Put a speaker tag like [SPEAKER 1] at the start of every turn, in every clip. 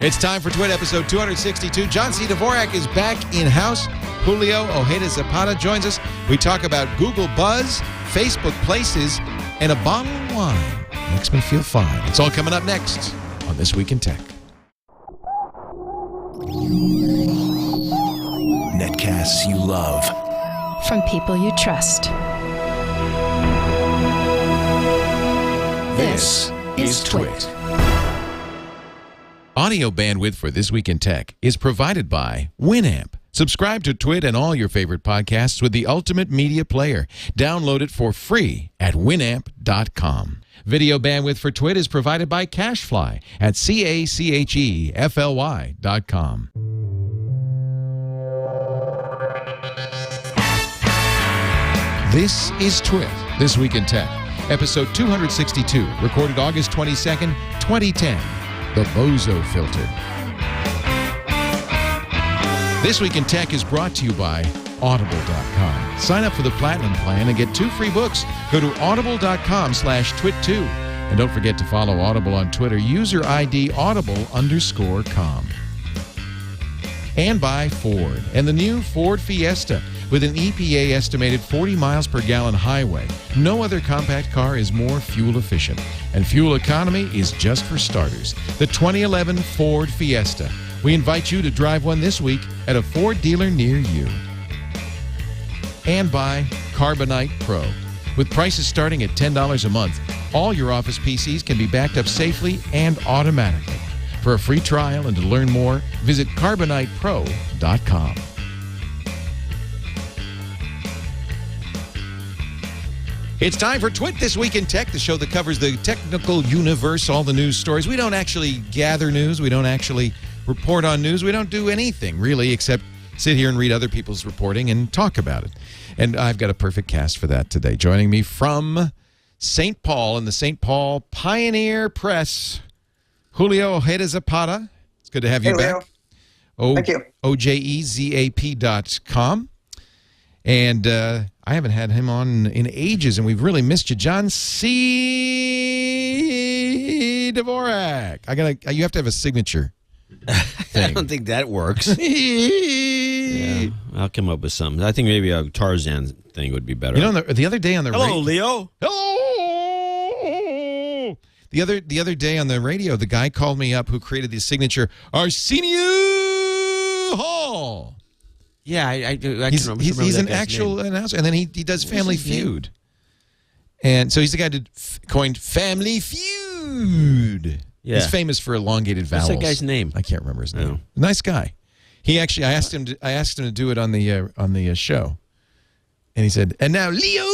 [SPEAKER 1] It's time for TWiT episode 262. John C. Dvorak is back in-house. Julio Ojeda-Zapata joins us. We talk about Google Buzz, Facebook Places, and a bottle of wine. Makes me feel fine. It's all coming up next on This Week in Tech.
[SPEAKER 2] Netcasts you love.
[SPEAKER 3] From people you trust.
[SPEAKER 2] This is TWiT.
[SPEAKER 1] Audio bandwidth for This Week in Tech is provided by Winamp. Subscribe to TWiT and all your favorite podcasts with the ultimate media player. Download it for free at winamp.com. Video bandwidth for TWiT is provided by CacheFly at CacheFly.com. This is TWiT, This Week in Tech, episode 262, recorded August 22nd, 2010. The Bozo filter. This Week in Tech is brought to you by Audible.com. Sign up for the Platinum plan and get 2 free books. Go to audible.com/twit2. And don't forget to follow Audible on Twitter. User ID audible_com. And by Ford and the new Ford Fiesta. With an EPA estimated 40 miles per gallon highway, no other compact car is more fuel efficient. And fuel economy is just for starters. The 2011 Ford Fiesta. We invite you to drive one this week at a Ford dealer near you. And by Carbonite Pro. With prices starting at $10 a month, all your office PCs can be backed up safely and automatically. For a free trial and to learn more, visit carbonitepro.com. It's time for TWiT This Week in Tech, the show that covers the technical universe, all the news stories. We don't actually gather news. We don't actually report on news. We don't do anything, really, except sit here and read other people's reporting and talk about it. And I've got a perfect cast for that today. Joining me from St. Paul and the St. Paul Pioneer Press, Julio Ojeda-Zapata. It's good to have you back.
[SPEAKER 4] Thank you.
[SPEAKER 1] OJEZAP.com. And I haven't had him on in ages, and we've really missed you, John C. Dvorak. You have to have a signature thing.
[SPEAKER 5] I don't think that works. Yeah, I'll come up with something. I think maybe a Tarzan thing would be better.
[SPEAKER 1] You know, the other day on the radio.
[SPEAKER 5] Hello, Leo.
[SPEAKER 1] Hello. The other day on the radio, the guy called me up who created the signature Arsenio Hall.
[SPEAKER 5] Yeah, I
[SPEAKER 1] He's an actual announcer, and then he does Family Feud, and so he's the guy that coined Family Feud.
[SPEAKER 5] Yeah.
[SPEAKER 1] He's famous for elongated vowels.
[SPEAKER 5] What's that guy's name?
[SPEAKER 1] I can't remember his name.
[SPEAKER 5] No.
[SPEAKER 1] Nice guy. He actually, I asked him to do it on the show, and he said, "And now Leo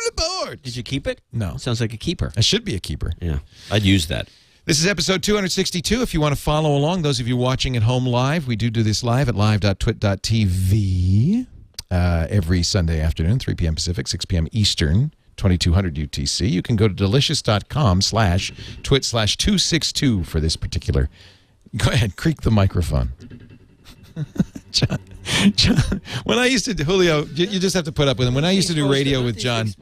[SPEAKER 1] Laporte."
[SPEAKER 5] Did you keep it?
[SPEAKER 1] No.
[SPEAKER 5] Sounds like a keeper.
[SPEAKER 1] I should be a keeper.
[SPEAKER 5] Yeah, I'd use that.
[SPEAKER 1] This is episode 262. If you want to follow along, those of you watching at home live, we do this live at live.twit.tv every Sunday afternoon, 3 p.m. Pacific, 6 p.m. Eastern, 2200 UTC. You can go to delicious.com/twit/262 for this particular. Go ahead, creak the microphone. John, when I used to do, Julio, you just have to put up with him. When I used to do radio with John,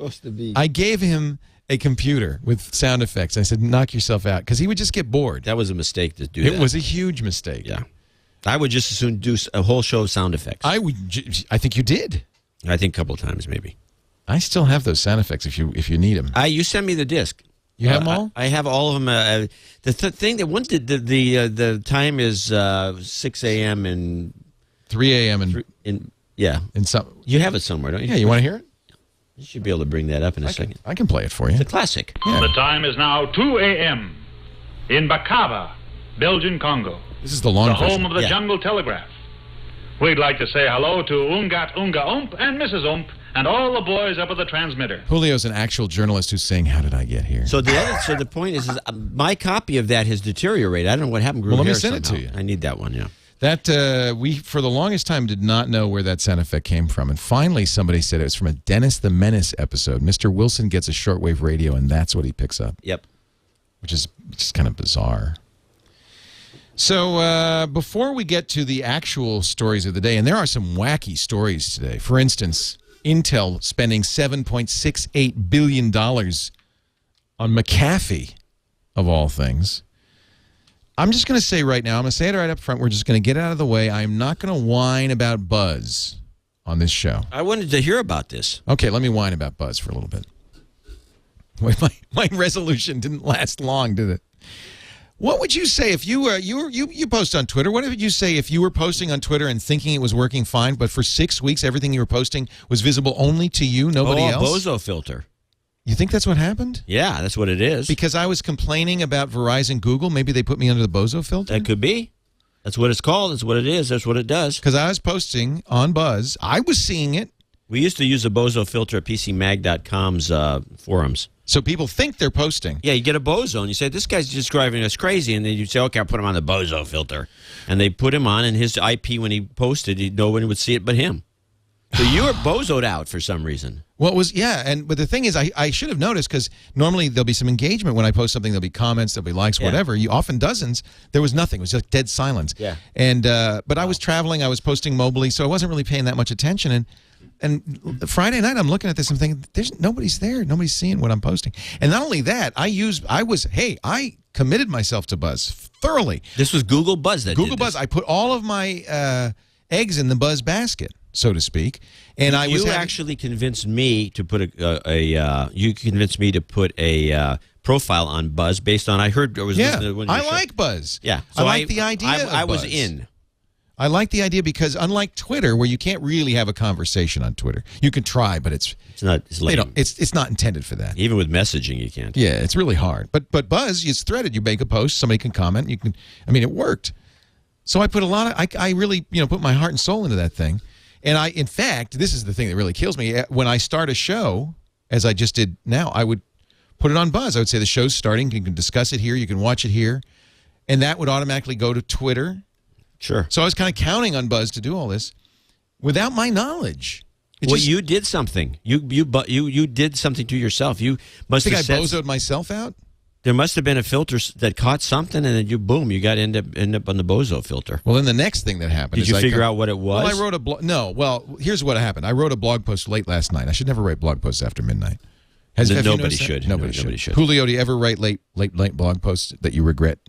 [SPEAKER 1] I gave him a computer with sound effects. I said, knock yourself out, because he would just get bored.
[SPEAKER 5] That was a mistake to do that.
[SPEAKER 1] It was a huge mistake.
[SPEAKER 5] Yeah. I would just as soon do a whole show of sound effects.
[SPEAKER 1] I think you did.
[SPEAKER 5] I think a couple of times, maybe.
[SPEAKER 1] I still have those sound effects if you need them.
[SPEAKER 5] You sent me the disc.
[SPEAKER 1] You have them all?
[SPEAKER 5] I have all of them. The thing that the time is 6 a.m. and
[SPEAKER 1] 3 a.m.
[SPEAKER 5] yeah.
[SPEAKER 1] And some.
[SPEAKER 5] You have it somewhere, don't you?
[SPEAKER 1] Yeah, you want to hear it?
[SPEAKER 5] You should be able to bring that up in a second.
[SPEAKER 1] I can play it for you.
[SPEAKER 5] It's a classic.
[SPEAKER 1] Yeah.
[SPEAKER 6] The time is now 2 a.m. in Bakava, Belgian Congo,
[SPEAKER 1] This is the long
[SPEAKER 6] the
[SPEAKER 1] version.
[SPEAKER 6] home of the Jungle Telegraph. We'd like to say hello to Ungat Unga Ump and Mrs. Ump and all the boys up at the transmitter.
[SPEAKER 1] Julio's an actual journalist who's saying, how did I get here?
[SPEAKER 5] So the point is my copy of that has deteriorated. I don't know what happened.
[SPEAKER 1] Well, let me send it to you.
[SPEAKER 5] I need that one, yeah.
[SPEAKER 1] That we, for the longest time, did not know where that sound effect came from. And finally, somebody said it was from a Dennis the Menace episode. Mr. Wilson gets a shortwave radio, and that's what he picks up.
[SPEAKER 5] Yep.
[SPEAKER 1] Which is just kind of bizarre. So before we get to the actual stories of the day, and there are some wacky stories today. For instance, Intel spending $7.68 billion on McAfee, of all things. I'm just going to say right now, I'm going to say it right up front, we're just going to get it out of the way. I'm not going to whine about Buzz on this show.
[SPEAKER 5] I wanted to hear about this.
[SPEAKER 1] Okay, let me whine about Buzz for a little bit. Wait, my resolution didn't last long, did it? What would you say if you post on Twitter? What would you say if you were posting on Twitter and thinking it was working fine, but for 6 weeks everything you were posting was visible only to you, nobody else?
[SPEAKER 5] Bozo filter.
[SPEAKER 1] You think that's what happened?
[SPEAKER 5] Yeah, that's what it is.
[SPEAKER 1] Because I was complaining about Verizon, Google. Maybe they put me under the Bozo filter.
[SPEAKER 5] That could be. That's what it's called. That's what it is. That's what it does.
[SPEAKER 1] Because I was posting on Buzz. I was seeing it.
[SPEAKER 5] We used to use a Bozo filter at PCMag.com's forums.
[SPEAKER 1] So people think they're posting.
[SPEAKER 5] Yeah, you get a Bozo, and you say, this guy's just driving us crazy. And then you say, okay, I'll put him on the Bozo filter. And they put him on, and his IP, when he posted, no one would see it but him. So you were Bozoed out for some reason.
[SPEAKER 1] Well, but the thing is, I should have noticed, because normally there'll be some engagement when I post something. There'll be comments, there'll be likes, whatever. You often dozens. There was nothing. It was just dead silence.
[SPEAKER 5] Yeah.
[SPEAKER 1] And but I was traveling. I was posting mobily, so I wasn't really paying that much attention. And Friday night, I'm looking at this and thinking, nobody's there. Nobody's seeing what I'm posting. And not only that, I committed myself to Buzz thoroughly.
[SPEAKER 5] This was Google Buzz that
[SPEAKER 1] Google
[SPEAKER 5] did
[SPEAKER 1] Buzz.
[SPEAKER 5] this.
[SPEAKER 1] I put all of my eggs in the Buzz basket, so to speak. And
[SPEAKER 5] you actually convinced me to put a profile on Buzz based on I heard.
[SPEAKER 1] I like Buzz.
[SPEAKER 5] Yeah,
[SPEAKER 1] so I like the idea.
[SPEAKER 5] I was in.
[SPEAKER 1] I like the idea because unlike Twitter, where you can't really have a conversation on Twitter, you can try, but it's
[SPEAKER 5] not. It's lame.
[SPEAKER 1] It's not intended for that.
[SPEAKER 5] Even with messaging, you can't.
[SPEAKER 1] Yeah, it's really hard. But Buzz, it's threaded. You make a post, somebody can comment. You can. I mean, it worked. So I put a lot of. I really put my heart and soul into that thing. And in fact, this is the thing that really kills me. When I start a show, as I just did now, I would put it on Buzz. I would say the show's starting. You can discuss it here. You can watch it here. And that would automatically go to Twitter.
[SPEAKER 5] Sure.
[SPEAKER 1] So I was kind of counting on Buzz to do all this without my knowledge.
[SPEAKER 5] You did something. You did something to yourself. You must
[SPEAKER 1] think
[SPEAKER 5] have
[SPEAKER 1] I bozoed myself out?
[SPEAKER 5] There must have been a filter that caught something, and then you got end up on the Bozo filter.
[SPEAKER 1] Well, then the next thing that happened
[SPEAKER 5] Did you figure out what it was?
[SPEAKER 1] Well, I wrote a blog. No, well, here's what happened. I wrote a blog post late last night. I should never write blog posts after midnight.
[SPEAKER 5] Nobody should.
[SPEAKER 1] Nobody should. Julio, do you ever write late blog posts that you regret?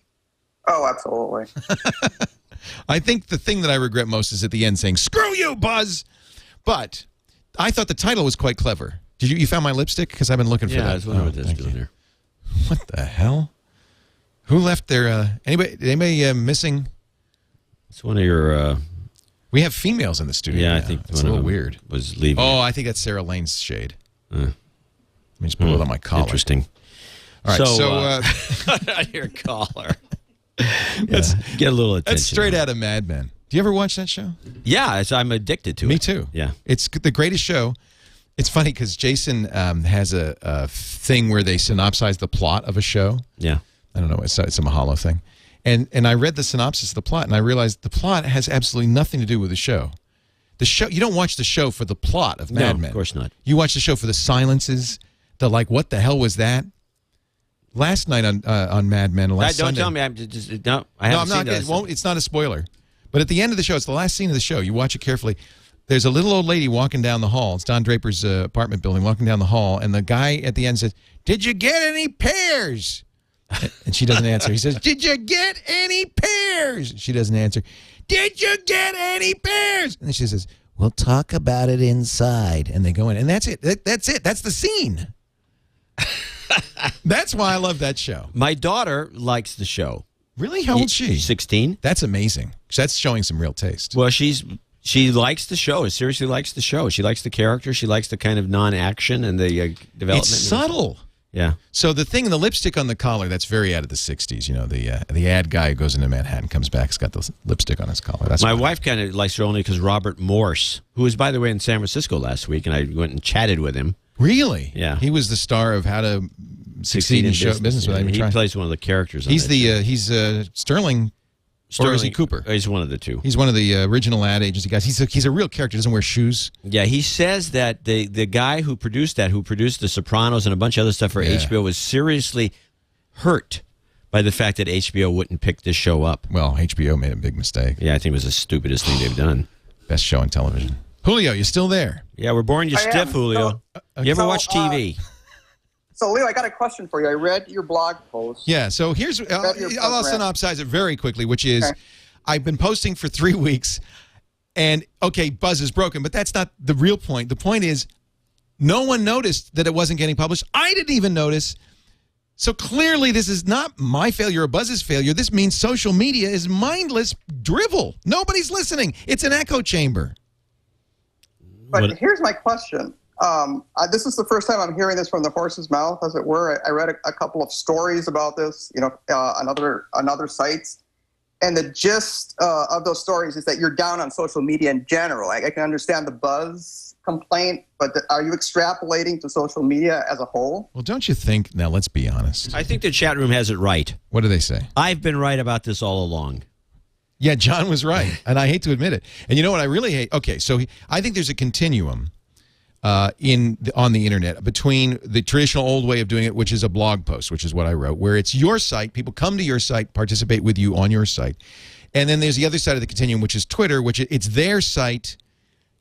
[SPEAKER 4] Oh, absolutely.
[SPEAKER 1] I think the thing that I regret most is at the end saying, "Screw you, Buzz." But I thought the title was quite clever. Did you found my lipstick? Because I've been looking for that.
[SPEAKER 5] Yeah, I was wondering what that's doing there.
[SPEAKER 1] What the hell? Who left their anybody missing?
[SPEAKER 5] It's one of your.
[SPEAKER 1] We have females in the studio.
[SPEAKER 5] Yeah,
[SPEAKER 1] now.
[SPEAKER 5] I think
[SPEAKER 1] it's a little weird.
[SPEAKER 5] Was leaving.
[SPEAKER 1] Oh, I think that's Sarah Lane's shade. Let me just put it on my collar.
[SPEAKER 5] Interesting.
[SPEAKER 1] All right, so
[SPEAKER 5] your collar. Let's get a little attention.
[SPEAKER 1] That's straight out of Mad Men. Do you ever watch that show?
[SPEAKER 5] Yeah, I'm addicted to it.
[SPEAKER 1] Me too.
[SPEAKER 5] Yeah,
[SPEAKER 1] it's the greatest show. It's funny because Jason has a thing where they synopsize the plot of a show.
[SPEAKER 5] Yeah,
[SPEAKER 1] I don't know. It's a Mahalo thing, and I read the synopsis of the plot, and I realized the plot has absolutely nothing to do with the show. The show, you don't watch the show for the plot of Mad Men.
[SPEAKER 5] Of course not.
[SPEAKER 1] You watch the show for the silences, the what the hell was that? Last night on Mad Men,
[SPEAKER 5] don't
[SPEAKER 1] Sunday.
[SPEAKER 5] tell me. I haven't seen that.
[SPEAKER 1] It's not a spoiler. But at the end of the show, it's the last scene of the show. You watch it carefully. There's a little old lady walking down the hall. It's Don Draper's apartment building, walking down the hall, and the guy at the end says, "Did you get any pears?" And she doesn't answer. He says, "Did you get any pears?" She doesn't answer. "Did you get any pears?" And she says, "We'll talk about it inside." And they go in, and that's it. That's it. That's the scene. That's why I love that show.
[SPEAKER 5] My daughter likes the show.
[SPEAKER 1] Really? How old is she?
[SPEAKER 5] 16.
[SPEAKER 1] That's amazing. That's showing some real taste.
[SPEAKER 5] Well, she likes the show. Seriously likes the show. She likes the character. She likes the kind of non-action and the development.
[SPEAKER 1] It's subtle.
[SPEAKER 5] Yeah.
[SPEAKER 1] So the thing, the lipstick on the collar, that's very out of the 60s. You know, the ad guy who goes into Manhattan, comes back, has got the lipstick on his collar. That's
[SPEAKER 5] my wife kind of likes her only because Robert Morse, who was, by the way, in San Francisco last week, and I went and chatted with him.
[SPEAKER 1] Really?
[SPEAKER 5] Yeah.
[SPEAKER 1] He was the star of How to Succeed in Show Business Without Even Trying.
[SPEAKER 5] He plays one of the characters.
[SPEAKER 1] He's Sterling. Or is he Cooper?
[SPEAKER 5] He's one of the two.
[SPEAKER 1] He's one of the original ad agency guys. He's a real character. Doesn't wear shoes.
[SPEAKER 5] Yeah, he says that the guy who produced The Sopranos and a bunch of other stuff for HBO was seriously hurt by the fact that HBO wouldn't pick this show up.
[SPEAKER 1] Well, HBO made a big mistake.
[SPEAKER 5] Yeah, I think it was the stupidest thing they've done.
[SPEAKER 1] Best show on television. Julio, you still there?
[SPEAKER 5] Yeah, we're boring you stiff, Julio. You ever watch TV?
[SPEAKER 4] So, Leo, I got a question for you. I read your blog post.
[SPEAKER 1] Yeah, so here's, I'll synopsize it very quickly, which is, okay. I've been posting for 3 weeks, and, okay, Buzz is broken, but that's not the real point. The point is, no one noticed that it wasn't getting published. I didn't even notice. So clearly, this is not my failure or Buzz's failure. This means social media is mindless drivel. Nobody's listening. It's an echo chamber.
[SPEAKER 4] But here's my question. This is the first time I'm hearing this from the horse's mouth, as it were. I read a couple of stories about this, on other sites. And the gist of those stories is that you're down on social media in general. I can understand the Buzz complaint, but are you extrapolating to social media as a whole?
[SPEAKER 1] Well, don't you think, now let's be honest.
[SPEAKER 5] I think the chat room has it right.
[SPEAKER 1] What do they say?
[SPEAKER 5] I've been right about this all along.
[SPEAKER 1] Yeah, John was right, and I hate to admit it. And you know what I really hate? Okay, so I think there's a continuum on the internet between the traditional old way of doing it, which is a blog post, which is what I wrote, where it's your site, people come to your site, participate with you on your site. And then there's the other side of the continuum, which is Twitter, which it's their site.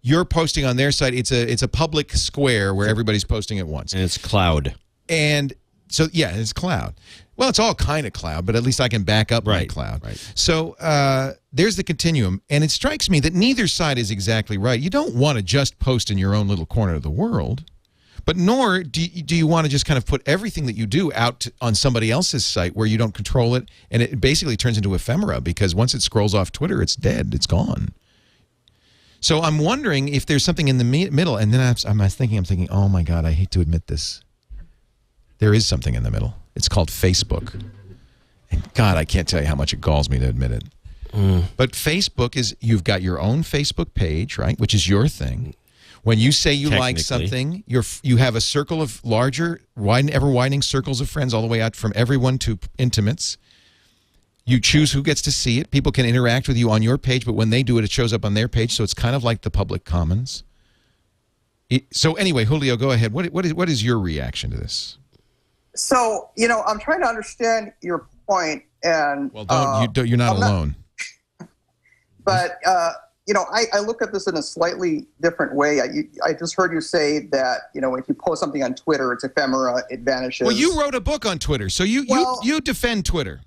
[SPEAKER 1] You're posting on their site. It's a public square where everybody's posting at once.
[SPEAKER 5] And it's cloud.
[SPEAKER 1] And so, yeah, it's cloud. Well, it's all kind of cloud, but at least I can back up my cloud. Right. So there's the continuum, and it strikes me that neither side is exactly right. You don't want to just post in your own little corner of the world, but nor do you want to just kind of put everything that you do out on somebody else's site where you don't control it, and it basically turns into ephemera because once it scrolls off Twitter, it's dead. It's gone. So I'm wondering if there's something in the middle, and then I'm thinking, oh my God, I hate to admit this. There is something in the middle. It's called Facebook. And God, I can't tell you how much it galls me to admit it. But Facebook is, you've got your own Facebook page, right, which is your thing. When you say you like something, you have a circle of larger, ever-widening circles of friends all the way out from everyone to intimates. You choose who gets to see it. People can interact with you on your page, but when they do it, it shows up on their page, so it's kind of like the public commons. So anyway, Julio, go ahead. What is your reaction to this?
[SPEAKER 4] So, I'm trying to understand your point, and
[SPEAKER 1] well, you're not alone.
[SPEAKER 4] But I look at this in a slightly different way. I just heard you say that if you post something on Twitter, it's ephemera, it vanishes.
[SPEAKER 1] Well, you wrote a book on Twitter, so you defend Twitter.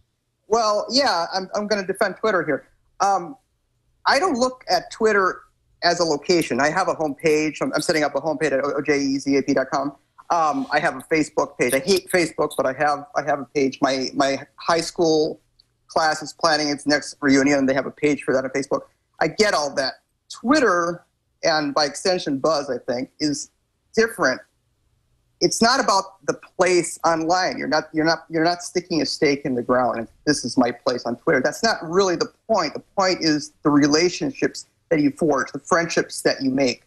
[SPEAKER 1] Well,
[SPEAKER 4] yeah, I'm going to defend Twitter here. I don't look at Twitter as a location. I have a homepage. I'm setting up a homepage at ojezap.com. I have a Facebook page. I hate Facebook, but I have a page. My high school class is planning its next reunion, and they have a page for that on Facebook. I get all that. Twitter, and by extension Buzz, I think, is different. It's not about the place online. You're not sticking a stake in the ground and this is my place on Twitter. That's not really the point. The point is the relationships that you forge, the friendships that you make.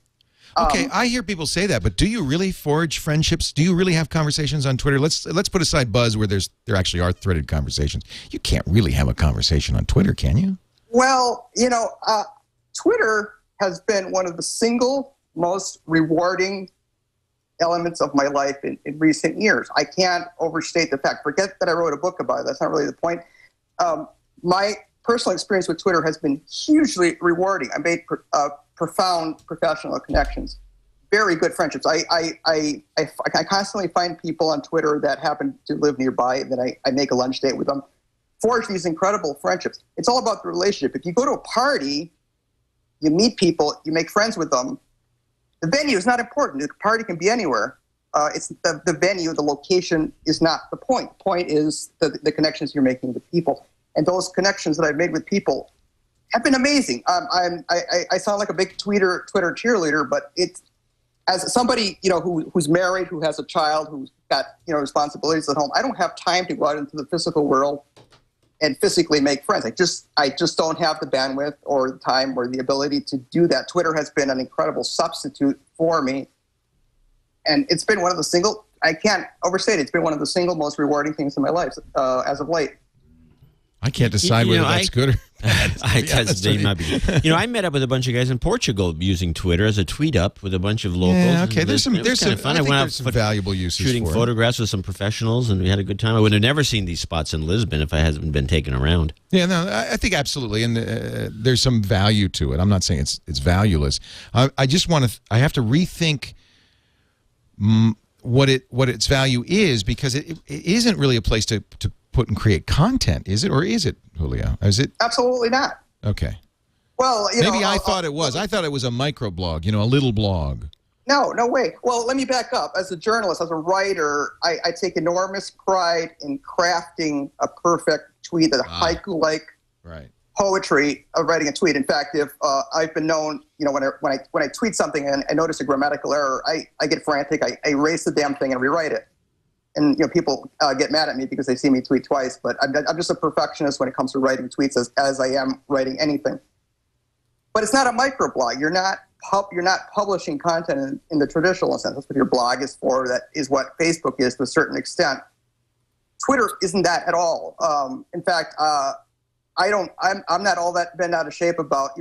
[SPEAKER 1] Okay, I hear people say that, but do you really forge friendships? Do you really have conversations on Twitter? Let's put aside Buzz, where there actually are threaded conversations. You can't really have a conversation on Twitter, can you? Well,
[SPEAKER 4] Twitter has been one of the single most rewarding elements of my life in recent years. I can't overstate the fact. Forget that I wrote a book about it. That's not really the point. My personal experience with Twitter has been hugely rewarding. I made profound professional connections, very good friendships. I constantly find people on Twitter that happen to live nearby, that I make a lunch date with them, forge these incredible friendships. It's all about the relationship. If you go to a party, you meet people, you make friends with them. The venue is not important. The party can be anywhere. It's the venue, the location is not the point. The point is the connections you're making with people. And those connections that I've made with people have been amazing. I sound like a big Twitter cheerleader, but it's, as somebody who's married, who has a child, who's got responsibilities at home, I don't have time to go out into the physical world and physically make friends. I just don't have the bandwidth or the time or the ability to do that. Twitter has been an incredible substitute for me, and it's been one of the I can't overstate it. It's been one of the single most rewarding things in my life as of late.
[SPEAKER 1] I can't decide whether that's good or bad.
[SPEAKER 5] I met up with a bunch of guys in Portugal using Twitter as a tweet up with a bunch of locals.
[SPEAKER 1] Yeah, okay. There's some
[SPEAKER 5] fun.
[SPEAKER 1] I went out some valuable uses
[SPEAKER 5] shooting
[SPEAKER 1] for
[SPEAKER 5] photographs with some professionals, and we had a good time. I would have never seen these spots in Lisbon if I hadn't been taken around.
[SPEAKER 1] Yeah, no, I think absolutely, and there's some value to it. I'm not saying it's valueless. I just want to. I have to rethink what its value is, because it isn't really a place to put and create content, is it? Or is it, Julio? Is it?
[SPEAKER 4] Absolutely not.
[SPEAKER 1] Okay.
[SPEAKER 4] Well,
[SPEAKER 1] maybe I thought it was. I thought it was a microblog, a little blog.
[SPEAKER 4] No way. Well, let me back up. As a journalist, as a writer, I take enormous pride in crafting a perfect tweet, that haiku-like poetry of writing a tweet. In fact, if I've been known, when I tweet something and I notice a grammatical error, I get frantic. I erase the damn thing and rewrite it. And people get mad at me because they see me tweet twice. But I'm just a perfectionist when it comes to writing tweets, as I am writing anything. But it's not a microblog. You're not publishing content in the traditional sense. That's what your blog is for. That is what Facebook is to a certain extent. Twitter isn't that at all. In fact, I'm not all that bent out of shape about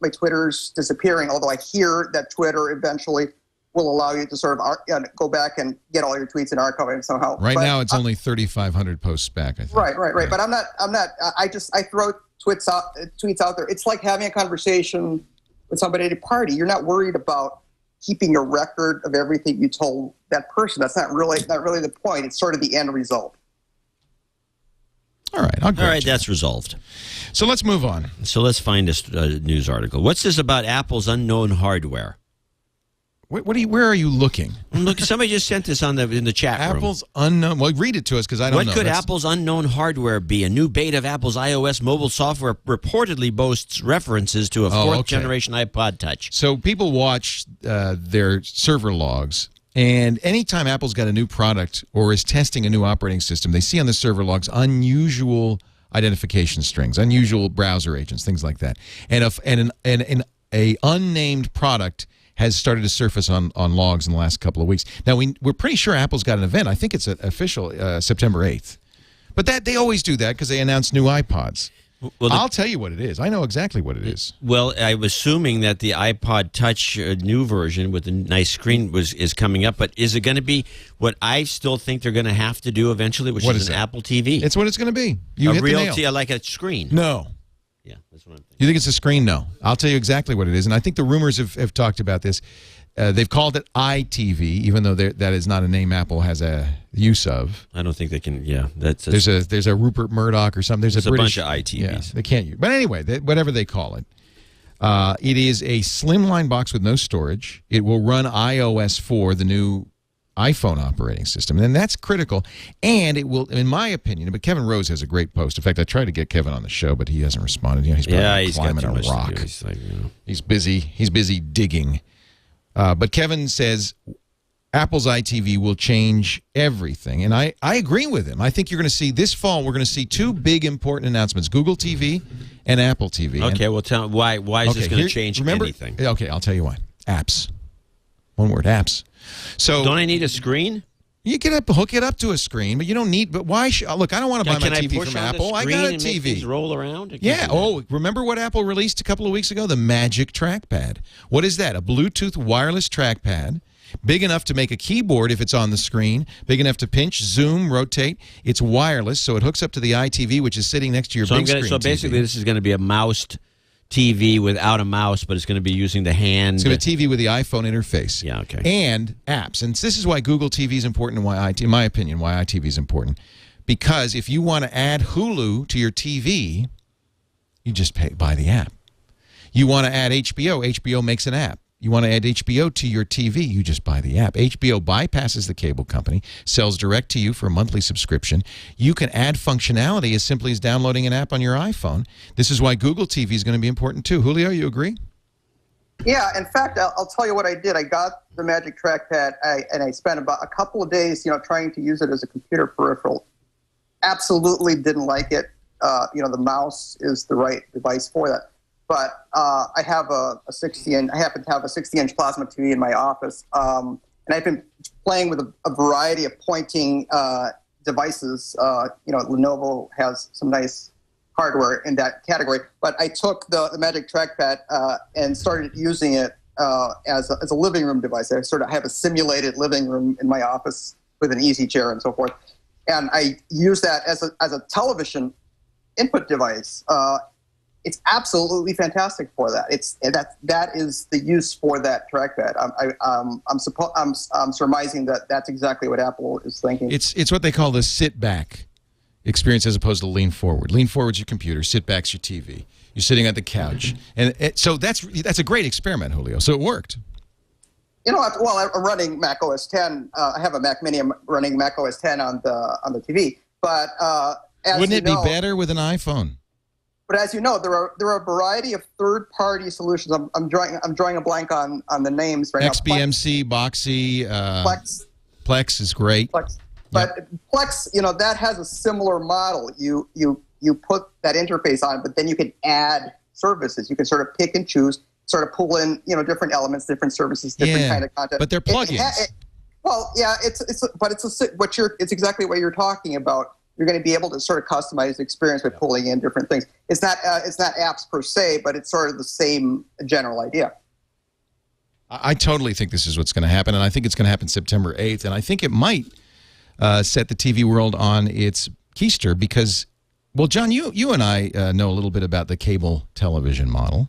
[SPEAKER 4] my Twitter's disappearing. Although I hear that Twitter eventually will allow you to sort of go back and get all your tweets and archive them somehow.
[SPEAKER 1] Right now, it's only 3,500 posts back, I think.
[SPEAKER 4] Right. But I'm not. I throw tweets out there. It's like having a conversation with somebody at a party. You're not worried about keeping a record of everything you told that person. That's not really the point. It's sort of the end result.
[SPEAKER 1] All right.
[SPEAKER 5] All right, that's resolved.
[SPEAKER 1] So let's move on.
[SPEAKER 5] So let's find a news article. What's this about Apple's unknown hardware?
[SPEAKER 1] Where are you looking?
[SPEAKER 5] Look, somebody just sent this in the chat room.
[SPEAKER 1] Apple's unknown. Well, read it to us because I don't know.
[SPEAKER 5] What could Apple's unknown hardware be? A new beta of Apple's iOS mobile software reportedly boasts references to a fourth-generation iPod Touch.
[SPEAKER 1] So people watch their server logs, and anytime Apple's got a new product or is testing a new operating system, they see on the server logs unusual identification strings, unusual browser agents, things like that, and an unnamed product has started to surface on logs in the last couple of weeks. Now, we're pretty sure Apple's got an event. I think it's official September 8th. But they always do that because they announce new iPods. Well, I'll tell you what it is. I know exactly what it is.
[SPEAKER 5] Well, I'm assuming that the iPod Touch new version with the nice screen is coming up, but is it going to be what I still think they're going to have to do eventually, which is an Apple TV?
[SPEAKER 1] It's what it's going to be. You hit the nail.
[SPEAKER 5] Like a screen.
[SPEAKER 1] No.
[SPEAKER 5] Yeah, that's what I'm thinking.
[SPEAKER 1] You think it's a screen? No. I'll tell you exactly what it is. And I think the rumors have talked about this. They've called it iTV, even though that is not a name Apple has a use of.
[SPEAKER 5] I don't think they can. Yeah,
[SPEAKER 1] there's a Rupert Murdoch or something. There's a
[SPEAKER 5] bunch of iTVs.
[SPEAKER 1] Yeah, they can't use. But anyway, whatever they call it, it is a slimline box with no storage. It will run iOS 4, the new iPhone operating system, and that's critical. And it will, in my opinion, but Kevin Rose has a great post. In fact, I tried to get Kevin on the show, but he hasn't responded. He's probably climbing a rock. He's busy. He's busy digging. But Kevin says Apple's iTV will change everything, and I agree with him. I think you're going to see this fall. We're going to see two big important announcements: Google TV and Apple TV.
[SPEAKER 5] Okay, well, tell me why is this going to change anything?
[SPEAKER 1] Okay, I'll tell you why. Apps. One word, apps. So
[SPEAKER 5] don't I need a screen?
[SPEAKER 1] You can hook it up to a screen, but you don't need. But why? Look, I don't want to buy my TV from Apple. I got a TV.
[SPEAKER 5] Make these roll around.
[SPEAKER 1] Yeah. Oh, remember what Apple released a couple of weeks ago? The Magic Trackpad. What is that? A Bluetooth wireless trackpad, big enough to make a keyboard if it's on the screen, big enough to pinch, zoom, rotate. It's wireless, so it hooks up to the iTV, which is sitting next to your big screen.
[SPEAKER 5] So basically, this is going to be a moused TV without a mouse, but it's going to be using the hand.
[SPEAKER 1] It's going to be a TV with the iPhone interface.
[SPEAKER 5] Yeah, okay.
[SPEAKER 1] And apps. And this is why Google TV is important and why in my opinion, why iTV is important. Because if you want to add Hulu to your TV, you just buy the app. You want to add HBO, HBO makes an app. You want to add HBO to your TV, you just buy the app. HBO bypasses the cable company, sells direct to you for a monthly subscription. You can add functionality as simply as downloading an app on your iPhone. This is why Google TV is going to be important too. Julio, you agree?
[SPEAKER 4] Yeah, in fact, I'll tell you what I did. I got the Magic Trackpad, and I spent about a couple of days, trying to use it as a computer peripheral. Absolutely didn't like it. The mouse is the right device for that. But I have I happen to have a 60-inch plasma TV in my office, and I've been playing with a variety of pointing devices. Lenovo has some nice hardware in that category. But I took the Magic Trackpad and started using it as a living room device. I have a simulated living room in my office with an easy chair and so forth, and I use that as a television input device. it's absolutely fantastic for that. That is the use for that trackpad. I'm surmising that that's exactly what Apple is thinking.
[SPEAKER 1] It's what they call the sit back experience as opposed to lean forward. Lean forward's your computer, sit back's your TV. You're sitting at the couch, and so that's a great experiment, Julio. So it worked.
[SPEAKER 4] Well, I'm running Mac OS 10. I have a Mac Mini. I'm running Mac OS 10 on the TV. But
[SPEAKER 1] wouldn't it be better with an iPhone?
[SPEAKER 4] But as you know, there are a variety of third-party solutions. I'm drawing a blank on the names right
[SPEAKER 1] XBMC,
[SPEAKER 4] now.
[SPEAKER 1] Boxy,
[SPEAKER 4] Plex.
[SPEAKER 1] Plex is great.
[SPEAKER 4] Plex. But Plex, that has a similar model. You put that interface on, but then you can add services. You can sort of pick and choose, sort of pull in, different elements, different services, different kind of content.
[SPEAKER 1] But they're plugins.
[SPEAKER 4] It's exactly what you're talking about. You're going to be able to sort of customize the experience by pulling in different things. It's not apps per se, but it's sort of the same general idea.
[SPEAKER 1] I totally think this is what's going to happen, and I think it's going to happen September 8th, and I think it might set the TV world on its keister because, well, John, you and I know a little bit about the cable television model.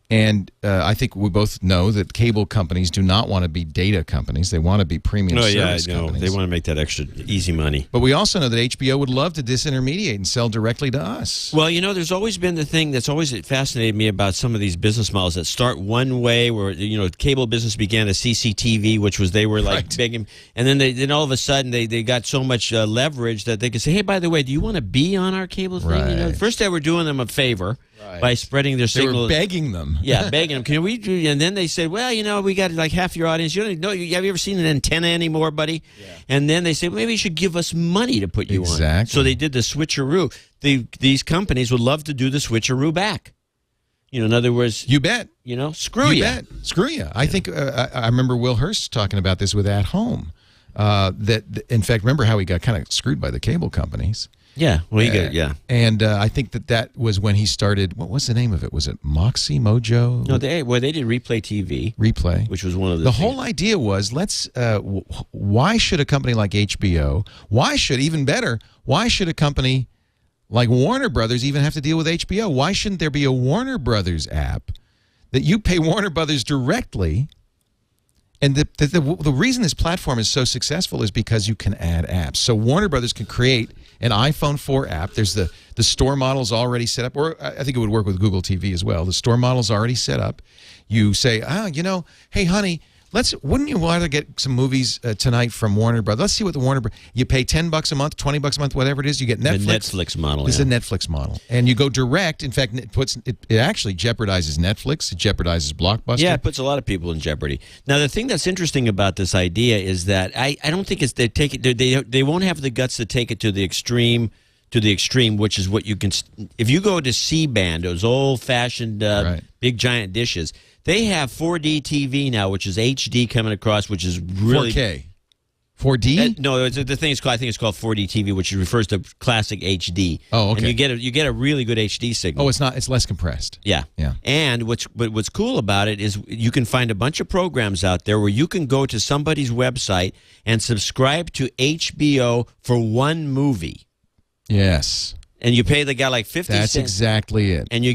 [SPEAKER 1] And I think we both know that cable companies do not want to be data companies. They want to be premium service companies.
[SPEAKER 5] They want to make that extra easy money.
[SPEAKER 1] But we also know that HBO would love to disintermediate and sell directly to us.
[SPEAKER 5] Well, there's always been the thing that's always fascinated me about some of these business models that start one way where, cable business began as CCTV, which was they were like big. And then all of a sudden they got so much leverage that they could say, hey, by the way, do you want to be on our cable thing?
[SPEAKER 1] Right.
[SPEAKER 5] First they were doing them a favor. Right. By spreading their signal.
[SPEAKER 1] They were begging them.
[SPEAKER 5] Yeah, begging them. Can we do? And then they said, well, we got like half your audience. Have you ever seen an antenna anymore, buddy? Yeah. And then they said, well, maybe you should give us money to put you on.
[SPEAKER 1] Exactly.
[SPEAKER 5] So they did the switcheroo. These companies would love to do the switcheroo back. In other words,
[SPEAKER 1] you bet.
[SPEAKER 5] Screw you.
[SPEAKER 1] Bet. Screw you. I think I remember Will Hurst talking about this with At Home. In fact, remember how he got kind of screwed by the cable companies.
[SPEAKER 5] Yeah, well,
[SPEAKER 1] and I think that was when he started. What was the name of it? Was it Moxie Mojo?
[SPEAKER 5] No, they did Replay TV.
[SPEAKER 1] Replay,
[SPEAKER 5] which was one of
[SPEAKER 1] the whole idea was why should a company like HBO? Why should a company like Warner Brothers even have to deal with HBO? Why shouldn't there be a Warner Brothers app that you pay Warner Brothers directly? And the reason this platform is so successful is because you can add apps. So Warner Brothers can create an iPhone 4 app. There's the store model's already set up, or I think it would work with Google TV as well. The store model's already set up. You say, hey, honey, wouldn't you want to get some movies tonight from Warner Brothers? Let's see what the Warner Brothers. You pay $10 a month, $20 a month, whatever it is. You get Netflix.
[SPEAKER 5] The Netflix model.
[SPEAKER 1] It's a Netflix model, and you go direct. In fact, it actually jeopardizes Netflix. It jeopardizes Blockbuster.
[SPEAKER 5] Yeah, it puts a lot of people in jeopardy. Now, the thing that's interesting about this idea is that I don't think they won't have the guts to take it to the extreme. Which is what you can. If you go to C-band, those old-fashioned big giant dishes. They have 4D TV now, which is HD coming across, which is really
[SPEAKER 1] 4K. 4D?
[SPEAKER 5] No, the thing is called. I think it's called 4D TV, which refers to classic HD.
[SPEAKER 1] Oh, okay.
[SPEAKER 5] And you get a really good HD signal.
[SPEAKER 1] Oh, it's not. It's less compressed.
[SPEAKER 5] Yeah.
[SPEAKER 1] Yeah.
[SPEAKER 5] And what's cool about it is you can find a bunch of programs out there where you can go to somebody's website and subscribe to HBO for one movie.
[SPEAKER 1] Yes.
[SPEAKER 5] And you pay the guy like 50 cents.
[SPEAKER 1] That's exactly it.
[SPEAKER 5] And you're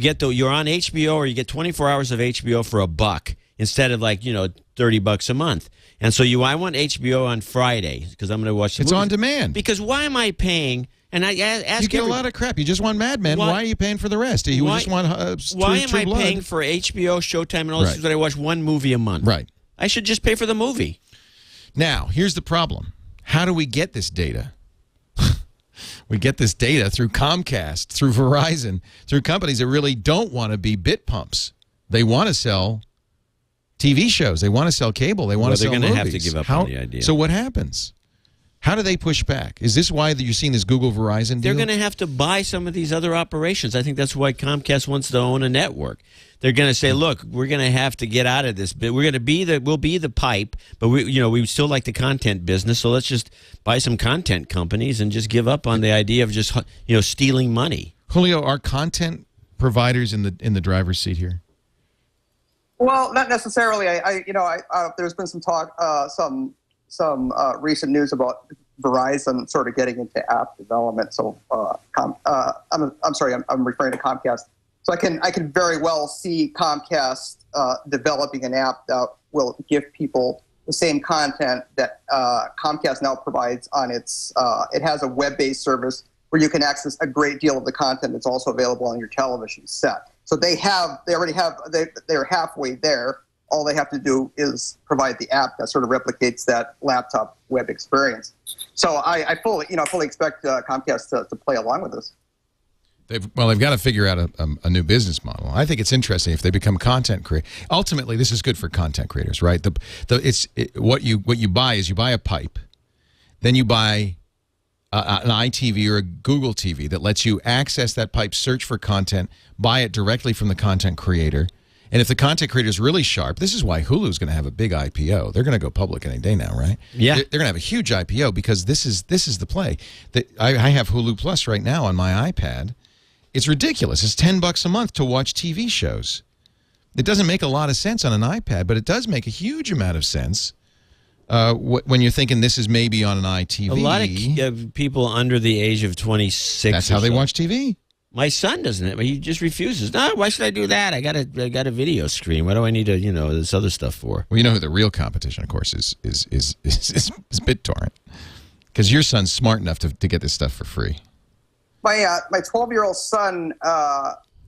[SPEAKER 5] on HBO, or you get 24 hours of HBO for $1 instead of $30 a month. And so I want HBO on Friday because I'm going to watch the
[SPEAKER 1] It's
[SPEAKER 5] movies.
[SPEAKER 1] on demand.
[SPEAKER 5] Because why am I paying? And I ask
[SPEAKER 1] you get a lot of crap. You just want Mad Men. Why are you paying for the rest? You just want
[SPEAKER 5] why am I paying for HBO, Showtime, and all this that I watch one movie a month?
[SPEAKER 1] Right.
[SPEAKER 5] I should just pay for the movie.
[SPEAKER 1] Now, here's the problem. How do we get this data? We get this data through Comcast, through Verizon, through companies that really don't want to be bit pumps. They want to sell TV shows. They want to sell cable. They want to sell movies.
[SPEAKER 5] They're going to have to give up on the idea.
[SPEAKER 1] So what happens? How do they push back? Is this why you're seeing this Google-Verizon deal?
[SPEAKER 5] They're going to have to buy some of these other operations. I think that's why Comcast wants to own a network. They're going to say, look, we're going to have to get out of this bit. We'll be the pipe, but we still like the content business, so let's just buy some content companies and just give up on the idea of just stealing money.
[SPEAKER 1] Julio, are content providers in the driver's seat here?
[SPEAKER 4] Well, not necessarily. There's been some talk, some recent news about Verizon sort of getting into app development. So I'm sorry, I'm referring to Comcast. So I can very well see Comcast developing an app that will give people the same content that Comcast now provides on its. It has a web-based service where you can access a great deal of the content that's also available on your television set. So they're halfway there. All they have to do is provide the app that sort of replicates that laptop web experience. So I fully expect Comcast to play along with this.
[SPEAKER 1] They've got to figure out a new business model. I think it's interesting if they become content creators. Ultimately, this is good for content creators, right? What you buy is you buy a pipe, then you buy an iTV or a Google TV that lets you access that pipe, search for content, buy it directly from the content creator. And if the content creator is really sharp, this is why Hulu is going to have a big IPO. They're going to go public any day now, right?
[SPEAKER 5] Yeah.
[SPEAKER 1] They're going to have a huge IPO because this is the play. I have Hulu Plus right now on my iPad. It's ridiculous. It's $10 a month to watch TV shows. It doesn't make a lot of sense on an iPad, but it does make a huge amount of sense when you're thinking this is maybe on an iTV.
[SPEAKER 5] A lot of people under the age of 26.
[SPEAKER 1] That's how they watch TV.
[SPEAKER 5] My son doesn't it? He just refuses. No, why should I do that? I got a video screen. What do I need to, this other stuff for?
[SPEAKER 1] Well, you know who the real competition, of course, is BitTorrent, because your son's smart enough to get this stuff for free.
[SPEAKER 4] My 12-year-old son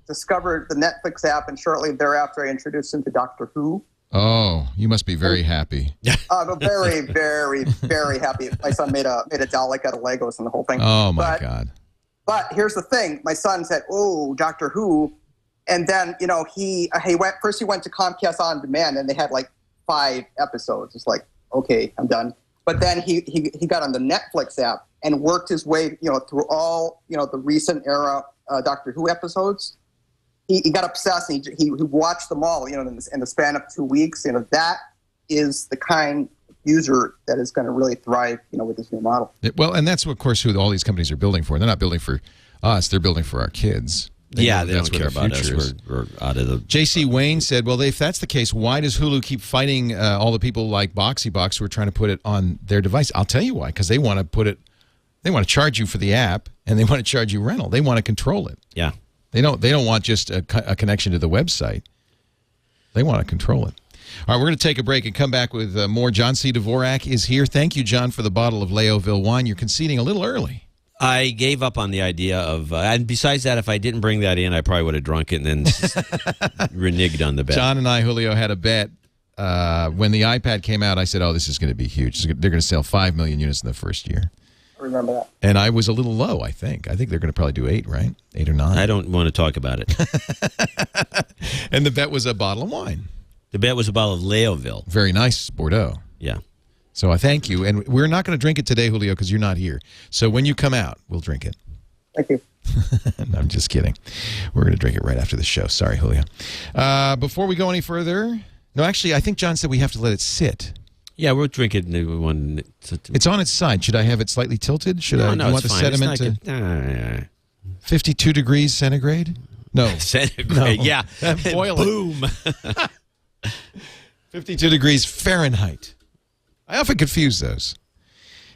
[SPEAKER 4] discovered the Netflix app, and shortly thereafter, I introduced him to Doctor Who.
[SPEAKER 1] Oh, you must be very happy.
[SPEAKER 4] I'm very, very, very happy. My son made a Dalek out of Legos and the whole thing.
[SPEAKER 1] Oh my God!
[SPEAKER 4] But here's the thing: my son said, "Oh, Doctor Who," and then he went to Comcast On Demand, and they had like 5 episodes. It's like, okay, I'm done. But then he got on the Netflix app and worked his way through all the recent era Doctor Who episodes. He got obsessed. And he watched them all in the span of 2 weeks. That is the kind of user that is going to really thrive with this new model.
[SPEAKER 1] Well, and that's of course who all these companies are building for. They're not building for us. They're building for our kids.
[SPEAKER 5] They don't care about us. We're out of the...
[SPEAKER 1] J.C. Wayne said, well, if that's the case, why does Hulu keep fighting all the people like BoxyBox who are trying to put it on their device? I'll tell you why. Because they want to put it... They want to charge you for the app, and they want to charge you rental. They want to control it.
[SPEAKER 5] Yeah.
[SPEAKER 1] They don't want just a connection to the website. They want to control it. All right, we're going to take a break and come back with more. John C. Dvorak is here. Thank you, John, for the bottle of Leoville wine. You're conceding a little early.
[SPEAKER 5] I gave up on the idea of, and besides that, if I didn't bring that in, I probably would have drunk it and then reneged on the bet.
[SPEAKER 1] John and I, Julio, had a bet. When the iPad came out, I said, oh, this is going to be huge. They're going to sell 5 million units in the first year.
[SPEAKER 4] I remember that.
[SPEAKER 1] And I was a little low, I think. I think they're going to probably do 8, right? 8 or 9.
[SPEAKER 5] I don't want to talk about it.
[SPEAKER 1] And the bet was a bottle of wine.
[SPEAKER 5] The bet was a bottle of Leoville.
[SPEAKER 1] Very nice Bordeaux.
[SPEAKER 5] Yeah.
[SPEAKER 1] So I thank you. And we're not going to drink it today, Julio, because you're not here. So when you come out, we'll drink it.
[SPEAKER 4] Thank you.
[SPEAKER 1] No, I'm just kidding. We're going to drink it right after the show. Sorry, Julio. Before we go any further... No, actually, I think John said we have to let it sit.
[SPEAKER 5] Yeah, we'll drink it in one...
[SPEAKER 1] It's on its side. Should I have it slightly tilted? Should I?
[SPEAKER 5] No,
[SPEAKER 1] you want the
[SPEAKER 5] fine.
[SPEAKER 1] sediment to 52 degrees centigrade? No.
[SPEAKER 5] Centigrade,
[SPEAKER 1] no.
[SPEAKER 5] yeah.
[SPEAKER 1] Boil
[SPEAKER 5] Boom.
[SPEAKER 1] 52 degrees Fahrenheit. I often confuse those.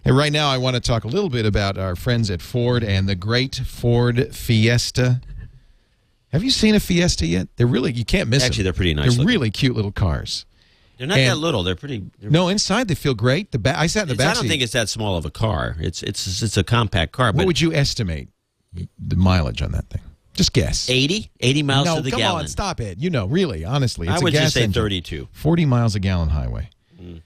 [SPEAKER 1] And right now I want to talk a little bit about our friends at Ford and the great Ford Fiesta. Have you seen a Fiesta yet? They're really, you can't miss them.
[SPEAKER 5] Actually, they're pretty nice.
[SPEAKER 1] They're really cute little cars.
[SPEAKER 5] They're not that little. They're pretty...
[SPEAKER 1] No, inside they feel great. I sat in the back seat.
[SPEAKER 5] I don't think it's that small of a car. It's a compact car.
[SPEAKER 1] What would you estimate the mileage on that thing? Just guess.
[SPEAKER 5] 80? 80 miles to the gallon.
[SPEAKER 1] No, come on, stop it. Really, honestly. It's
[SPEAKER 5] I would
[SPEAKER 1] a gas
[SPEAKER 5] just say
[SPEAKER 1] engine.
[SPEAKER 5] 32.
[SPEAKER 1] 40 miles a gallon highway.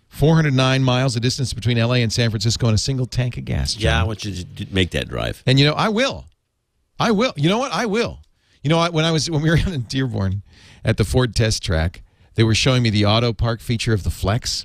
[SPEAKER 1] 409 miles, the distance between L.A. and San Francisco, in a single tank of gas, John.
[SPEAKER 5] Yeah, I want you to make that drive.
[SPEAKER 1] And, I will. I will. You know what? I will. When we were in Dearborn at the Ford test track, they were showing me the auto park feature of the Flex,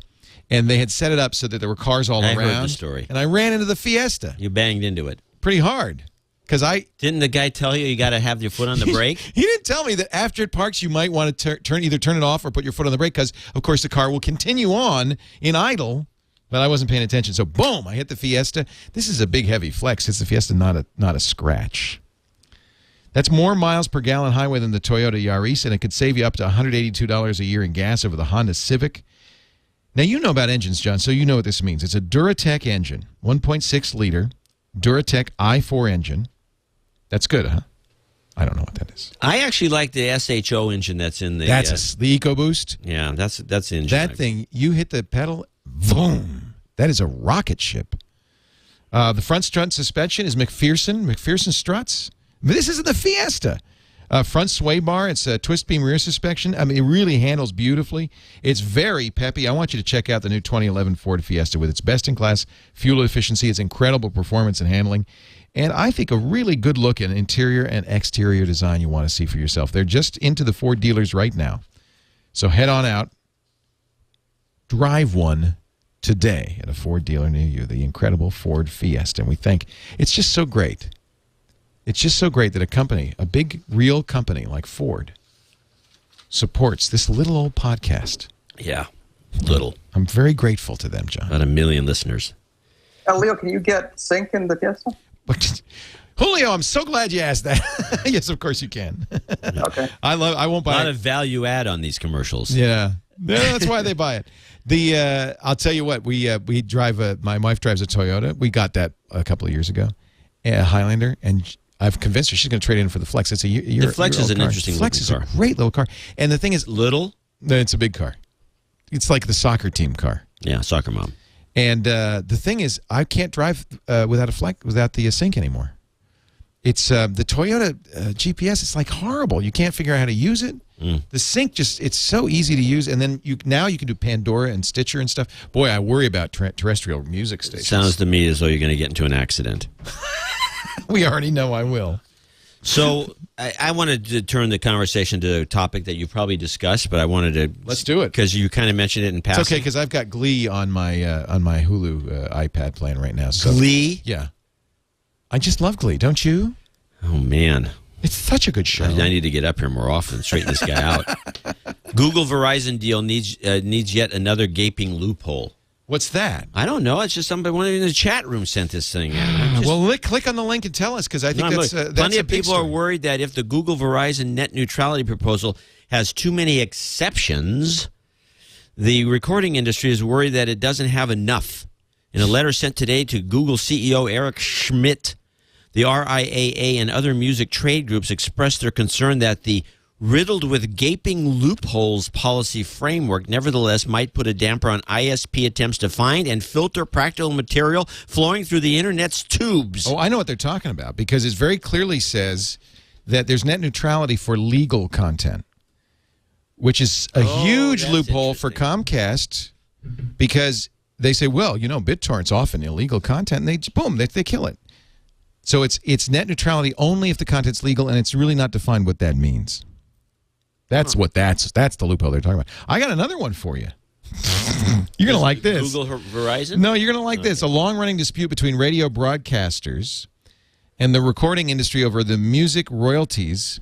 [SPEAKER 1] and they had set it up so that there were cars all around. I
[SPEAKER 5] heard the story.
[SPEAKER 1] And I ran into the Fiesta.
[SPEAKER 5] You banged into it.
[SPEAKER 1] Pretty hard. Didn't
[SPEAKER 5] the guy tell you got to have your foot on the brake?
[SPEAKER 1] He didn't tell me that after it parks, you might want to either turn it off or put your foot on the brake because, of course, the car will continue on in idle. But I wasn't paying attention, so boom! I hit the Fiesta. This is a big, heavy Flex. It's the Fiesta, not a scratch. That's more miles per gallon highway than the Toyota Yaris, and it could save you up to $182 a year in gas over the Honda Civic. Now, you know about engines, John, so you know what this means. It's a Duratec engine, 1.6 liter Duratec i4 engine. That's good, huh? I don't know what that is.
[SPEAKER 5] I actually like the SHO engine that's in the...
[SPEAKER 1] That's the EcoBoost.
[SPEAKER 5] Yeah, that's the engine.
[SPEAKER 1] That thing, you hit the pedal, boom. That is a rocket ship. The front strut suspension is McPherson struts. But this isn't the Fiesta. Front sway bar, it's a twist beam rear suspension. I mean, it really handles beautifully. It's very peppy. I want you to check out the new 2011 Ford Fiesta with its best-in-class fuel efficiency, its incredible performance and handling, and I think a really good-looking interior and exterior design you want to see for yourself. They're just into the Ford dealers right now. So head on out. Drive one today at a Ford dealer near you, the incredible Ford Fiesta. And we think it's just so great. It's just so great that a company, a big, real company like Ford, supports this little old podcast.
[SPEAKER 5] Yeah, little.
[SPEAKER 1] I'm very grateful to them, John.
[SPEAKER 5] About 1 million listeners.
[SPEAKER 4] Leo, can you get sync in the Fiesta?
[SPEAKER 1] Julio, I'm so glad you asked that. Yes, of course you can.
[SPEAKER 4] Okay.
[SPEAKER 1] I won't buy
[SPEAKER 5] a lot of value add on these commercials.
[SPEAKER 1] Yeah. That's why they buy it. I'll tell you what, we drive my wife drives a Toyota. We got that a couple of years ago, a Highlander, and I've convinced her she's going to trade in for the Flex. It's
[SPEAKER 5] the Flex is an interesting
[SPEAKER 1] Flex is
[SPEAKER 5] car.
[SPEAKER 1] a great little car. And the thing is,
[SPEAKER 5] Little?
[SPEAKER 1] No, it's a big car. It's like the soccer team car.
[SPEAKER 5] Yeah, soccer mom.
[SPEAKER 1] And the thing is, I can't drive without a Flex, without the sync anymore. It's the Toyota GPS. It's like horrible. You can't figure out how to use it. The sync it's so easy to use. And then now you can do Pandora and Stitcher and stuff. Boy, I worry about terrestrial music stations.
[SPEAKER 5] Sounds to me as though you're going to get into an accident.
[SPEAKER 1] We already know I will.
[SPEAKER 5] So I wanted to turn the conversation to a topic that you probably discussed, but I wanted to...
[SPEAKER 1] Let's do it.
[SPEAKER 5] Because you kind of mentioned it in passing.
[SPEAKER 1] It's okay, because I've got Glee on my Hulu iPad playing right now. So,
[SPEAKER 5] Glee?
[SPEAKER 1] Yeah. I just love Glee, don't you?
[SPEAKER 5] Oh, man.
[SPEAKER 1] It's such a good show.
[SPEAKER 5] I need to get up here more often and straighten this guy out. Google Verizon deal needs yet another gaping loophole.
[SPEAKER 1] What's that?
[SPEAKER 5] I don't know. It's just somebody in the chat room sent this thing in.
[SPEAKER 1] Well, click on the link and tell us, because I think that's
[SPEAKER 5] plenty
[SPEAKER 1] a
[SPEAKER 5] of
[SPEAKER 1] big
[SPEAKER 5] people
[SPEAKER 1] story.
[SPEAKER 5] are worried that if the Google Verizon net neutrality proposal has too many exceptions, the recording industry is worried that it doesn't have enough. In a letter sent today to Google CEO Eric Schmidt, the RIAA and other music trade groups expressed their concern that the riddled with gaping loopholes policy framework nevertheless might put a damper on ISP attempts to find and filter practical material flowing through the internet's tubes.
[SPEAKER 1] Oh, I know what they're talking about, because it very clearly says that there's net neutrality for legal content, which is a huge loophole for Comcast, because they say, well, BitTorrent's often illegal content, and they kill it. So it's net neutrality only if the content's legal, and it's really not defined what that means. That's the loophole they're talking about. I got another one for you. You're going to like this.
[SPEAKER 5] Google Verizon?
[SPEAKER 1] No, you're going to like this. A long-running dispute between radio broadcasters and the recording industry over the music royalties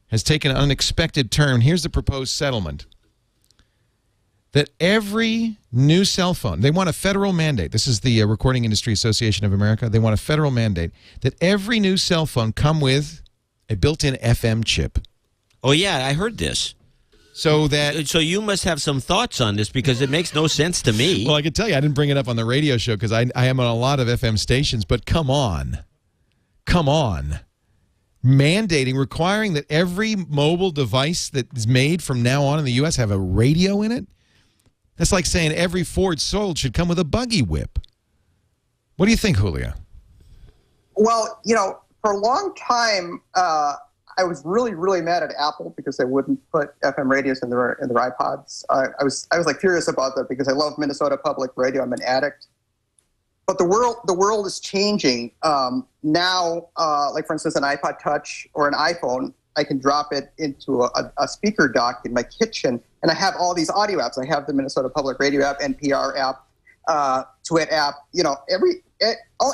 [SPEAKER 1] has taken an unexpected turn. Here's the proposed settlement. That every new cell phone, they want a federal mandate. This is the Recording Industry Association of America. They want a federal mandate that every new cell phone come with a built-in FM chip.
[SPEAKER 5] Oh, yeah, I heard this.
[SPEAKER 1] So
[SPEAKER 5] you must have some thoughts on this, because it makes no sense to me.
[SPEAKER 1] Well, I can tell you, I didn't bring it up on the radio show because I am on a lot of FM stations, but come on. Requiring that every mobile device that is made from now on in the U.S. have a radio in it? That's like saying every Ford sold should come with a buggy whip. What do you think, Julio?
[SPEAKER 4] Well, for a long time, I was really, really mad at Apple because they wouldn't put FM radios in their iPods. I was like furious about that because I love Minnesota Public Radio. I'm an addict. But the world is changing. Now, like for instance, an iPod Touch or an iPhone, I can drop it into a speaker dock in my kitchen, and I have all these audio apps. I have the Minnesota Public Radio app, NPR app, TWiT app.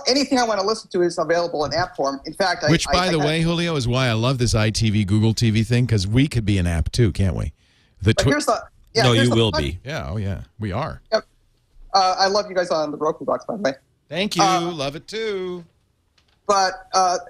[SPEAKER 4] Anything I want to listen to is available in app form. In fact,
[SPEAKER 1] which, by the way, Julio, is why I love this iTV, Google TV thing, because we could be an app too, can't we?
[SPEAKER 5] You will be.
[SPEAKER 1] Yeah, oh yeah, we are.
[SPEAKER 4] Yep. I love you guys on the Roku box, by the way.
[SPEAKER 1] Thank you. Love it too.
[SPEAKER 4] But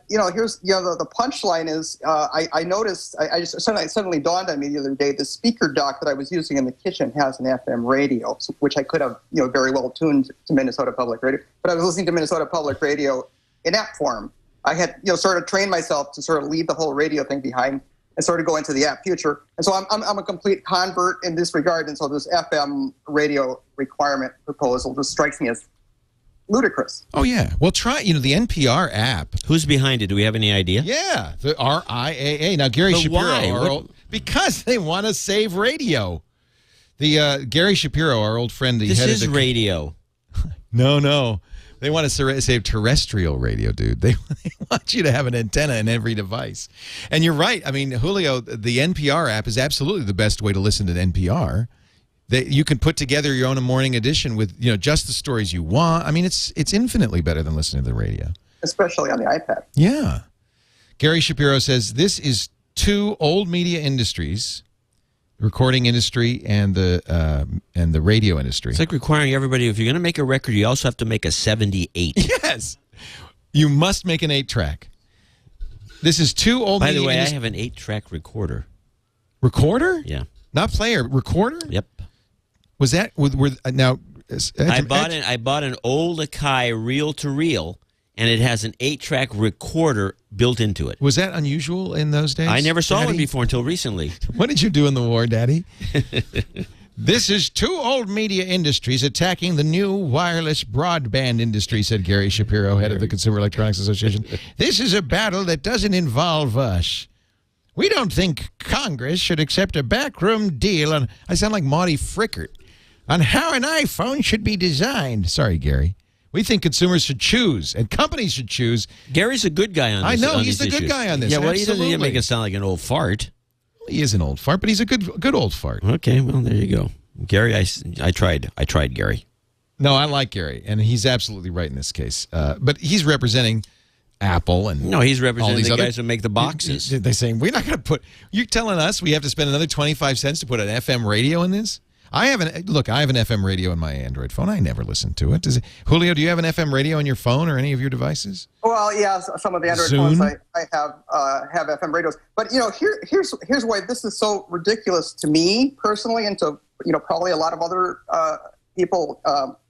[SPEAKER 4] here's the punchline is I noticed it suddenly dawned on me the other day, the speaker dock that I was using in the kitchen has an FM radio, which I could have very well tuned to Minnesota Public Radio, but I was listening to Minnesota Public Radio in app form, I had, sort of trained myself to sort of leave the whole radio thing behind and sort of go into the app future. And so I'm a complete convert in this regard. And so this FM radio requirement proposal just strikes me as ludicrous.
[SPEAKER 1] Oh, yeah. Well, try, the NPR app.
[SPEAKER 5] Who's behind it? Do we have any idea?
[SPEAKER 1] Yeah, the RIAA. Now, Gary
[SPEAKER 5] But
[SPEAKER 1] Shapiro.
[SPEAKER 5] why?
[SPEAKER 1] Because they want to save radio. The Gary Shapiro, our old friend.
[SPEAKER 5] This is radio.
[SPEAKER 1] No. They want to save terrestrial radio, dude. They want you to have an antenna in every device. And you're right. I mean, Julio, the NPR app is absolutely the best way to listen to NPR. You can put together your own morning edition with, just the stories you want. I mean, it's infinitely better than listening to the radio. Especially
[SPEAKER 4] on the iPad.
[SPEAKER 1] Yeah. Gary Shapiro says this is two old media industries, recording industry and the radio industry.
[SPEAKER 5] It's like requiring everybody, if you're going to make a record, you also have to make a 78.
[SPEAKER 1] Yes. You must make an 8-track. This is two old
[SPEAKER 5] By
[SPEAKER 1] media
[SPEAKER 5] the way, I
[SPEAKER 1] industry.
[SPEAKER 5] have an 8-track recorder.
[SPEAKER 1] Recorder?
[SPEAKER 5] Yeah.
[SPEAKER 1] Not player, recorder?
[SPEAKER 5] Yep.
[SPEAKER 1] Was that now?
[SPEAKER 5] I bought an old Akai reel-to-reel, and it has an 8-track recorder built into it.
[SPEAKER 1] Was that unusual in those days?
[SPEAKER 5] I never saw
[SPEAKER 1] Daddy?
[SPEAKER 5] one before until recently.
[SPEAKER 1] What did you do in the war, Daddy? This is two old media industries attacking the new wireless broadband industry, said Gary Shapiro, head of the Consumer Electronics Association. This is a battle that doesn't involve us. We don't think Congress should accept a backroom deal on... I sound like Marty Frickert. On how an iPhone should be designed. Sorry, Gary. We think consumers should choose, and companies should choose.
[SPEAKER 5] Gary's a good guy on this.
[SPEAKER 1] I know,
[SPEAKER 5] on
[SPEAKER 1] he's
[SPEAKER 5] these
[SPEAKER 1] the good
[SPEAKER 5] issues.
[SPEAKER 1] guy on this.
[SPEAKER 5] Yeah, well, he
[SPEAKER 1] absolutely.
[SPEAKER 5] doesn't make it sound like an old fart.
[SPEAKER 1] He is an old fart, but he's a good old fart.
[SPEAKER 5] Okay, well, there you go. Gary, I tried Gary.
[SPEAKER 1] No, I like Gary, and he's absolutely right in this case. But he's representing Apple and
[SPEAKER 5] no, he's representing
[SPEAKER 1] all these
[SPEAKER 5] the
[SPEAKER 1] other
[SPEAKER 5] guys who make the boxes.
[SPEAKER 1] They're saying we're not going to put. You're telling us we have to spend another 25 cents to put an FM radio in this? I have an FM radio in my Android phone. I never listen to it. Julio, do you have an FM radio on your phone or any of your devices?
[SPEAKER 4] Well, yeah, some of the Android phones I have FM radios. But here's why this is so ridiculous to me personally, and to probably a lot of other people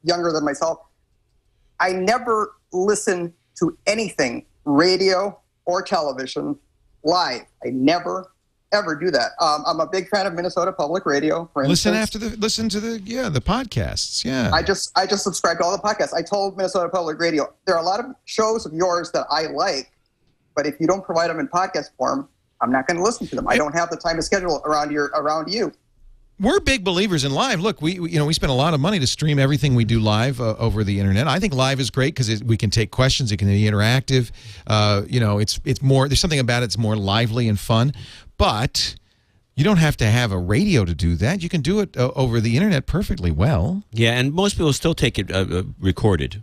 [SPEAKER 4] younger than myself. I never listen to anything radio or television live. I never ever do that. I'm a big fan of Minnesota Public Radio, for instance.
[SPEAKER 1] Listen to the podcasts. Yeah.
[SPEAKER 4] I just subscribe to all the podcasts. I told Minnesota Public Radio, there are a lot of shows of yours that I like, but if you don't provide them in podcast form, I'm not going to listen to them. I don't have the time to schedule around you.
[SPEAKER 1] We're big believers in live. Look, we spend a lot of money to stream everything we do live over the internet. I think live is great because we can take questions. It can be interactive. It's more. There's something about it that's more lively and fun. But you don't have to have a radio to do that. You can do it over the internet perfectly well.
[SPEAKER 5] Yeah, and most people still take it recorded.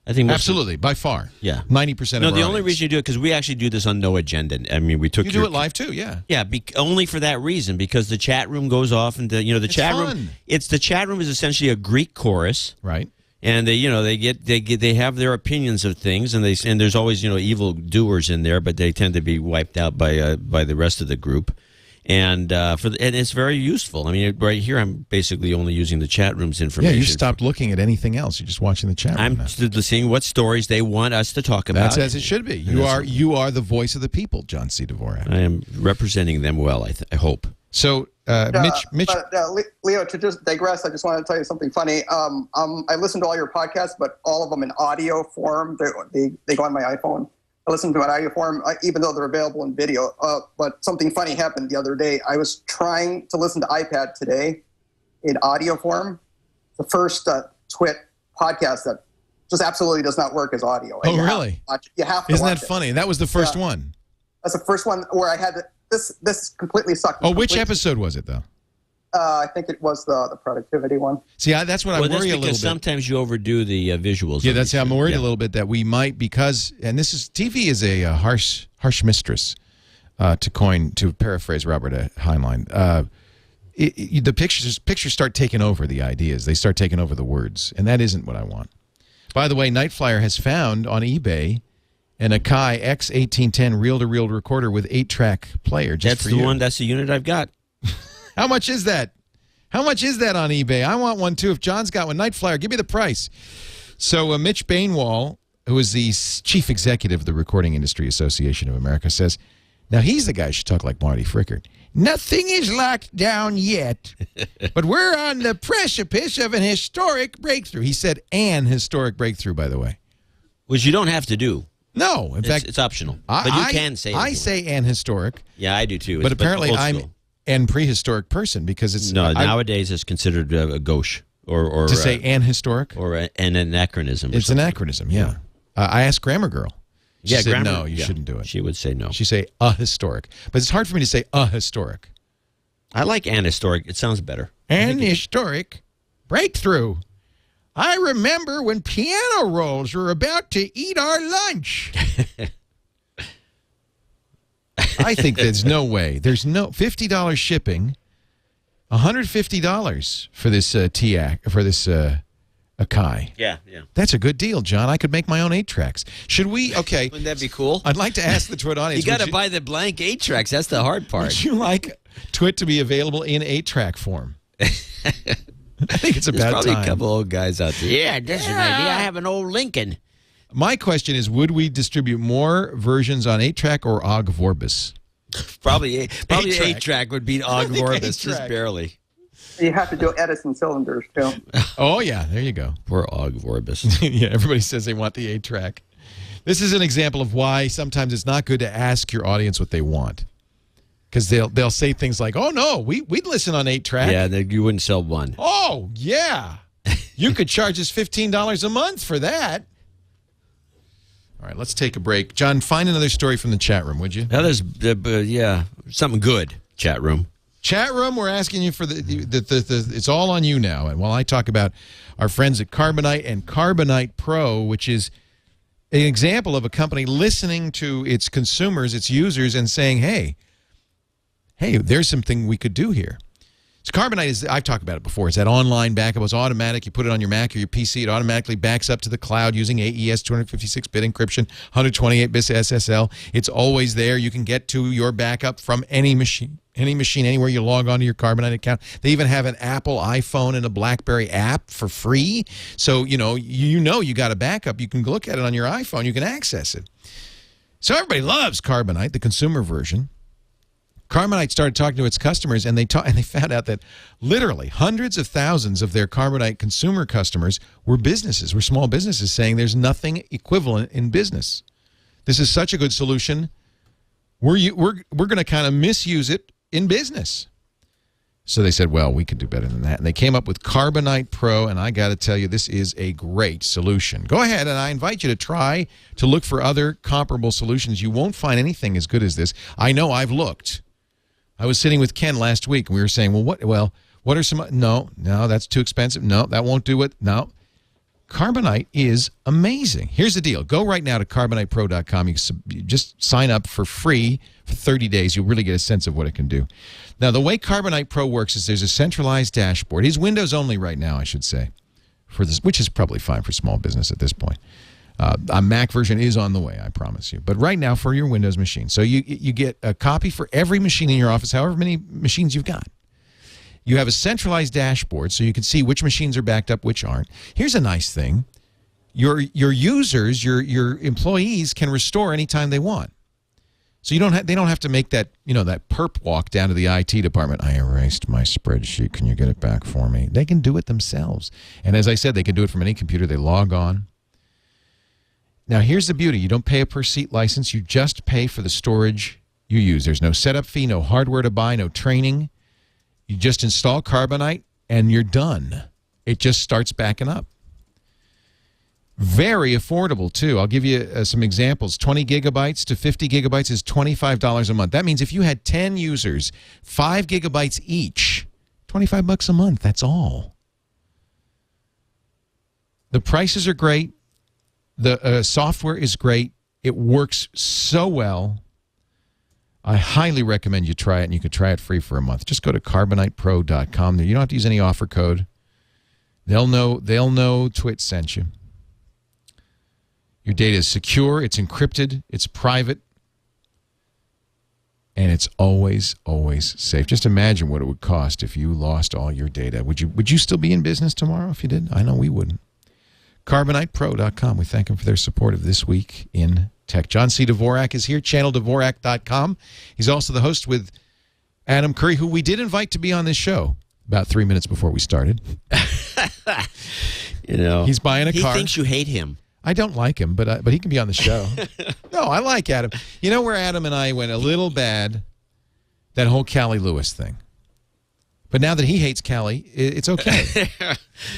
[SPEAKER 5] I think
[SPEAKER 1] absolutely, by far.
[SPEAKER 5] Yeah,
[SPEAKER 1] 90%.
[SPEAKER 5] No,
[SPEAKER 1] of
[SPEAKER 5] the
[SPEAKER 1] our
[SPEAKER 5] only
[SPEAKER 1] audience.
[SPEAKER 5] reason you do it because we actually do this on no agenda. I mean, we took.
[SPEAKER 1] You do it live too, yeah.
[SPEAKER 5] Yeah, only for that reason because the chat room goes off and the chat room. The chat room is essentially a Greek chorus,
[SPEAKER 1] right?
[SPEAKER 5] And they have their opinions of things, and there's always evil doers in there, but they tend to be wiped out by the rest of the group. And it's very useful. I mean, right here, I'm basically only using the chat room's information.
[SPEAKER 1] Yeah, you stopped looking at anything else. You're just watching the chat room.
[SPEAKER 5] I'm seeing what stories they want us to talk about.
[SPEAKER 1] That's as it should be. You are the voice of the people, John C. Dvorak.
[SPEAKER 5] I am representing them well, I hope.
[SPEAKER 1] So, Mitch.
[SPEAKER 4] But, Leo, to just digress, I just want to tell you something funny. I listen to all your podcasts, but all of them in audio form. They go on my iPhone. I listen to an audio form, even though they're available in video. But something funny happened the other day. I was trying to listen to iPad today in audio form. The first TWiT podcast that just absolutely does not work as audio.
[SPEAKER 1] Oh, really?
[SPEAKER 4] You have to
[SPEAKER 1] Isn't
[SPEAKER 4] watch
[SPEAKER 1] that funny? That was the first one.
[SPEAKER 4] That's the first one where I had this completely sucked.
[SPEAKER 1] Oh, which episode was it, though?
[SPEAKER 4] I think it was the productivity one.
[SPEAKER 1] See, that's what I worry a little bit.
[SPEAKER 5] Sometimes you overdo the visuals.
[SPEAKER 1] Yeah, that's how I'm worried a little bit that we might, because, and TV is a harsh mistress, to paraphrase Robert Heinlein. The pictures start taking over the ideas. They start taking over the words, and that isn't what I want. By the way, Nightflyer has found on eBay an Akai X1810 reel-to-reel recorder with 8-track player.
[SPEAKER 5] That's the one. That's the unit I've got.
[SPEAKER 1] How much is that? How much is that on eBay? I want one too. If John's got one, Nightflyer, give me the price. So Mitch Bainwall who is the chief executive of the Recording Industry Association of America, says, now he's the guy who should talk like Marty Frickert. Nothing is locked down yet, but we're on the precipice of an historic breakthrough. He said an historic breakthrough, by the way.
[SPEAKER 5] Which you don't have to do.
[SPEAKER 1] No, in fact,
[SPEAKER 5] it's optional. But you can say it.
[SPEAKER 1] I say an historic.
[SPEAKER 5] Yeah, I do too.
[SPEAKER 1] But apparently I'm an prehistoric person because it's...
[SPEAKER 5] nowadays it's considered a gauche. Or
[SPEAKER 1] to say an historic?
[SPEAKER 5] Or an anachronism.
[SPEAKER 1] It's an anachronism, yeah. I asked Grammar Girl. She said,
[SPEAKER 5] Grammar,
[SPEAKER 1] no, you shouldn't do it.
[SPEAKER 5] She would say no.
[SPEAKER 1] She'd say a historic. But it's hard for me to say a historic.
[SPEAKER 5] I like an historic. It sounds better.
[SPEAKER 1] An historic breakthrough. I remember when piano rolls were about to eat our lunch. I think there's no way. There's no $50 shipping, $150 for this Akai.
[SPEAKER 5] Yeah.
[SPEAKER 1] That's a good deal, John. I could make my own 8-tracks. Should we? Okay.
[SPEAKER 5] Wouldn't that be cool?
[SPEAKER 1] I'd like to ask the TWiT audience.
[SPEAKER 5] You got to buy the blank 8-tracks. That's the hard part.
[SPEAKER 1] Would you like TWiT to be available in 8-track form? I think it's about
[SPEAKER 5] There's probably
[SPEAKER 1] time.
[SPEAKER 5] a couple old guys out there. Yeah, that's an idea. I have an old Lincoln.
[SPEAKER 1] My question is, would we distribute more versions on 8-track or Ogg Vorbis?
[SPEAKER 5] Probably
[SPEAKER 1] 8-track.
[SPEAKER 5] 8-track would beat Ogg Vorbis, just barely.
[SPEAKER 4] You have to do Edison cylinders, too.
[SPEAKER 1] Oh, yeah. There you go.
[SPEAKER 5] Poor Ogg Vorbis.
[SPEAKER 1] Yeah, everybody says they want the 8-track. This is an example of why sometimes it's not good to ask your audience what they want. Because they'll say things like, oh, no, we'd listen on 8-track.
[SPEAKER 5] Yeah, you wouldn't sell one.
[SPEAKER 1] Oh, yeah. You could charge us $15 a month for that. All right, let's take a break. John, find another story from the chat room, would you?
[SPEAKER 5] Now there's, something good, chat room.
[SPEAKER 1] Chat room, we're asking you for the it's all on you now. And while I talk about our friends at Carbonite and Carbonite Pro, which is an example of a company listening to its consumers, its users, and saying, hey, there's something we could do here. So Carbonite is, I've talked about it before, it's that online backup. It's automatic. You put it on your Mac or your PC. It automatically backs up to the cloud using AES 256-bit encryption, 128-bit SSL. It's always there. You can get to your backup from any machine, anywhere you log on to your Carbonite account. They even have an Apple iPhone and a BlackBerry app for free. So, you got a backup. You can look at it on your iPhone. You can access it. So everybody loves Carbonite, the consumer version. Carbonite started talking to its customers, and they found out that literally hundreds of thousands of their Carbonite consumer customers were small businesses, saying there's nothing equivalent in business. This is such a good solution. We're going to kind of misuse it in business. So they said, well, we could do better than that. And they came up with Carbonite Pro, and I got to tell you, this is a great solution. Go ahead, and I invite you to try to look for other comparable solutions. You won't find anything as good as this. I know, I've looked. I was sitting with Ken last week, and we were saying, what are some... No, that's too expensive. No, that won't do it. No. Carbonite is amazing. Here's the deal. Go right now to carbonitepro.com. You just sign up for free for 30 days. You'll really get a sense of what it can do. Now, the way Carbonite Pro works is there's a centralized dashboard. It's Windows only right now, I should say, for this, which is probably fine for small business at this point. A Mac version is on the way, I promise you. But right now, for your Windows machine. So you get a copy for every machine in your office, however many machines you've got. You have a centralized dashboard so you can see which machines are backed up, which aren't. Here's a nice thing. Your users, your employees can restore anytime they want. So they don't have to make that, that perp walk down to the IT department. I erased my spreadsheet. Can you get it back for me? They can do it themselves. And as I said, they can do it from any computer. They log on. Now, here's the beauty. You don't pay a per-seat license. You just pay for the storage you use. There's no setup fee, no hardware to buy, no training. You just install Carbonite, and you're done. It just starts backing up. Very affordable, too. I'll give you some examples. 20 gigabytes to 50 gigabytes is $25 a month. That means if you had 10 users, 5 gigabytes each, $25 a month. That's all. The prices are great. The software is great. It works so well. I highly recommend you try it, and you can try it free for a month. Just go to carbonitepro.com. You don't have to use any offer code. They'll know TWiT sent you. Your data is secure, it's encrypted, it's private, and it's always, always safe. Just imagine what it would cost if you lost all your data. Would you still be in business tomorrow if you did? I know we wouldn't. CarbonitePro.com. We thank them for their support of This Week in Tech. John C. Dvorak is here, channeldvorak.com. He's also the host with Adam Curry, who we did invite to be on this show about 3 minutes before we started. He's buying a car.
[SPEAKER 5] He thinks you hate him.
[SPEAKER 1] I don't like him, but he can be on the show. No, I like Adam. You know where Adam and I went a little bad? That whole Callie Lewis thing. But now that he hates Callie, it's okay.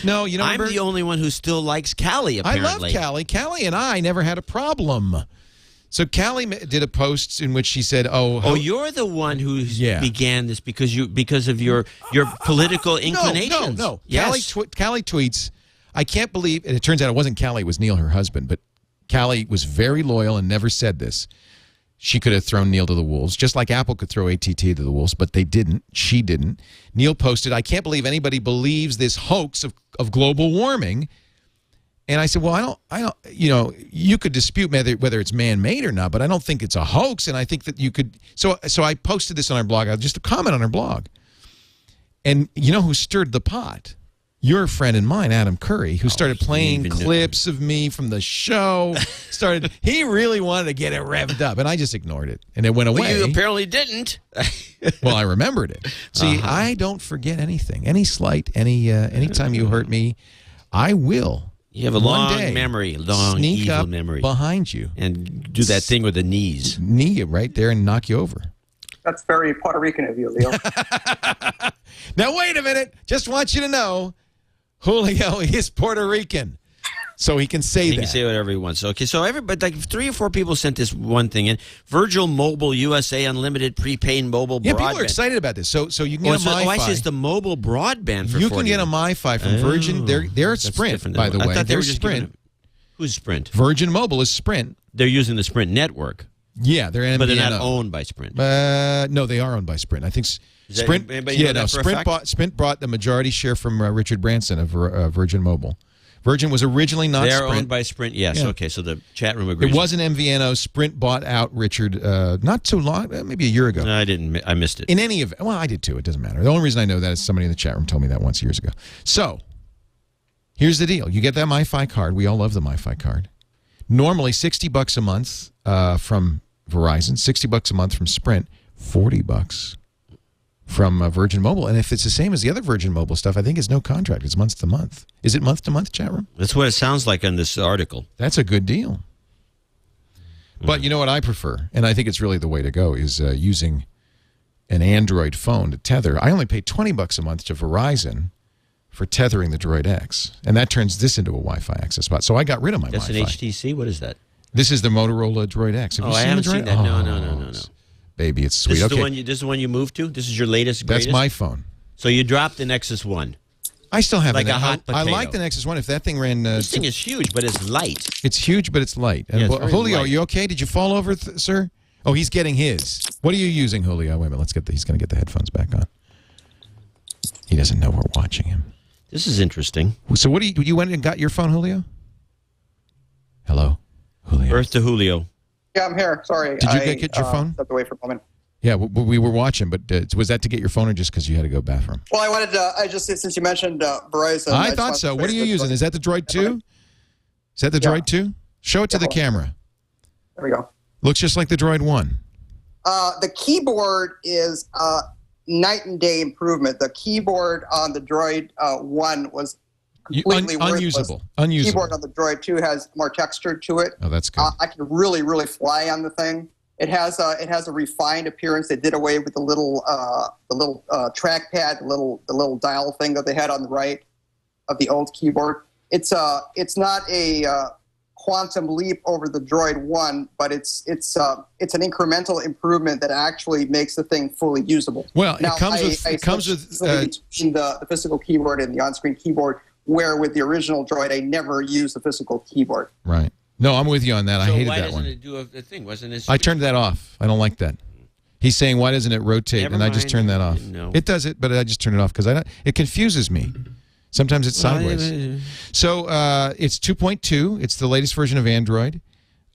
[SPEAKER 1] No, you know,
[SPEAKER 5] I'm the only one who still likes Callie, apparently.
[SPEAKER 1] I love Callie. Callie and I never had a problem. So Callie did a post in which she said, you're the one who began this because of your political inclinations. No.
[SPEAKER 5] Yes.
[SPEAKER 1] Callie tweets, I can't believe, and it turns out it wasn't Callie, it was Neil, her husband, but Callie was very loyal and never said this. She could have thrown Neil to the wolves, just like Apple could throw ATT to the wolves, but they didn't. She didn't. Neil posted, I can't believe anybody believes this hoax of global warming. And I said, well, I don't, you could dispute whether it's man-made or not, but I don't think it's a hoax. And I think that you could, so I posted this on our blog, just a comment on our blog. And you know who stirred the pot? Your friend and mine, Adam Curry, who started playing clips of me from the show. He really wanted to get it revved up, and I just ignored it, and it went away.
[SPEAKER 5] Well, you apparently didn't.
[SPEAKER 1] Well, I remembered it. See, I don't forget anything. Any slight, anytime you hurt me, I will.
[SPEAKER 5] You have a long memory,
[SPEAKER 1] sneak
[SPEAKER 5] evil
[SPEAKER 1] up
[SPEAKER 5] memory.
[SPEAKER 1] Behind you.
[SPEAKER 5] And do that thing with the knees.
[SPEAKER 1] Knee you right there and knock you over.
[SPEAKER 4] That's very Puerto Rican of you, Leo.
[SPEAKER 1] Now, wait a minute. Just want you to know, Julio is Puerto Rican, so he can say that.
[SPEAKER 5] He can say whatever he wants. Okay, so everybody, like 3 or 4 people sent this one thing in. Virgil Mobile USA Unlimited Prepaid Mobile Broadband.
[SPEAKER 1] Yeah, people are excited about this. So you can get a MiFi.
[SPEAKER 5] I see it's the mobile broadband for
[SPEAKER 1] You can get a MiFi from Virgin. They're Sprint, by the way. They're Sprint.
[SPEAKER 5] Who's Sprint?
[SPEAKER 1] Virgin Mobile is Sprint.
[SPEAKER 5] They're using the Sprint network.
[SPEAKER 1] Yeah, they're MVNO.
[SPEAKER 5] But they're not owned by Sprint.
[SPEAKER 1] No, they are owned by Sprint. I think Sprint. Sprint bought the majority share from Richard Branson of Virgin Mobile. Virgin was originally not
[SPEAKER 5] They're
[SPEAKER 1] Sprint.
[SPEAKER 5] owned by Sprint, yes. Yeah. Okay, so the chat room agrees.
[SPEAKER 1] It was an MVNO. Sprint bought out Richard not too long, maybe a year ago.
[SPEAKER 5] No, I didn't. I missed it.
[SPEAKER 1] In any event, well, I did too. It doesn't matter. The only reason I know that is somebody in the chat room told me that once years ago. So, here's the deal. You get that MiFi card. We all love the MiFi card. Normally, $60 a month from Verizon, $60 a month from Sprint, $40 from Virgin Mobile. And if it's the same as the other Virgin Mobile stuff, I think it's no contract. It's month to month. Is it month to month, chat room?
[SPEAKER 5] That's what it sounds like on this article.
[SPEAKER 1] That's a good deal. But you know what I prefer, and I think it's really the way to go, is using an Android phone to tether. I only pay $20 a month to Verizon for tethering the Droid X, and that turns this into a Wi-Fi access spot. So I got rid of my
[SPEAKER 5] That's
[SPEAKER 1] Wi-Fi.
[SPEAKER 5] That's an HTC? What is that?
[SPEAKER 1] This is the Motorola Droid X. Have you
[SPEAKER 5] I
[SPEAKER 1] seen
[SPEAKER 5] haven't
[SPEAKER 1] the Droid?
[SPEAKER 5] seen that. No.
[SPEAKER 1] Baby, it's sweet.
[SPEAKER 5] This is the one you moved to? This is your latest, greatest?
[SPEAKER 1] That's my phone.
[SPEAKER 5] So you dropped the Nexus 1.
[SPEAKER 1] I still have
[SPEAKER 5] like a hot potato.
[SPEAKER 1] I like the Nexus 1. If that thing ran...
[SPEAKER 5] this thing is huge, but it's light.
[SPEAKER 1] It's huge, but it's light. And
[SPEAKER 5] yeah, it's
[SPEAKER 1] Julio,
[SPEAKER 5] light.
[SPEAKER 1] are you okay? Did you fall over, sir? Oh, he's getting his. What are you using, Julio? Wait a minute. He's going to get the headphones back on. He doesn't know we're watching him.
[SPEAKER 5] This is interesting.
[SPEAKER 1] So what do you went and got your phone, Julio? Hello? Julio.
[SPEAKER 5] Earth to Julio.
[SPEAKER 4] Yeah, I'm here. Sorry.
[SPEAKER 1] Did you get your phone?
[SPEAKER 4] Stepped away for a moment.
[SPEAKER 1] Yeah, we were watching, but was that to get your phone or just because you had to go bathroom?
[SPEAKER 4] Well, I wanted to, since you mentioned Verizon.
[SPEAKER 1] I thought so. What are you using? Is that the Droid 2? Is that the Droid 2? Show it to the camera.
[SPEAKER 4] There we go.
[SPEAKER 1] Looks just like the Droid 1.
[SPEAKER 4] The keyboard is night and day improvement. The keyboard on the Droid 1 was completely
[SPEAKER 1] unusable.
[SPEAKER 4] The keyboard on the Droid 2 has more texture to it.
[SPEAKER 1] Oh, that's good.
[SPEAKER 4] I can really, really fly on the thing. It has a refined appearance. They did away with the little trackpad, the little dial thing that they had on the right of the old keyboard. It's not a quantum leap over the Droid 1, but it's an incremental improvement that actually makes the thing fully usable.
[SPEAKER 1] Well,
[SPEAKER 4] now,
[SPEAKER 1] it comes with
[SPEAKER 4] between the physical keyboard and the on-screen keyboard, where with the original Droid, I never used the physical keyboard.
[SPEAKER 1] Right. No, I'm with you on that. I hated that one.
[SPEAKER 5] So why doesn't it do a thing? Wasn't it?
[SPEAKER 1] I turned that off. I don't like that. He's saying, why doesn't it rotate?
[SPEAKER 5] Never
[SPEAKER 1] and I just turned that off.
[SPEAKER 5] No.
[SPEAKER 1] It does it, but I just turned it off because it confuses me. Sometimes it's sideways. So it's 2.2. It's the latest version of Android.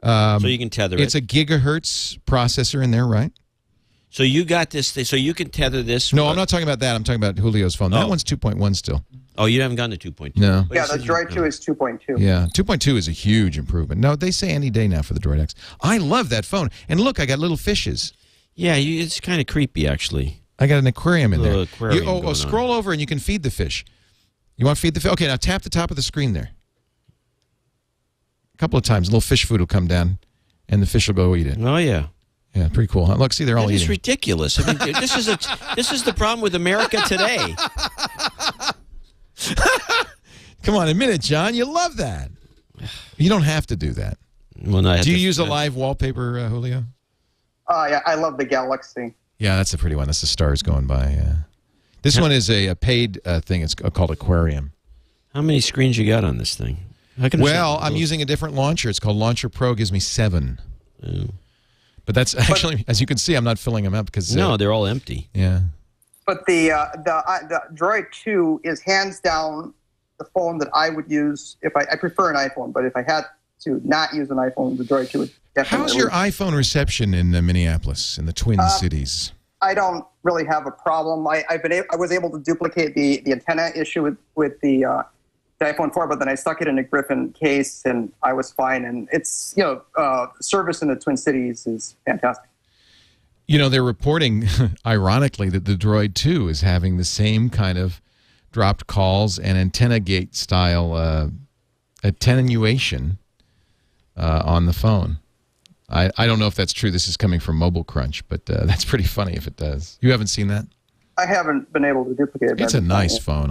[SPEAKER 5] So you can tether it.
[SPEAKER 1] It's a gigahertz processor in there, right?
[SPEAKER 5] So you got this thing. So you can tether this.
[SPEAKER 1] No, I'm not talking about that. I'm talking about Julio's phone. That one's 2.1 still.
[SPEAKER 5] Oh, you haven't gotten to 2.2.
[SPEAKER 1] No.
[SPEAKER 4] Yeah, the Droid 2 is 2.2.
[SPEAKER 1] Yeah, 2.2 is a huge improvement. No, they say any day now for the Droid X. I love that phone. And look, I got little fishes.
[SPEAKER 5] Yeah, it's kind of creepy, actually.
[SPEAKER 1] I got an aquarium in there.
[SPEAKER 5] Aquarium
[SPEAKER 1] Scroll over and you can feed the fish. You want to feed the fish? Okay, now tap the top of the screen there. A couple of times, a little fish food will come down, and the fish will go eat it.
[SPEAKER 5] Oh, yeah.
[SPEAKER 1] Yeah, pretty cool. Huh? Look, see, they're all eating.
[SPEAKER 5] It's ridiculous. I mean, this is the problem with America today.
[SPEAKER 1] Come on, admit it, John. You love that. You don't have to do that.
[SPEAKER 5] Well, no,
[SPEAKER 1] do you use a live wallpaper, Julio?
[SPEAKER 4] Yeah, I love the Galaxy.
[SPEAKER 1] Yeah, that's a pretty one. That's the stars going by. Yeah. This one is a paid thing. It's called Aquarium.
[SPEAKER 5] How many screens you got on this thing?
[SPEAKER 1] Well, I'm using a different launcher. It's called Launcher Pro. Gives me 7.
[SPEAKER 5] Oh.
[SPEAKER 1] But that's actually, as you can see, I'm not filling them up because
[SPEAKER 5] no, they're all empty.
[SPEAKER 1] Yeah.
[SPEAKER 4] But the Droid 2 is hands down the phone that I would use if I prefer an iPhone, but if I had to not use an iPhone, the Droid 2 would definitely.
[SPEAKER 1] How's your iPhone reception in Minneapolis, in the Twin Cities?
[SPEAKER 4] I don't really have a problem. I was able to duplicate the antenna issue with the iPhone 4, but then I stuck it in a Griffin case and I was fine. And it's, service in the Twin Cities is fantastic.
[SPEAKER 1] You know, they're reporting, ironically, that the Droid 2 is having the same kind of dropped calls and antenna gate style attenuation on the phone. I don't know if that's true. This is coming from Mobile Crunch, but that's pretty funny if it does. You haven't seen that?
[SPEAKER 4] I haven't been able to duplicate it.
[SPEAKER 1] It's a nice phone.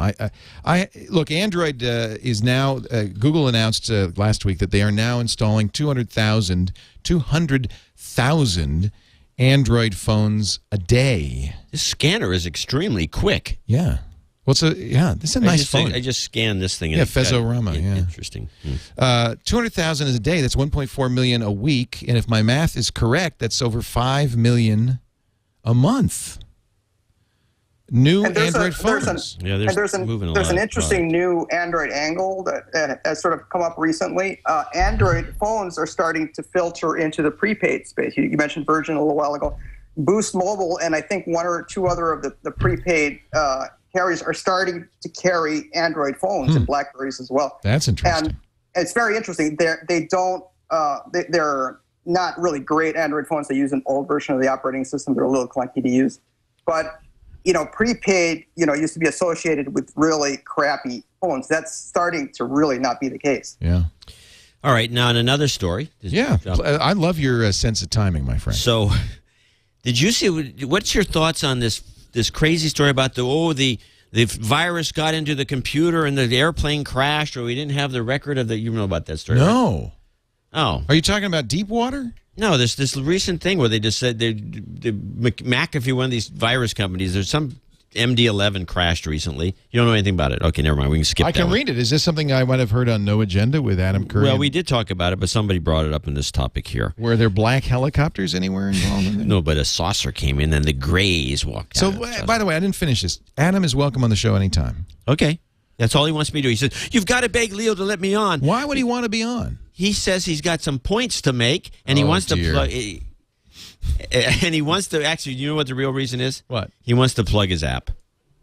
[SPEAKER 1] Look, Android is now. Google announced last week that they are now installing 200,000 Android phones a day.
[SPEAKER 5] This scanner is extremely quick.
[SPEAKER 1] Yeah. This is a nice phone.
[SPEAKER 5] I just scanned this thing.
[SPEAKER 1] Yeah, Fezzorama. Yeah.
[SPEAKER 5] Interesting.
[SPEAKER 1] 200,000 is a day. That's 1.4 million a week. And if my math is correct, that's over 5 million a month. New Android phones.
[SPEAKER 4] There's an interesting new Android angle that has sort of come up recently. Android phones are starting to filter into the prepaid space. You mentioned Virgin a little while ago. Boost Mobile and I think one or two other of the prepaid carriers are starting to carry Android phones and BlackBerries as well.
[SPEAKER 1] That's interesting.
[SPEAKER 4] And it's very interesting. They're not really great Android phones. They use an old version of the operating system. They're a little clunky to use. But prepaid, used to be associated with really crappy phones. That's starting to really not be the case.
[SPEAKER 1] Yeah.
[SPEAKER 5] All right. Now, in another story.
[SPEAKER 1] Yeah. I love your sense of timing, my friend.
[SPEAKER 5] So, did you see, what's your thoughts on this crazy story about the virus got into the computer and the airplane crashed, or we didn't have the record of you know about that story?
[SPEAKER 1] No.
[SPEAKER 5] Right? Oh.
[SPEAKER 1] Are you talking about Deepwater?
[SPEAKER 5] No, this recent thing where they just said McAfee, one of these virus companies, there's some MD-11 crashed recently. You don't know anything about it. Okay, never mind. We can skip that. I can
[SPEAKER 1] read it. Is this something I might have heard on No Agenda with Adam Curry?
[SPEAKER 5] Well, we did talk about it, but somebody brought it up in this topic here.
[SPEAKER 1] Were there black helicopters anywhere involved in it?
[SPEAKER 5] No, but a saucer came in and the Greys walked out.
[SPEAKER 1] So, by the way, I didn't finish this. Adam is welcome on the show anytime.
[SPEAKER 5] Okay. That's all he wants me to do. He says, you've got to beg Leo to let me on.
[SPEAKER 1] Why would he want to be on?
[SPEAKER 5] He says he's got some points to make, and he wants to plug. And he wants to actually. You know what the real reason is?
[SPEAKER 1] What?
[SPEAKER 5] He wants to plug his app.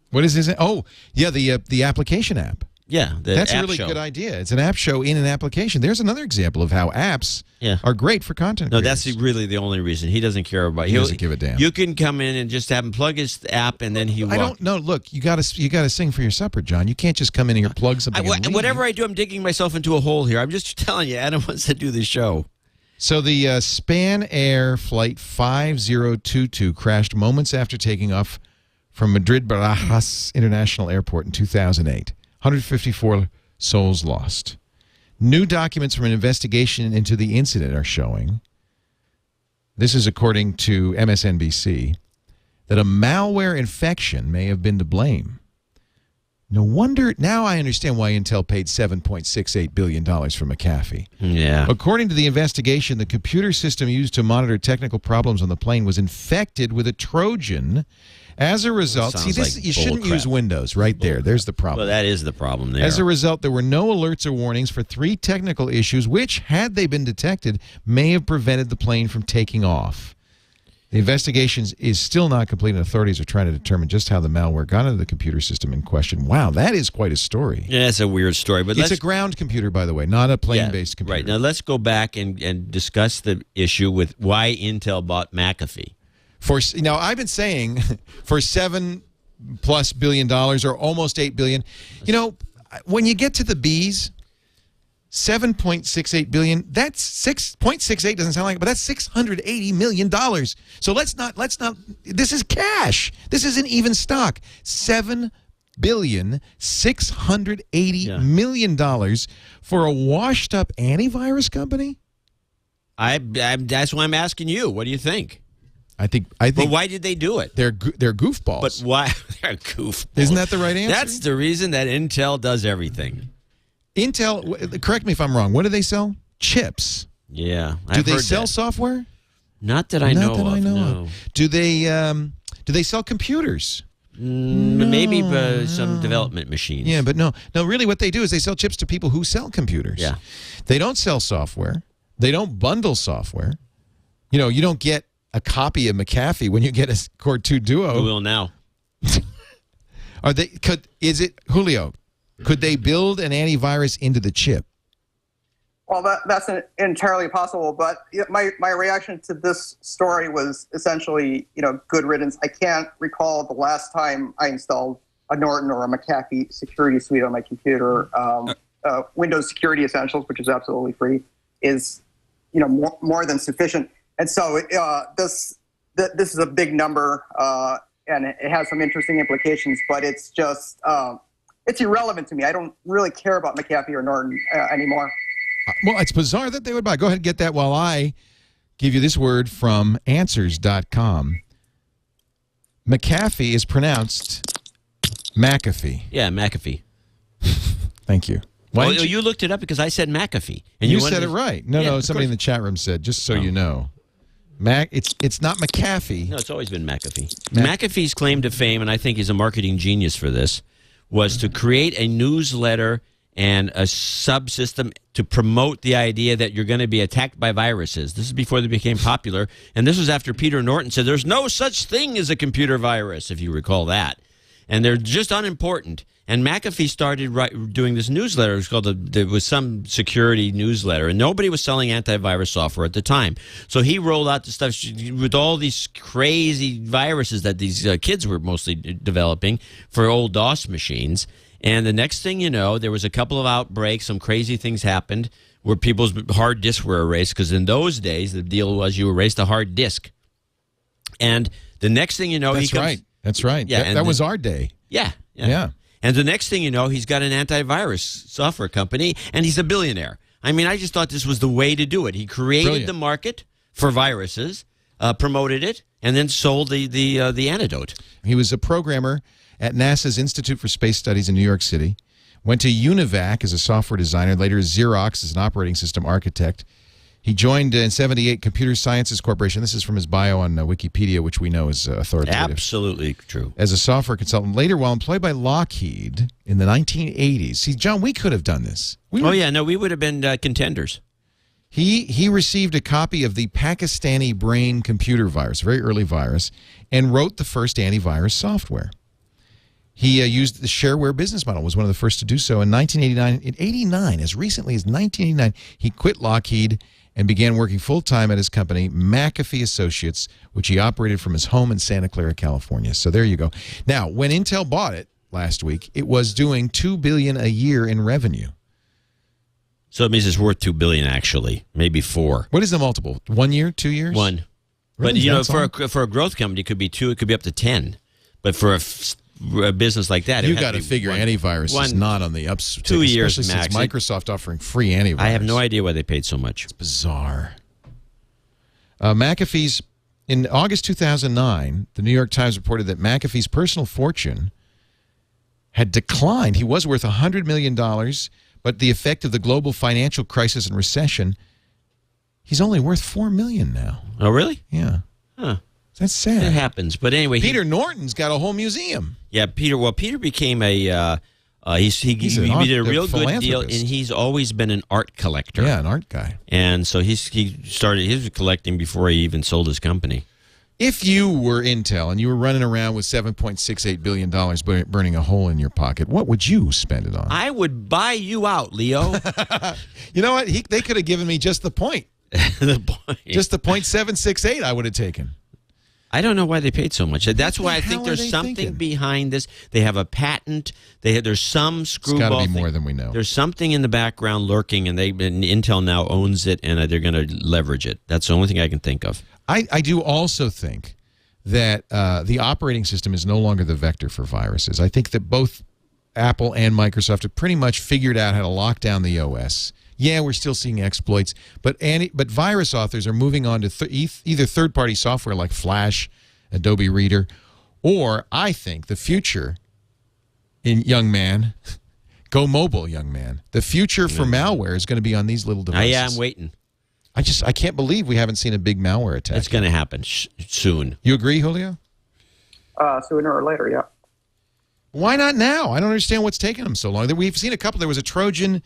[SPEAKER 1] What is his? Oh, yeah, the application app.
[SPEAKER 5] Yeah,
[SPEAKER 1] that's a really good idea. It's an app show in an application. There's another example of how apps are great for content.
[SPEAKER 5] No,
[SPEAKER 1] creators.
[SPEAKER 5] that's really the only reason. He doesn't care about.
[SPEAKER 1] He doesn't give a damn.
[SPEAKER 5] You can come in and just have him plug his app, and then he.
[SPEAKER 1] I don't know. Look, you got to sing for your supper, John. You can't just come in here, plug something.
[SPEAKER 5] Whatever I do, I'm digging myself into a hole here. I'm just telling you, Adam wants to do the show.
[SPEAKER 1] So the Span Air Flight 5022 crashed moments after taking off from Madrid-Barajas International Airport in 2008. 154 souls lost. New documents from an investigation into the incident are showing, this is according to MSNBC, that a malware infection may have been to blame. No wonder, now I understand why Intel paid $7.68 billion for McAfee.
[SPEAKER 5] Yeah.
[SPEAKER 1] According to the investigation, the computer system used to monitor technical problems on the plane was infected with a Trojan. As a result, you shouldn't use Windows right there. There's the problem.
[SPEAKER 5] Well, that is the problem there.
[SPEAKER 1] As a result, there were no alerts or warnings for 3 technical issues, which, had they been detected, may have prevented the plane from taking off. The investigation is still not complete, and authorities are trying to determine just how the malware got into the computer system in question. Wow, that is quite a story.
[SPEAKER 5] Yeah, it's a weird story. But
[SPEAKER 1] it's a ground computer, by the way, not a plane-based computer.
[SPEAKER 5] Right. Now, let's go back and discuss the issue with why Intel bought McAfee.
[SPEAKER 1] I've been saying for $7+ billion or almost $8 billion, when you get to the B's, 7.68 billion, that's 6.68 doesn't sound like it, but that's $680 million. So let's not, this is cash. This isn't even stock. $7.680 million for a washed up antivirus company?
[SPEAKER 5] That's why I'm asking you. What do you think?
[SPEAKER 1] I think.
[SPEAKER 5] But why did they do it?
[SPEAKER 1] They're goofballs.
[SPEAKER 5] But why? They're goofballs.
[SPEAKER 1] Isn't that the right answer?
[SPEAKER 5] That's the reason that Intel does everything.
[SPEAKER 1] Intel, correct me if I'm wrong. What do they sell? Chips.
[SPEAKER 5] Yeah.
[SPEAKER 1] Do they sell software?
[SPEAKER 5] Not that I know of. No.
[SPEAKER 1] Do they sell computers?
[SPEAKER 5] Maybe some development machines.
[SPEAKER 1] Yeah, but no. Really, what they do is they sell chips to people who sell computers.
[SPEAKER 5] Yeah.
[SPEAKER 1] They don't sell software. They don't bundle software. You don't get a copy of McAfee when you get a Core 2 Duo.
[SPEAKER 5] We will now.
[SPEAKER 1] Julio? Could they build an antivirus into the chip?
[SPEAKER 4] Well, that's entirely possible. But my reaction to this story was essentially, good riddance. I can't recall the last time I installed a Norton or a McAfee security suite on my computer. Windows Security Essentials, which is absolutely free, is more than sufficient. And so this is a big number, and it has some interesting implications. But it's just it's irrelevant to me. I don't really care about McAfee or Norton anymore.
[SPEAKER 1] Well, it's bizarre that they would buy. Go ahead and get that while I give you this word from Answers.com. McAfee is pronounced McAfee.
[SPEAKER 5] Yeah, McAfee.
[SPEAKER 1] Thank you.
[SPEAKER 5] Well, you looked it up because I said McAfee. And
[SPEAKER 1] you said it right. No, somebody in the chat room said, just so you know. It's not McAfee.
[SPEAKER 5] No, it's always been McAfee. McAfee's claim to fame, and I think he's a marketing genius for this, was to create a newsletter and a subsystem to promote the idea that you're going to be attacked by viruses. This is before they became popular, and this was after Peter Norton said there's no such thing as a computer virus, if you recall that. And they're just unimportant. And McAfee started doing this newsletter. It was called there was some security newsletter, and nobody was selling antivirus software at the time. So he rolled out the stuff with all these crazy viruses that these kids were mostly developing for old DOS machines. And the next thing you know, there was a couple of outbreaks. Some crazy things happened where people's hard disks were erased, because in those days the deal was you erased a hard disk. And the next thing you know,
[SPEAKER 1] That's right. Yeah, that was our day.
[SPEAKER 5] Yeah. And the next thing you know, he's got an antivirus software company, and he's a billionaire. I mean, I just thought this was the way to do it. He created the market for viruses, promoted it, and then sold the antidote.
[SPEAKER 1] He was a programmer at NASA's Institute for Space Studies in New York City, went to UNIVAC as a software designer, later Xerox as an operating system architect. He joined in 1978 Computer Sciences Corporation. This is from his bio on Wikipedia, which we know is authoritative.
[SPEAKER 5] Absolutely true.
[SPEAKER 1] As a software consultant. Later, while employed by Lockheed in the 1980s. See, John, we could have done this.
[SPEAKER 5] We would have been contenders.
[SPEAKER 1] He received a copy of the Pakistani brain computer virus, a very early virus, and wrote the first antivirus software. He used the shareware business model, was one of the first to do so. In 1989, as recently as 1989, he quit Lockheed and began working full-time at his company, McAfee Associates, which he operated from his home in Santa Clara, California. So there you go. Now, when Intel bought it last week, it was doing $2 billion a year in revenue.
[SPEAKER 5] So it means it's worth $2 billion, actually, maybe 4.
[SPEAKER 1] What is the multiple? 1 year, 2 years?
[SPEAKER 5] 1.
[SPEAKER 1] Really?
[SPEAKER 5] But for a growth company, it could be 2. It could be up to 10. But for a business like that,
[SPEAKER 1] you got to figure antivirus is not on the upswing.
[SPEAKER 5] 2 years
[SPEAKER 1] especially
[SPEAKER 5] max.
[SPEAKER 1] Since Microsoft offering free antivirus.
[SPEAKER 5] I have no idea why they paid so much.
[SPEAKER 1] It's bizarre. McAfee's in August 2009, the New York Times reported that McAfee's personal fortune had declined. He was worth $100 million, but the effect of the global financial crisis and recession, he's only worth $4 million now.
[SPEAKER 5] Oh, really?
[SPEAKER 1] Yeah.
[SPEAKER 5] Huh.
[SPEAKER 1] That's sad.
[SPEAKER 5] It happens. But anyway,
[SPEAKER 1] Peter Norton's got a whole museum.
[SPEAKER 5] Yeah, Peter. Well, Peter became a he did a real good deal, and he's always been an art collector.
[SPEAKER 1] Yeah, an art guy.
[SPEAKER 5] And so he was collecting before he even sold his company.
[SPEAKER 1] If you were Intel and you were running around with $7.68 billion burning a hole in your pocket, what would you spend it on?
[SPEAKER 5] I would buy you out, Leo.
[SPEAKER 1] You know what? They could have given me just the point.
[SPEAKER 5] The point.
[SPEAKER 1] Just the 0.768 I would have taken.
[SPEAKER 5] I don't know why they paid so much. That's why I think
[SPEAKER 1] hell are
[SPEAKER 5] there's
[SPEAKER 1] they
[SPEAKER 5] something
[SPEAKER 1] thinking?
[SPEAKER 5] behind this. They have a patent. There's some screwball.
[SPEAKER 1] It's got to be
[SPEAKER 5] thing.
[SPEAKER 1] more than we know.
[SPEAKER 5] There's something in the background lurking, and Intel now owns it, and they're going to leverage it. That's the only thing I can think of.
[SPEAKER 1] I do also think that the operating system is no longer the vector for viruses. I think that both Apple and Microsoft have pretty much figured out how to lock down the OS. Yeah, we're still seeing exploits, but virus authors are moving on to either third-party software like Flash, Adobe Reader, or I think the future, young man, go mobile, young man. The future for malware is going to be on these little devices.
[SPEAKER 5] Yeah, I'm waiting.
[SPEAKER 1] I can't believe we haven't seen a big malware attack.
[SPEAKER 5] It's going to happen soon.
[SPEAKER 1] You agree, Julio?
[SPEAKER 4] Sooner or later, yeah.
[SPEAKER 1] Why not now? I don't understand what's taking them so long. We've seen a couple. There was a Trojan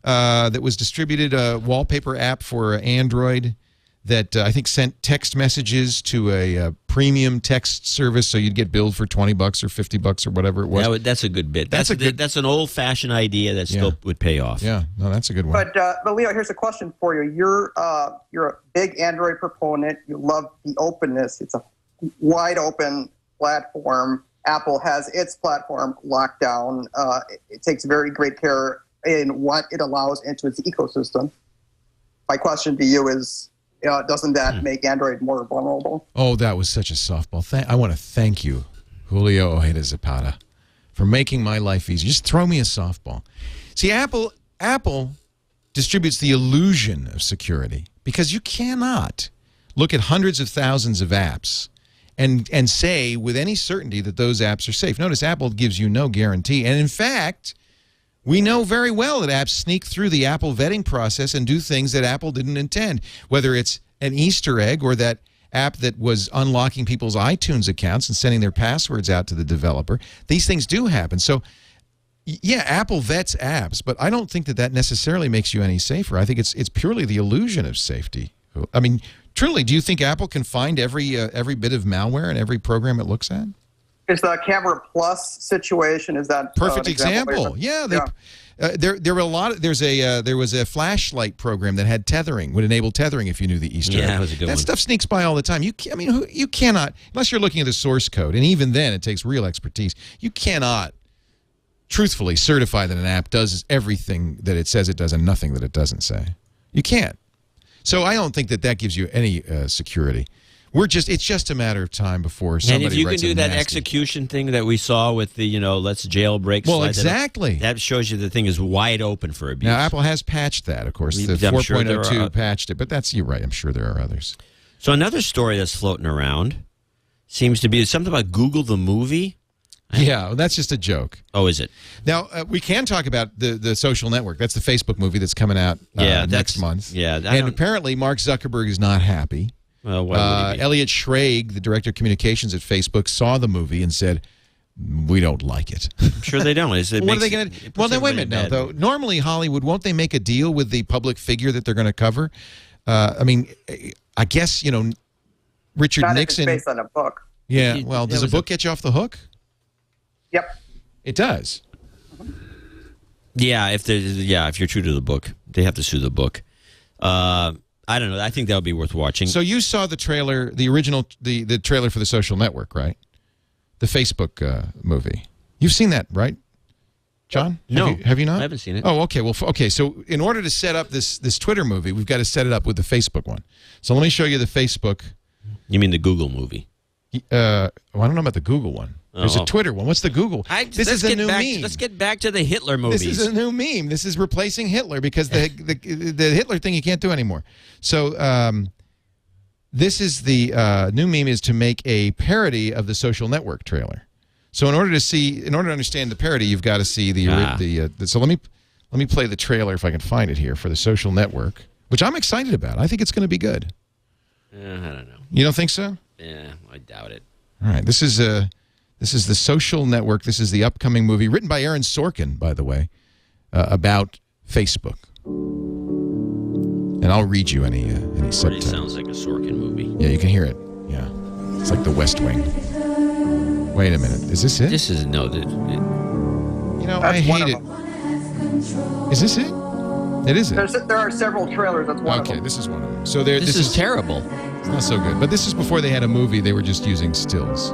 [SPEAKER 1] that was distributed, a wallpaper app for Android that I think sent text messages to a premium text service, so you'd get billed for $20 or $50 or whatever it was.
[SPEAKER 5] That's a good bit. That's an old-fashioned idea that still would pay off.
[SPEAKER 1] Yeah, no, that's a good one.
[SPEAKER 4] But Leo, here's a question for you. You're a big Android proponent. You love the openness. It's a wide open platform. Apple has its platform locked down. It takes very great care in what it allows into its ecosystem. My question to you is, doesn't that make Android more vulnerable?
[SPEAKER 1] Oh, that was such a softball. I want to thank you, Julio Ojeda-Zapata, for making my life easy. Just throw me a softball. See, Apple distributes the illusion of security because you cannot look at hundreds of thousands of apps and say with any certainty that those apps are safe. Notice Apple gives you no guarantee. And in fact, we know very well that apps sneak through the Apple vetting process and do things that Apple didn't intend, whether it's an Easter egg or that app that was unlocking people's iTunes accounts and sending their passwords out to the developer. These things do happen. So, yeah, Apple vets apps, but I don't think that necessarily makes you any safer. I think it's purely the illusion of safety. I mean, truly, do you think Apple can find every bit of malware in every program it looks at?
[SPEAKER 4] Is the Camera Plus situation, is that
[SPEAKER 1] perfect example? Yeah, there were a lot of, there was a flashlight program that had tethering, would enable tethering if you knew the Easter egg.
[SPEAKER 5] That was a good one.
[SPEAKER 1] That stuff sneaks by all the time. You cannot, unless you're looking at the source code, and even then it takes real expertise. You cannot truthfully certify that an app does everything that it says it does and nothing that it doesn't say. You can't. So I don't think that gives you any security. It's just a matter of time before somebody
[SPEAKER 5] writes. And if you
[SPEAKER 1] writes
[SPEAKER 5] can do that
[SPEAKER 1] nasty
[SPEAKER 5] execution thing that we saw with the, let's jailbreak.
[SPEAKER 1] Well, exactly.
[SPEAKER 5] That shows you the thing is wide open for abuse.
[SPEAKER 1] Now, Apple has patched that, of course. The 4.02 patched it, but you're right. I'm sure there are others.
[SPEAKER 5] So another story that's floating around seems to be something about Google the movie.
[SPEAKER 1] Yeah, that's just a joke.
[SPEAKER 5] Oh, is it?
[SPEAKER 1] Now, we can talk about the social network. That's the Facebook movie that's coming out next month.
[SPEAKER 5] Yeah.
[SPEAKER 1] And apparently Mark Zuckerberg is not happy.
[SPEAKER 5] Well, why would he be?
[SPEAKER 1] Elliot Schrage, the director of communications at Facebook, saw the movie and said, we don't like it.
[SPEAKER 5] I'm sure they don't. What
[SPEAKER 1] are they going to... Well, then wait a minute now, though. Normally, Hollywood, won't they make a deal with the public figure that they're going to cover? I mean, I guess, Richard
[SPEAKER 4] Not
[SPEAKER 1] Nixon...
[SPEAKER 4] If it's based on a book.
[SPEAKER 1] Yeah, well, does a book get you off the hook?
[SPEAKER 4] Yep.
[SPEAKER 1] It does.
[SPEAKER 5] Yeah, if you're true to the book, they have to sue the book. I don't know. I think that would be worth watching.
[SPEAKER 1] So you saw the trailer, the original, the trailer for The Social Network, right? The Facebook movie. You've seen that, right, John?
[SPEAKER 5] No.
[SPEAKER 1] Have you not?
[SPEAKER 5] I haven't seen it.
[SPEAKER 1] Oh, okay. Well, okay. So in order to set up this Twitter movie, we've got to set it up with the Facebook one. So let me show you the Facebook.
[SPEAKER 5] You mean the Google movie?
[SPEAKER 1] I don't know about the Google one. There's a Twitter one. What's the Google? This is a new meme.
[SPEAKER 5] Let's get back to the Hitler movies.
[SPEAKER 1] This is a new meme. This is replacing Hitler because the Hitler thing you can't do anymore. So this is the new meme is to make a parody of the Social Network trailer. So in order to understand the parody, you've got to see so let me play the trailer if I can find it here for the Social Network, which I'm excited about. I think it's going to be good.
[SPEAKER 5] I don't know.
[SPEAKER 1] You don't think so?
[SPEAKER 5] Yeah, I doubt it.
[SPEAKER 1] All right. This is the Social Network. This is the upcoming movie written by Aaron Sorkin, by the way, about Facebook. And I'll read you any subtitles.
[SPEAKER 5] Already sounds like a Sorkin movie.
[SPEAKER 1] Yeah, you can hear it. Yeah. It's like the West Wing. Wait a minute. Is this it?
[SPEAKER 5] This is no.
[SPEAKER 1] I hate it. Is this it? It is it.
[SPEAKER 4] There are several trailers. That's one of them.
[SPEAKER 1] Okay, this is one of them. So
[SPEAKER 5] This is terrible.
[SPEAKER 1] It's not so good. But this is before they had a movie. They were just using stills.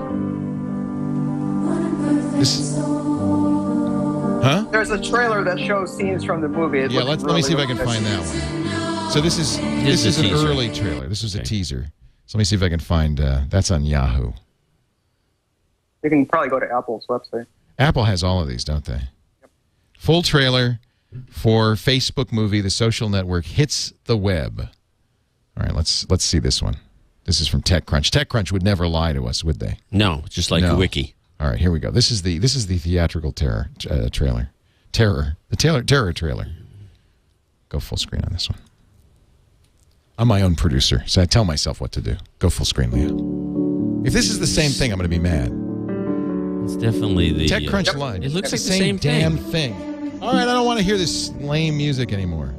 [SPEAKER 1] Huh?
[SPEAKER 4] There's a trailer that shows scenes from the movie.
[SPEAKER 1] Let me see if I can find that one. So this is an early trailer. This was a teaser. So let me see if I can find. That's on Yahoo.
[SPEAKER 4] You can probably go to Apple's website.
[SPEAKER 1] Apple has all of these, don't they? Yep. Full trailer for Facebook movie The Social Network hits the web. All right, let's see this one. This is from TechCrunch. TechCrunch would never lie to us, would they?
[SPEAKER 5] No, just like the Wiki.
[SPEAKER 1] All right, here we go. This is the theatrical trailer. The terror trailer. Go full screen on this one. I'm my own producer, so I tell myself what to do. Go full screen, Leah. If this is the same thing, I'm going to be mad.
[SPEAKER 5] It's definitely the
[SPEAKER 1] TechCrunch line.
[SPEAKER 5] It looks like the
[SPEAKER 1] same damn
[SPEAKER 5] thing.
[SPEAKER 1] All right, I don't want to hear this lame music anymore.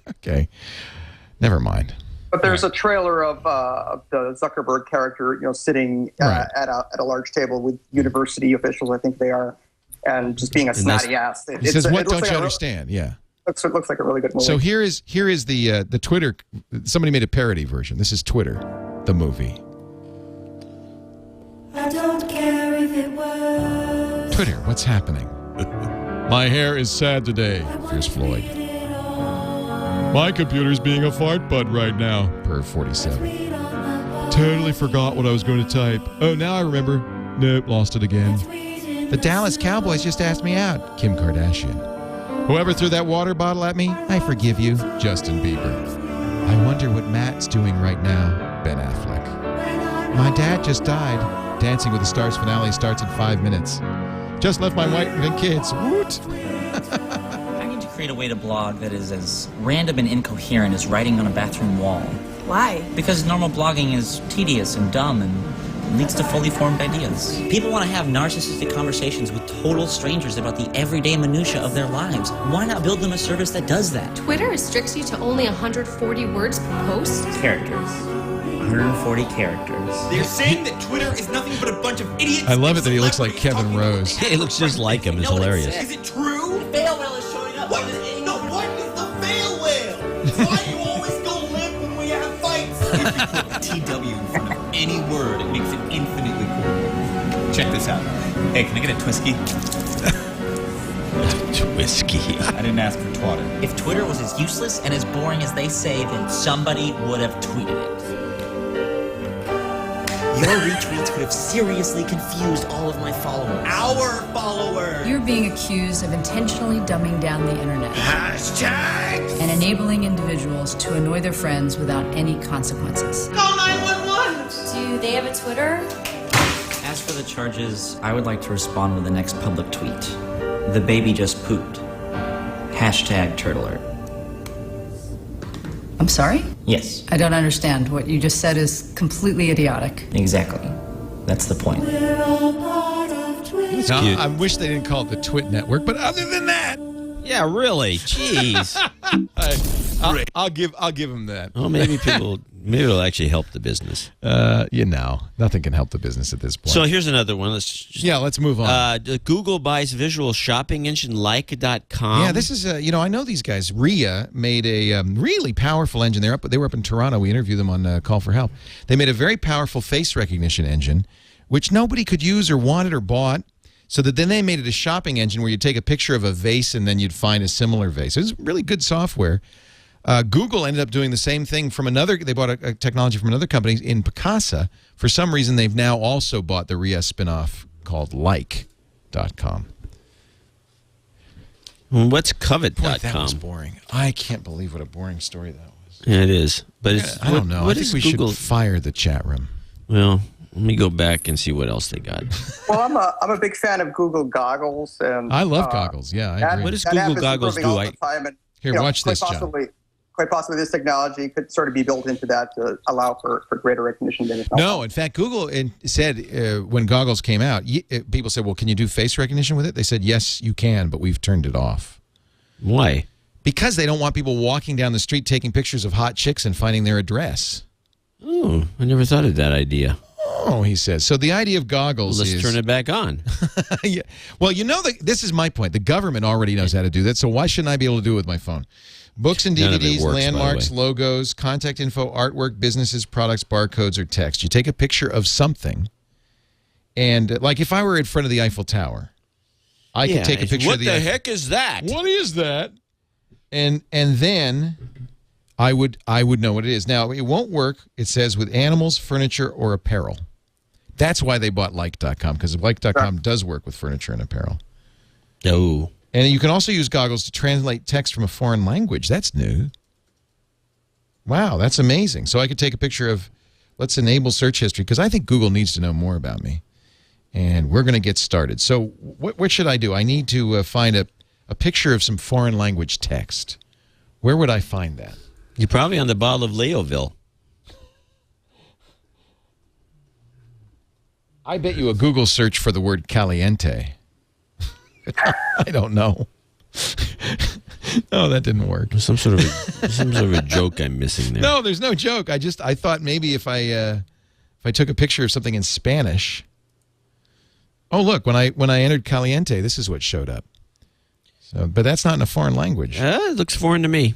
[SPEAKER 1] Okay, never mind.
[SPEAKER 4] But there's a trailer of the Zuckerberg character, sitting at a large table with university officials, I think they are, and just being a snotty ass.
[SPEAKER 1] He says, "What don't you understand?" Yeah.
[SPEAKER 4] Looks like a really good movie.
[SPEAKER 1] So here is the Twitter. Somebody made a parody version. This is Twitter, the movie.
[SPEAKER 7] I don't care if it was.
[SPEAKER 1] Twitter, what's happening? My hair is sad today. Here's Floyd. My computer's being a fart butt right now. Per 47. Totally forgot what I was going to type. Oh, now I remember. Nope, lost it again. The Dallas Cowboys just asked me out. Kim Kardashian. Whoever threw that water bottle at me, I forgive you. Justin Bieber. I wonder what Matt's doing right now. Ben Affleck. My dad just died. Dancing with the Stars finale starts in 5 minutes. Just left my wife and kids. Woot!
[SPEAKER 8] I need to create a way to blog that is as random and incoherent as writing on a bathroom wall.
[SPEAKER 9] Why?
[SPEAKER 8] Because normal blogging is tedious and dumb and leads to fully formed ideas. People want to have narcissistic conversations with total strangers about the everyday minutia of their lives. Why not build them a service that does that?
[SPEAKER 9] Twitter restricts you to only 140 words per post?
[SPEAKER 8] Characters. 140 characters.
[SPEAKER 10] They're saying that Twitter is nothing but a bunch of idiots.
[SPEAKER 1] I love it that he looks like Kevin Rose.
[SPEAKER 5] He looks just like him. It's hilarious.
[SPEAKER 10] Is it true?
[SPEAKER 8] The fail whale is showing up.
[SPEAKER 10] What is the fail whale? Why do you always go limp when we have fights? If you put TW in front of any word, it makes it infinitely cool. Check this out. Hey, can I get a Twisky?
[SPEAKER 5] Twisky.
[SPEAKER 10] I didn't ask for twatter.
[SPEAKER 8] If Twitter was as useless and as boring as they say, then somebody would have tweeted it. Your retweets would have seriously confused all of my followers.
[SPEAKER 10] Our followers.
[SPEAKER 11] You're being accused of intentionally dumbing down the internet.
[SPEAKER 10] Hashtags.
[SPEAKER 11] And enabling individuals to annoy their friends without any consequences.
[SPEAKER 10] Call 911.
[SPEAKER 9] Do they have a Twitter?
[SPEAKER 8] As for the charges, I would like to respond with the next public tweet. The baby just pooped. Hashtag turtler.
[SPEAKER 11] I'm sorry?
[SPEAKER 8] Yes,
[SPEAKER 11] I don't understand. What you just said is completely idiotic.
[SPEAKER 8] exactly. That's the point.
[SPEAKER 5] It's
[SPEAKER 1] Now,
[SPEAKER 5] cute.
[SPEAKER 1] I wish they didn't call it the Twit Network, but other than that,
[SPEAKER 5] Yeah, really. Jeez.
[SPEAKER 1] I'll give him that.
[SPEAKER 5] Oh, maybe it'll actually help the business.
[SPEAKER 1] Nothing can help the business at this point.
[SPEAKER 5] So here's another one.
[SPEAKER 1] Let's move on.
[SPEAKER 5] Google buys visual shopping engine like.com.
[SPEAKER 1] Yeah, this is I know these guys. RIA made a really powerful engine. They were up in Toronto. We interviewed them on Call for Help. They made a very powerful face recognition engine, which nobody could use or wanted or bought. So then they made it a shopping engine where you'd take a picture of a vase and then you'd find a similar vase. It was really good software. Google ended up doing the same thing from another. They bought a technology from another company in Picasa. For some reason, they've now also bought the RIA spinoff called like.com.
[SPEAKER 5] What's covet.com?
[SPEAKER 1] Boy, that was boring. I can't believe what a boring story that was.
[SPEAKER 5] Yeah, it is. But
[SPEAKER 1] I don't know.
[SPEAKER 5] What
[SPEAKER 1] I think
[SPEAKER 5] is
[SPEAKER 1] we
[SPEAKER 5] Google?
[SPEAKER 1] should fire the chat room.
[SPEAKER 5] Well, let me go back and see what else they got.
[SPEAKER 4] Well, I'm a big fan of Google Goggles, and
[SPEAKER 1] I love goggles. Yeah, I agree.
[SPEAKER 5] What does
[SPEAKER 4] that app
[SPEAKER 5] Google
[SPEAKER 4] is
[SPEAKER 5] Goggles
[SPEAKER 4] improving
[SPEAKER 5] do?
[SPEAKER 4] all the time, and,
[SPEAKER 1] Here, watch this, John.
[SPEAKER 4] Quite possibly this technology could sort of be built into that to allow for greater recognition than it's
[SPEAKER 1] No, in fact, Google said when goggles came out, people said, well, can you do face recognition with it? They said, yes, you can, but we've turned it off.
[SPEAKER 5] Why?
[SPEAKER 1] Because they don't want people walking down the street taking pictures of hot chicks and finding their address.
[SPEAKER 5] Oh, I never thought of that idea.
[SPEAKER 1] Oh, he says. So the idea of goggles
[SPEAKER 5] Let's
[SPEAKER 1] is...
[SPEAKER 5] turn it back on.
[SPEAKER 1] Yeah. Well, this is my point. The government already knows how to do that, so why shouldn't I be able to do it with my phone? Books and
[SPEAKER 5] None of it
[SPEAKER 1] DVDs,
[SPEAKER 5] works,
[SPEAKER 1] landmarks,
[SPEAKER 5] by the way.
[SPEAKER 1] logos, contact info, artwork, businesses, products, barcodes, or text. You take a picture of something, and like if I were in front of the Eiffel Tower, I could take a picture of the
[SPEAKER 5] What the heck is that?
[SPEAKER 1] What is that? And then I would know what it is. Now, it won't work, it says, with animals, furniture, or apparel. That's why they bought Like.com, because Like.com does work with furniture and apparel.
[SPEAKER 5] Oh.
[SPEAKER 1] And you can also use goggles to translate text from a foreign language. That's new. Wow, that's amazing. So I could take a picture of, let's enable search history, because I think Google needs to know more about me. And we're going to get started. So what should I do? I need to find a picture of some foreign language text. Where would I find that?
[SPEAKER 5] You're probably on the bottle of Leoville.
[SPEAKER 1] I bet you a Google search for the word caliente. I don't know. No, that didn't work.
[SPEAKER 5] Some sort of a joke I'm missing there.
[SPEAKER 1] No, there's no joke. I thought maybe if I took a picture of something in Spanish. Oh, look, when I entered caliente, this is what showed up. So, but that's not in a foreign language.
[SPEAKER 5] It looks foreign to me.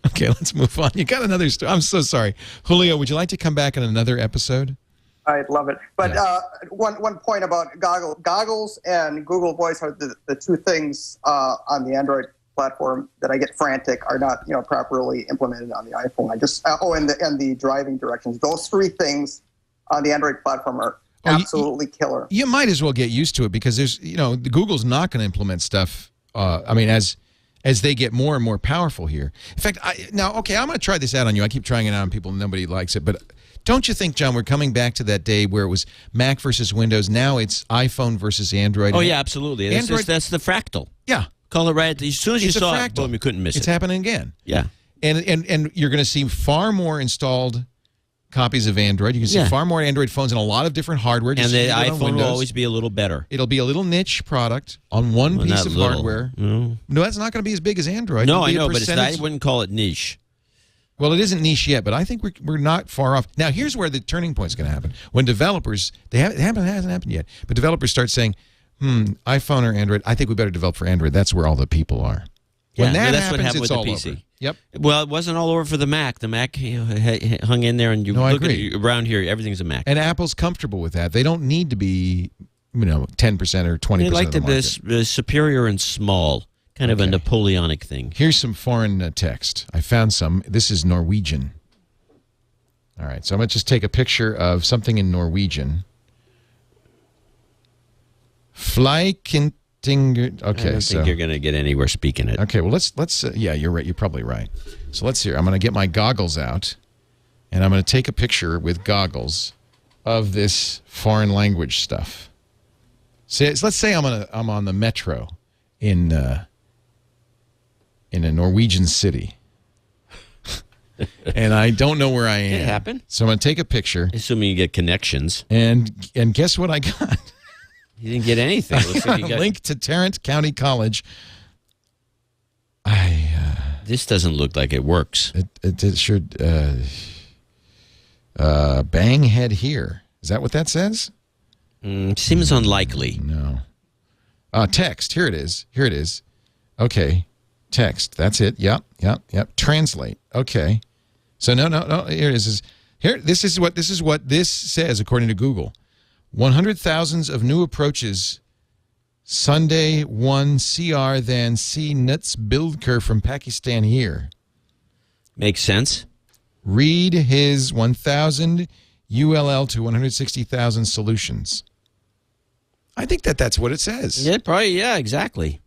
[SPEAKER 1] Okay, let's move on. You got another story. I'm so sorry. Julio, would you like to come back in another episode?
[SPEAKER 4] I'd love it. But one point about goggles and Google Voice are the two things on the Android platform that I get frantic are not properly implemented on the iPhone. And the driving directions. Those three things on the Android platform are absolutely killer.
[SPEAKER 1] You might as well get used to it because there's Google's not going to implement stuff. As they get more and more powerful here. In fact, I'm going to try this out on you. I keep trying it out on people and nobody likes it. But don't you think, John, we're coming back to that day where it was Mac versus Windows. Now it's iPhone versus Android.
[SPEAKER 5] Oh, yeah, absolutely. That's the fractal.
[SPEAKER 1] Yeah.
[SPEAKER 5] Call it right. As soon as you saw
[SPEAKER 1] fractal.
[SPEAKER 5] it, boom, you couldn't miss it.
[SPEAKER 1] It's happening again.
[SPEAKER 5] Yeah.
[SPEAKER 1] And you're going to see far more installed copies of Android. You can see far more Android phones and a lot of different hardware.
[SPEAKER 5] And the iPhone will always be a little better.
[SPEAKER 1] It'll be a little niche product on one piece of hardware. No, that's not going to be as big as Android.
[SPEAKER 5] No, I know, but I wouldn't call it niche.
[SPEAKER 1] Well, it isn't niche yet, but I think we're not far off. Now, here's where the turning point is going to happen. When developers, it hasn't happened yet, but developers start saying, iPhone or Android, I think we better develop for Android. That's where all the people are. When that
[SPEAKER 5] that's
[SPEAKER 1] happens,
[SPEAKER 5] what happened
[SPEAKER 1] it's
[SPEAKER 5] with
[SPEAKER 1] all
[SPEAKER 5] the PC.
[SPEAKER 1] over. Yep.
[SPEAKER 5] Well, it wasn't all over for the Mac. The Mac hung in there, and you look at it, around here, everything's a Mac.
[SPEAKER 1] And Apple's comfortable with that. They don't need to be, 10% or 20%
[SPEAKER 5] They like
[SPEAKER 1] of the market.
[SPEAKER 5] to be superior and small, kind of a Napoleonic thing.
[SPEAKER 1] Here's some foreign text. I found some. This is Norwegian. All right, so I'm going to just take a picture of something in Norwegian. Flykintinger. Okay,
[SPEAKER 5] I don't think you're going to get anywhere speaking it.
[SPEAKER 1] Okay, well, let's yeah, you're right. You're probably right. So let's hear. I'm going to get my goggles out, and I'm going to take a picture with goggles of this foreign language stuff. So let's say I'm on the metro in a Norwegian city, and I don't know where I am.
[SPEAKER 5] It happened.
[SPEAKER 1] So I'm going to take a picture.
[SPEAKER 5] Assuming you get connections.
[SPEAKER 1] And guess what I got?
[SPEAKER 5] You didn't get anything. Looks like you got
[SPEAKER 1] a link to Tarrant County College.
[SPEAKER 5] This doesn't look like it works.
[SPEAKER 1] It should bang head here. Is that what that says?
[SPEAKER 5] Seems unlikely.
[SPEAKER 1] No. Text. Here it is. Okay. Text. That's it. Yep. Translate. Okay. So no. Here it is. This is what this says according to Google. 100,000 of new approaches. Sunday 1 CR then C Nuts Bildker from Pakistan here.
[SPEAKER 5] Makes sense.
[SPEAKER 1] Read his 1,000 ULL to 160,000 solutions. I think that's what it says.
[SPEAKER 5] Yeah, probably. Yeah, exactly.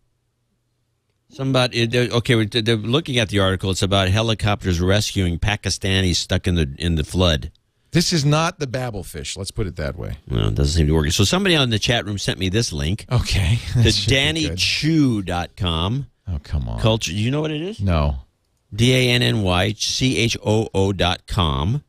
[SPEAKER 5] Somebody. Okay, they're looking at the article. It's about helicopters rescuing Pakistanis stuck in the flood.
[SPEAKER 1] This is not the Babelfish. Let's put it that way.
[SPEAKER 5] Well, it doesn't seem to work. So somebody on the chat room sent me this link.
[SPEAKER 1] Okay.
[SPEAKER 5] To DannyChoo.com.
[SPEAKER 1] Oh, come on.
[SPEAKER 5] Culture. Do you know what it is?
[SPEAKER 1] No.
[SPEAKER 5] DANNYCHOO.com.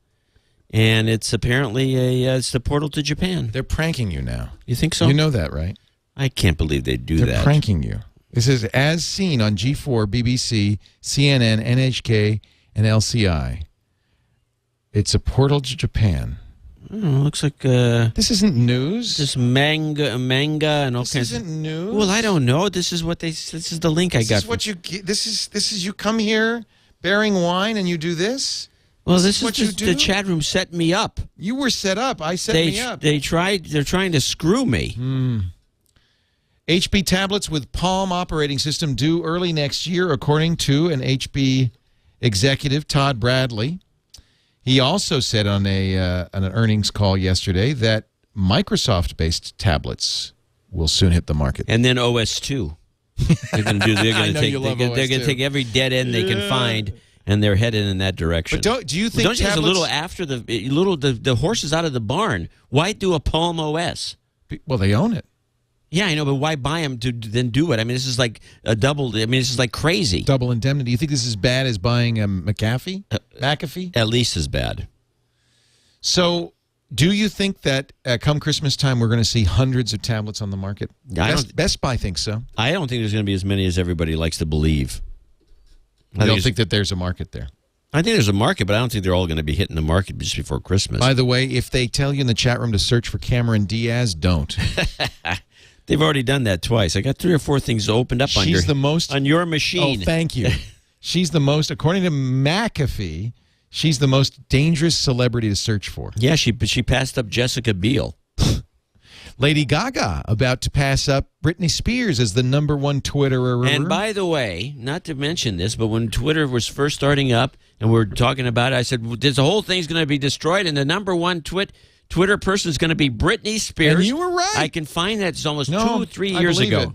[SPEAKER 5] And it's apparently it's the portal to Japan.
[SPEAKER 1] They're pranking you now.
[SPEAKER 5] You think so?
[SPEAKER 1] You know that, right?
[SPEAKER 5] I can't believe they do that.
[SPEAKER 1] They're pranking you. This is as seen on G4, BBC, CNN, NHK, and LCI. It's a portal to Japan.
[SPEAKER 5] Looks like
[SPEAKER 1] this isn't news.
[SPEAKER 5] This manga and all
[SPEAKER 1] this
[SPEAKER 5] kinds.
[SPEAKER 1] This isn't news.
[SPEAKER 5] Well, I don't know. This is what This is the link I got.
[SPEAKER 1] This is what you get. This is you come here bearing wine and you do this.
[SPEAKER 5] Well, this is
[SPEAKER 1] what you do.
[SPEAKER 5] The chat room set me up.
[SPEAKER 1] You were set up. I set me up.
[SPEAKER 5] They're trying to screw me.
[SPEAKER 1] HP tablets with Palm operating system due early next year, according to an HP executive, Todd Bradley. He also said on an earnings call yesterday that Microsoft-based tablets will soon hit the market.
[SPEAKER 5] And then OS 2. They're going to do. They're going to take every dead end they can find, and they're headed in that direction.
[SPEAKER 1] But do you think
[SPEAKER 5] don't you think it's a little after the horse is out of the barn? Why do a Palm OS?
[SPEAKER 1] Well, they own it.
[SPEAKER 5] Yeah, I know, but why buy them to then do it? I mean, this is like a double. I mean, this is like crazy.
[SPEAKER 1] Double indemnity. You think this is as bad as buying a McAfee? McAfee?
[SPEAKER 5] At least as bad.
[SPEAKER 1] So, do you think that come Christmas time we're going to see hundreds of tablets on the market? Best Buy thinks so.
[SPEAKER 5] I don't think there's going to be as many as everybody likes to believe.
[SPEAKER 1] I don't think that there's a market there.
[SPEAKER 5] I think there's a market, but I don't think they're all going to be hitting the market just before Christmas.
[SPEAKER 1] By the way, if they tell you in the chat room to search for Cameron Diaz, don't.
[SPEAKER 5] They've already done that twice. I got 3 or 4 things opened up on your machine.
[SPEAKER 1] Oh, thank you. She's the most, according to McAfee, she's the most dangerous celebrity to search for.
[SPEAKER 5] Yeah, she passed up Jessica Biel.
[SPEAKER 1] Lady Gaga about to pass up Britney Spears as the #1 Twitterer.
[SPEAKER 5] And by the way, not to mention this, but when Twitter was first starting up and we're talking about it, I said, this whole thing's going to be destroyed and the #1 Twitter person is going to be Britney Spears.
[SPEAKER 1] And you were right.
[SPEAKER 5] I can find that. It's almost 2 or 3 years ago.
[SPEAKER 1] It.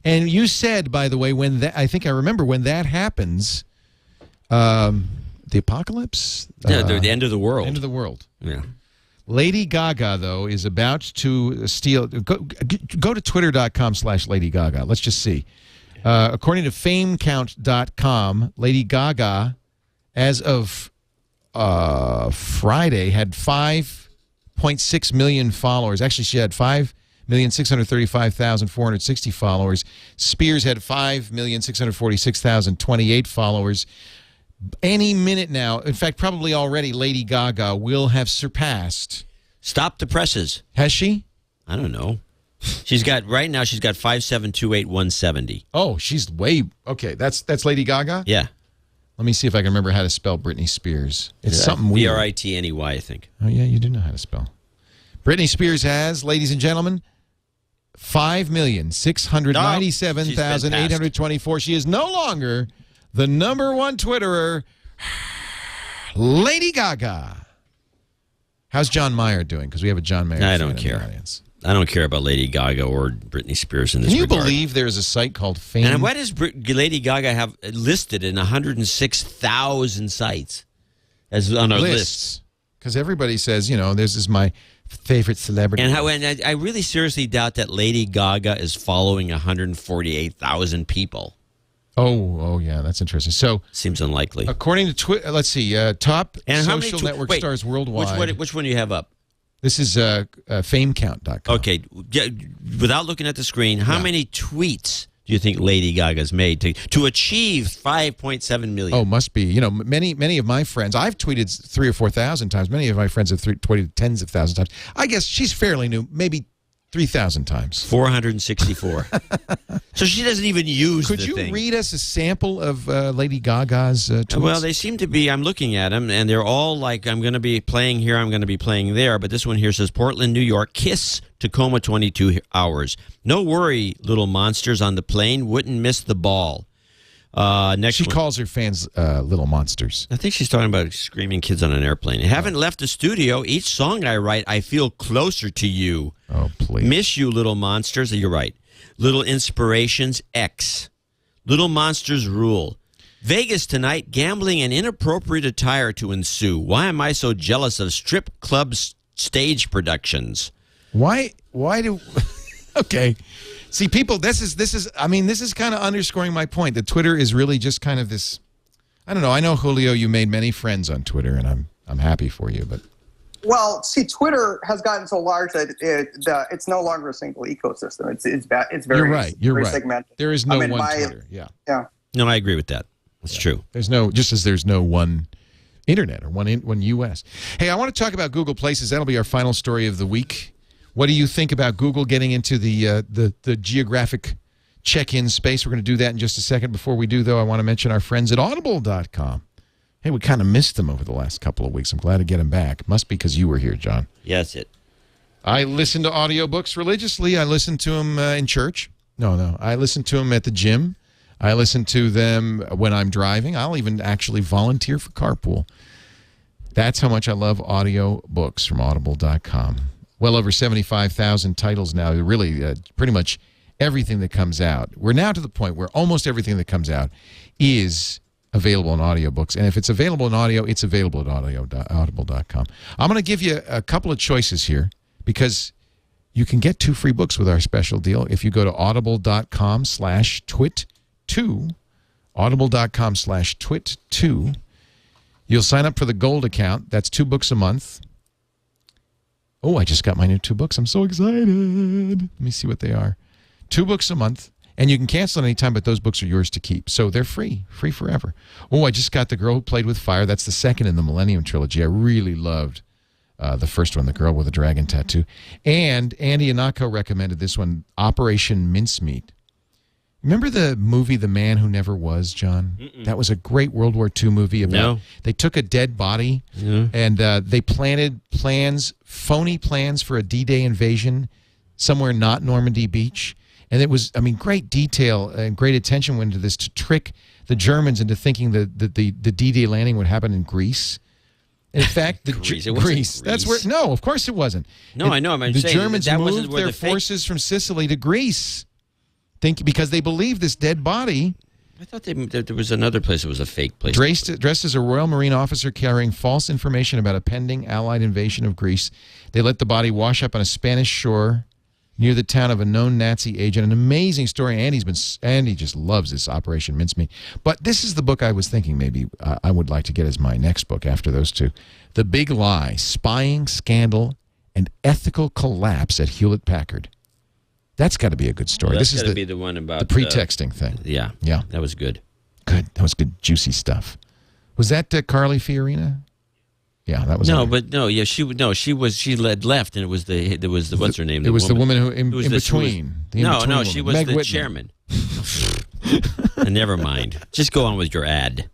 [SPEAKER 1] And you said, by the way, I think I remember when that happens, the apocalypse?
[SPEAKER 5] The end of the world.
[SPEAKER 1] End of the world.
[SPEAKER 5] Yeah.
[SPEAKER 1] Lady Gaga, though, is about to steal. Go to twitter.com/Lady Gaga. Let's just see. According to famecount.com, Lady Gaga, as of Friday, had 5.6 million followers. Actually, she had 5,635,460 followers. Spears had 5,646,028 followers. Any minute now, in fact, probably already, Lady Gaga will have surpassed.
[SPEAKER 5] Stop the presses.
[SPEAKER 1] Has she?
[SPEAKER 5] I don't know. Right now she's got 5,728,170.
[SPEAKER 1] Oh, she's way okay. That's Lady Gaga?
[SPEAKER 5] Yeah.
[SPEAKER 1] Let me see if I can remember how to spell Britney Spears. It's something weird.
[SPEAKER 5] Britney, I think.
[SPEAKER 1] Oh, yeah, you do know how to spell. Britney Spears has, ladies and gentlemen, 5,697,824. She is no longer the #1 Twitterer, Lady Gaga. How's John Mayer doing? Because we have a John Mayer.
[SPEAKER 5] I don't care. I don't care about Lady Gaga or Britney Spears in this regard.
[SPEAKER 1] Can you believe there's a site called Fame?
[SPEAKER 5] And why does Lady Gaga have listed in 106,000 sites as on our lists?
[SPEAKER 1] Because everybody says, this is my favorite celebrity.
[SPEAKER 5] And I really seriously doubt that Lady Gaga is following 148,000 people.
[SPEAKER 1] Oh, yeah, that's interesting. So
[SPEAKER 5] seems unlikely.
[SPEAKER 1] According to Twitter, let's see, top social network stars worldwide.
[SPEAKER 5] Which one do you have up?
[SPEAKER 1] This is famecount.com.
[SPEAKER 5] Okay, without looking at the screen, how many tweets do you think Lady Gaga's made to achieve 5.7 million?
[SPEAKER 1] Oh, must be. Many of my friends, I've tweeted 3,000 or 4,000 times. Many of my friends have tweeted tens of thousands of times. I guess she's fairly new, maybe 3,000 times.
[SPEAKER 5] 464. So she doesn't even use the thing.
[SPEAKER 1] Could you read us a sample of Lady Gaga's tweets?
[SPEAKER 5] Well, they seem to be, I'm looking at them, and they're all like, I'm going to be playing here, I'm going to be playing there. But this one here says, Portland, New York, kiss Tacoma 22 hours. No worry, little monsters on the plane, wouldn't miss the ball.
[SPEAKER 1] She calls her fans little monsters.
[SPEAKER 5] I think she's talking about screaming kids on an airplane. I haven't left the studio. Each song I write, I feel closer to you.
[SPEAKER 1] Oh, please.
[SPEAKER 5] Miss you, little monsters. You're right. Little inspirations, X. Little monsters rule. Vegas tonight, gambling and inappropriate attire to ensue. Why am I so jealous of strip club stage productions?
[SPEAKER 1] Why do... Okay. See, people, this is kind of underscoring my point that Twitter is really just kind of this, I don't know. I know, Julio, you made many friends on Twitter, and I'm happy for you, but.
[SPEAKER 4] Well, see, Twitter has gotten so large that it's no longer a single ecosystem. It's very,
[SPEAKER 1] You're right.
[SPEAKER 4] segmented.
[SPEAKER 1] There is no one Twitter. Yeah.
[SPEAKER 5] No, I agree with that. That's true.
[SPEAKER 1] There's no, just as there's no one internet or one U.S. Hey, I want to talk about Google Places. That'll be our final story of the week. What do you think about Google getting into the geographic check-in space? We're going to do that in just a second. Before we do, though, I want to mention our friends at Audible.com. Hey, we kind of missed them over the last couple of weeks. I'm glad to get them back. Must be because you were here, John.
[SPEAKER 5] Yeah, that's it.
[SPEAKER 1] I listen to audiobooks religiously. I listen to them in church. No. I listen to them at the gym. I listen to them when I'm driving. I'll even actually volunteer for carpool. That's how much I love audiobooks from Audible.com. Well over 75,000 titles now. Really, pretty much everything that comes out. We're now to the point where almost everything that comes out is available in audiobooks. And if it's available in audio, it's available at audible.com. I'm going to give you a couple of choices here because you can get 2 free books with our special deal if you go to audible.com/twit2, audible.com/twit2. You'll sign up for the gold account. That's 2 books a month. Oh, I just got my new 2 books. I'm so excited. Let me see what they are. 2 books a month. And you can cancel at any time, but those books are yours to keep. So they're free forever. Oh, I just got The Girl Who Played with Fire. That's the second in the Millennium Trilogy. I really loved the first one, The Girl with a Dragon Tattoo. And Andy Anako recommended this one, Operation Mincemeat. Remember the movie The Man Who Never Was, John? That was a great World War II movie about they took a dead body and they planted phony plans for a D-Day invasion somewhere not Normandy Beach. And it was, great detail and great attention went into this to trick the Germans into thinking that the D-Day landing would happen in Greece. In fact, Greece. That's where. No, of course it wasn't.
[SPEAKER 5] No, I know.
[SPEAKER 1] The Germans moved their forces from Sicily to Greece, because they believed this dead body.
[SPEAKER 5] I thought there was another place that was a fake place.
[SPEAKER 1] Dressed as a Royal Marine officer carrying false information about a pending Allied invasion of Greece, they let the body wash up on a Spanish shore near the town of a known Nazi agent. An amazing story. Andy just loves this Operation Mincemeat. But this is the book I was thinking maybe I would like to get as my next book after those 2. The Big Lie, Spying, Scandal, and Ethical Collapse at Hewlett-Packard. That's got to be a good story.
[SPEAKER 5] This is the one about
[SPEAKER 1] the pretexting thing.
[SPEAKER 5] Yeah. That was good.
[SPEAKER 1] Good. That was good, juicy stuff. Was that Carly Fiorina? Yeah, that was
[SPEAKER 5] she left, and it was the what's her name?
[SPEAKER 1] It was the woman who in between.
[SPEAKER 5] She was
[SPEAKER 1] Meg
[SPEAKER 5] the
[SPEAKER 1] Whitman.
[SPEAKER 5] chairman. Never mind. Just go on with your ad.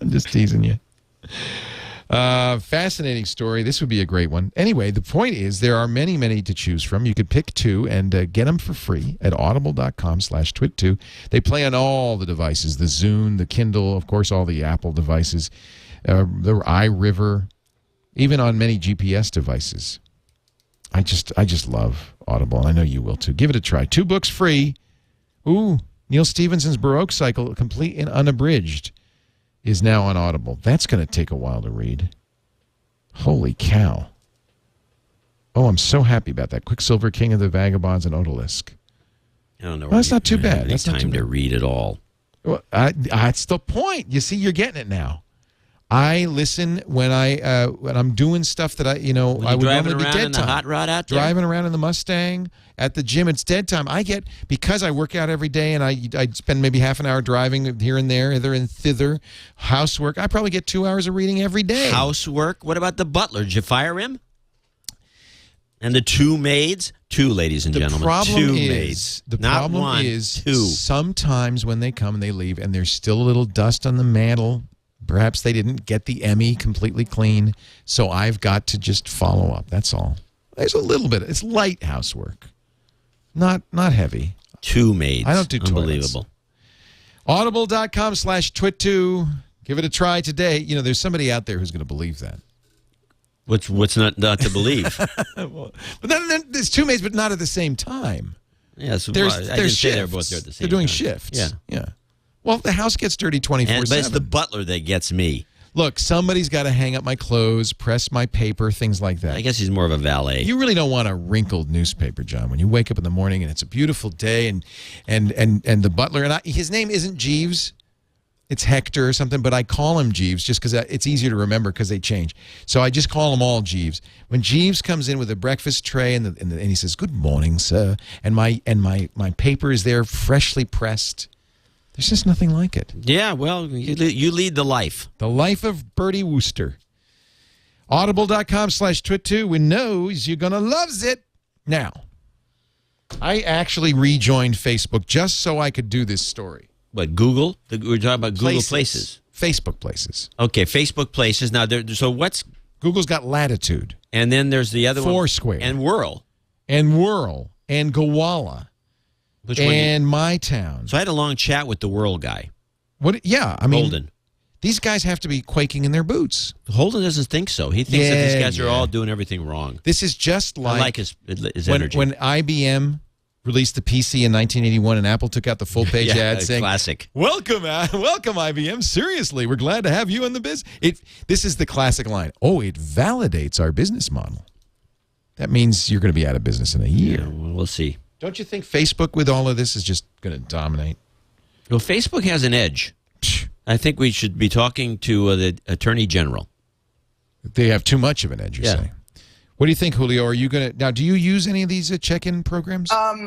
[SPEAKER 1] I'm just teasing you. Fascinating story. This would be a great one. Anyway, the point is there are many, many to choose from. You could pick 2 and get them for free at audible.com/twit2. They play on all the devices, the Zune, the Kindle, of course, all the Apple devices. The iRiver, even on many GPS devices. I just love Audible, and I know you will too. Give it a try. 2 books free. Ooh, Neil Stephenson's Baroque Cycle, complete and unabridged, is now on Audible. That's going to take a while to read. Holy cow. Oh, I'm so happy about that. Quicksilver, King of the Vagabonds, and Odalisque.
[SPEAKER 5] I don't know.
[SPEAKER 1] That's not too bad.
[SPEAKER 5] That's time to read it all.
[SPEAKER 1] Well, that's the point. You see, you're getting it now. I listen when I'm doing stuff that I would normally be dead time.
[SPEAKER 5] Hot rod out there?
[SPEAKER 1] Driving around in the Mustang at the gym, it's dead time. Because I work out every day and I spend maybe half an hour driving here and there, hither and thither. Housework, I probably get 2 hours of reading every day.
[SPEAKER 5] Housework. What about the butler? Did you fire him? And the 2 maids? 2, ladies and gentlemen.
[SPEAKER 1] The problem is
[SPEAKER 5] 2.
[SPEAKER 1] Sometimes when they come and they leave and there's still a little dust on the mantle. Perhaps they didn't get the Emmy completely clean, so I've got to just follow up. That's all. There's a little bit. It's light housework, not heavy.
[SPEAKER 5] 2 maids.
[SPEAKER 1] I don't do
[SPEAKER 5] Unbelievable.
[SPEAKER 1] Toilets. Audible.com/twit2. Give it a try today. There's somebody out there who's going to believe that.
[SPEAKER 5] What's not to believe?
[SPEAKER 1] But then there's 2 maids, but not at the same time.
[SPEAKER 5] Yes,
[SPEAKER 1] there's
[SPEAKER 5] shifts. They're both there at the same time.
[SPEAKER 1] They're doing shifts. Yeah. Well, the house gets dirty 24/7.
[SPEAKER 5] But it's the butler that gets me.
[SPEAKER 1] Look, somebody's got to hang up my clothes, press my paper, things like that.
[SPEAKER 5] I guess he's more of a valet.
[SPEAKER 1] You really don't want a wrinkled newspaper, John. When you wake up in the morning and it's a beautiful day, and the butler, and his name isn't Jeeves, it's Hector or something, but I call him Jeeves just because it's easier to remember because they change. So I just call them all Jeeves. When Jeeves comes in with a breakfast tray and he says, "Good morning, sir," and my paper is there, freshly pressed. There's just nothing like it.
[SPEAKER 5] Yeah, well, you lead the life.
[SPEAKER 1] The life of Bertie Wooster. Audible.com/twit2. We knows you're going to loves it. Now, I actually rejoined Facebook just so I could do this story.
[SPEAKER 5] What, Google? We're talking about Google Places.
[SPEAKER 1] Facebook Places.
[SPEAKER 5] Okay, Facebook Places. Now, so what's...
[SPEAKER 1] Google's got Latitude.
[SPEAKER 5] And then there's the other one.
[SPEAKER 1] Foursquare.
[SPEAKER 5] And Whirl.
[SPEAKER 1] And Whirl. And Gowalla. And MyTown.
[SPEAKER 5] So I had a long chat with the Whirl guy.
[SPEAKER 1] What? Yeah, I mean...
[SPEAKER 5] Holden.
[SPEAKER 1] These guys have to be quaking in their boots.
[SPEAKER 5] Holden doesn't think so. He thinks that these guys are all doing everything wrong.
[SPEAKER 1] This is just like...
[SPEAKER 5] I like his energy.
[SPEAKER 1] When IBM released the PC in 1981 and Apple took out the full-page ad saying...
[SPEAKER 5] classic.
[SPEAKER 1] Welcome, IBM. Seriously, we're glad to have you in the biz. This is the classic line. Oh, it validates our business model. That means you're going to be out of business in a year.
[SPEAKER 5] Yeah, well, we'll see.
[SPEAKER 1] Don't you think Facebook with all of this is just going to dominate?
[SPEAKER 5] Well, Facebook has an edge. I think we should be talking to the Attorney General.
[SPEAKER 1] They have too much of an edge, you're saying. What do you think, Julio? Are you going to now? Do you use any of these check-in programs?
[SPEAKER 4] I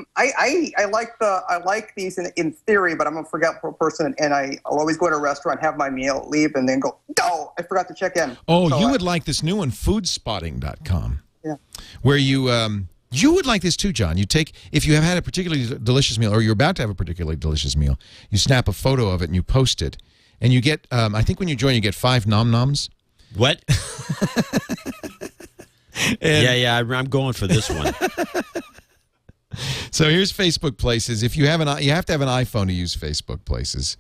[SPEAKER 4] like these in theory, but I'm a forgetful person, and I'll always go to a restaurant, have my meal, leave, and then go. No, I forgot to check in.
[SPEAKER 1] Oh, so you would like this new one, foodspotting.com.
[SPEAKER 4] Yeah.
[SPEAKER 1] Where you would like this too, John. You take, if you have had a particularly delicious meal, or you're about to have a particularly delicious meal, you snap a photo of it and you post it, and you get. I think when you join, you get 5 nom-noms.
[SPEAKER 5] What? Yeah, I'm going for this one.
[SPEAKER 1] So here's Facebook Places. If you have you have to have an iPhone to use Facebook Places.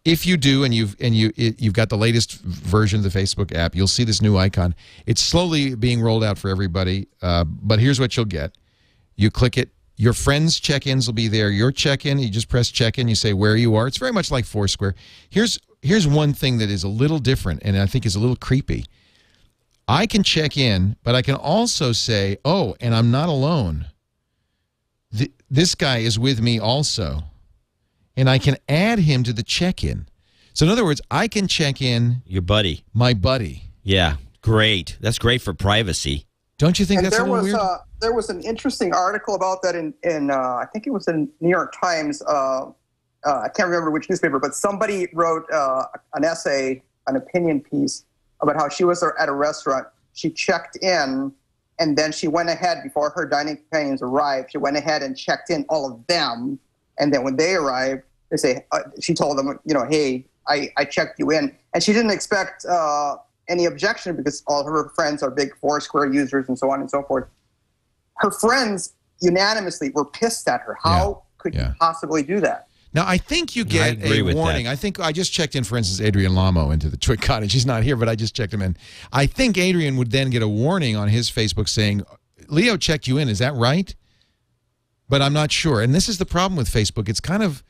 [SPEAKER 1] If you do, and you've got the latest version of the Facebook app, you'll see this new icon. It's slowly being rolled out for everybody. But here's what you'll get: you click it. Your friends' check-ins will be there. Your check-in, you just press check-in. You say where you are. It's very much like Foursquare. Here's one thing that is a little different, and I think is a little creepy. I can check in, but I can also say, oh, and I'm not alone. This guy is with me also. And I can add him to the check-in. So in other words, I can check in.
[SPEAKER 5] Your buddy.
[SPEAKER 1] My buddy.
[SPEAKER 5] Yeah, great. That's great for privacy.
[SPEAKER 1] Don't you think that's a little weird?
[SPEAKER 4] There was an interesting article about that in I think it was in New York Times. I can't remember which newspaper, but somebody wrote an essay, an opinion piece, about how she was at a restaurant. She checked in, and then she went ahead, before her dining companions arrived, she went ahead and checked in all of them. And then when they arrived, they say, she told them, hey, I checked you in. And she didn't expect any objection because all of her friends are big Foursquare users and so on and so forth. Her friends unanimously were pissed at her. How could you possibly do that?
[SPEAKER 1] Now, I think you get a warning. I think I just checked in, for instance, Adrian Lamo into the TWiT cottage. He's not here, but I just checked him in. I think Adrian would then get a warning on his Facebook saying, Leo checked you in. Is that right? But I'm not sure. And this is the problem with Facebook. It's kind of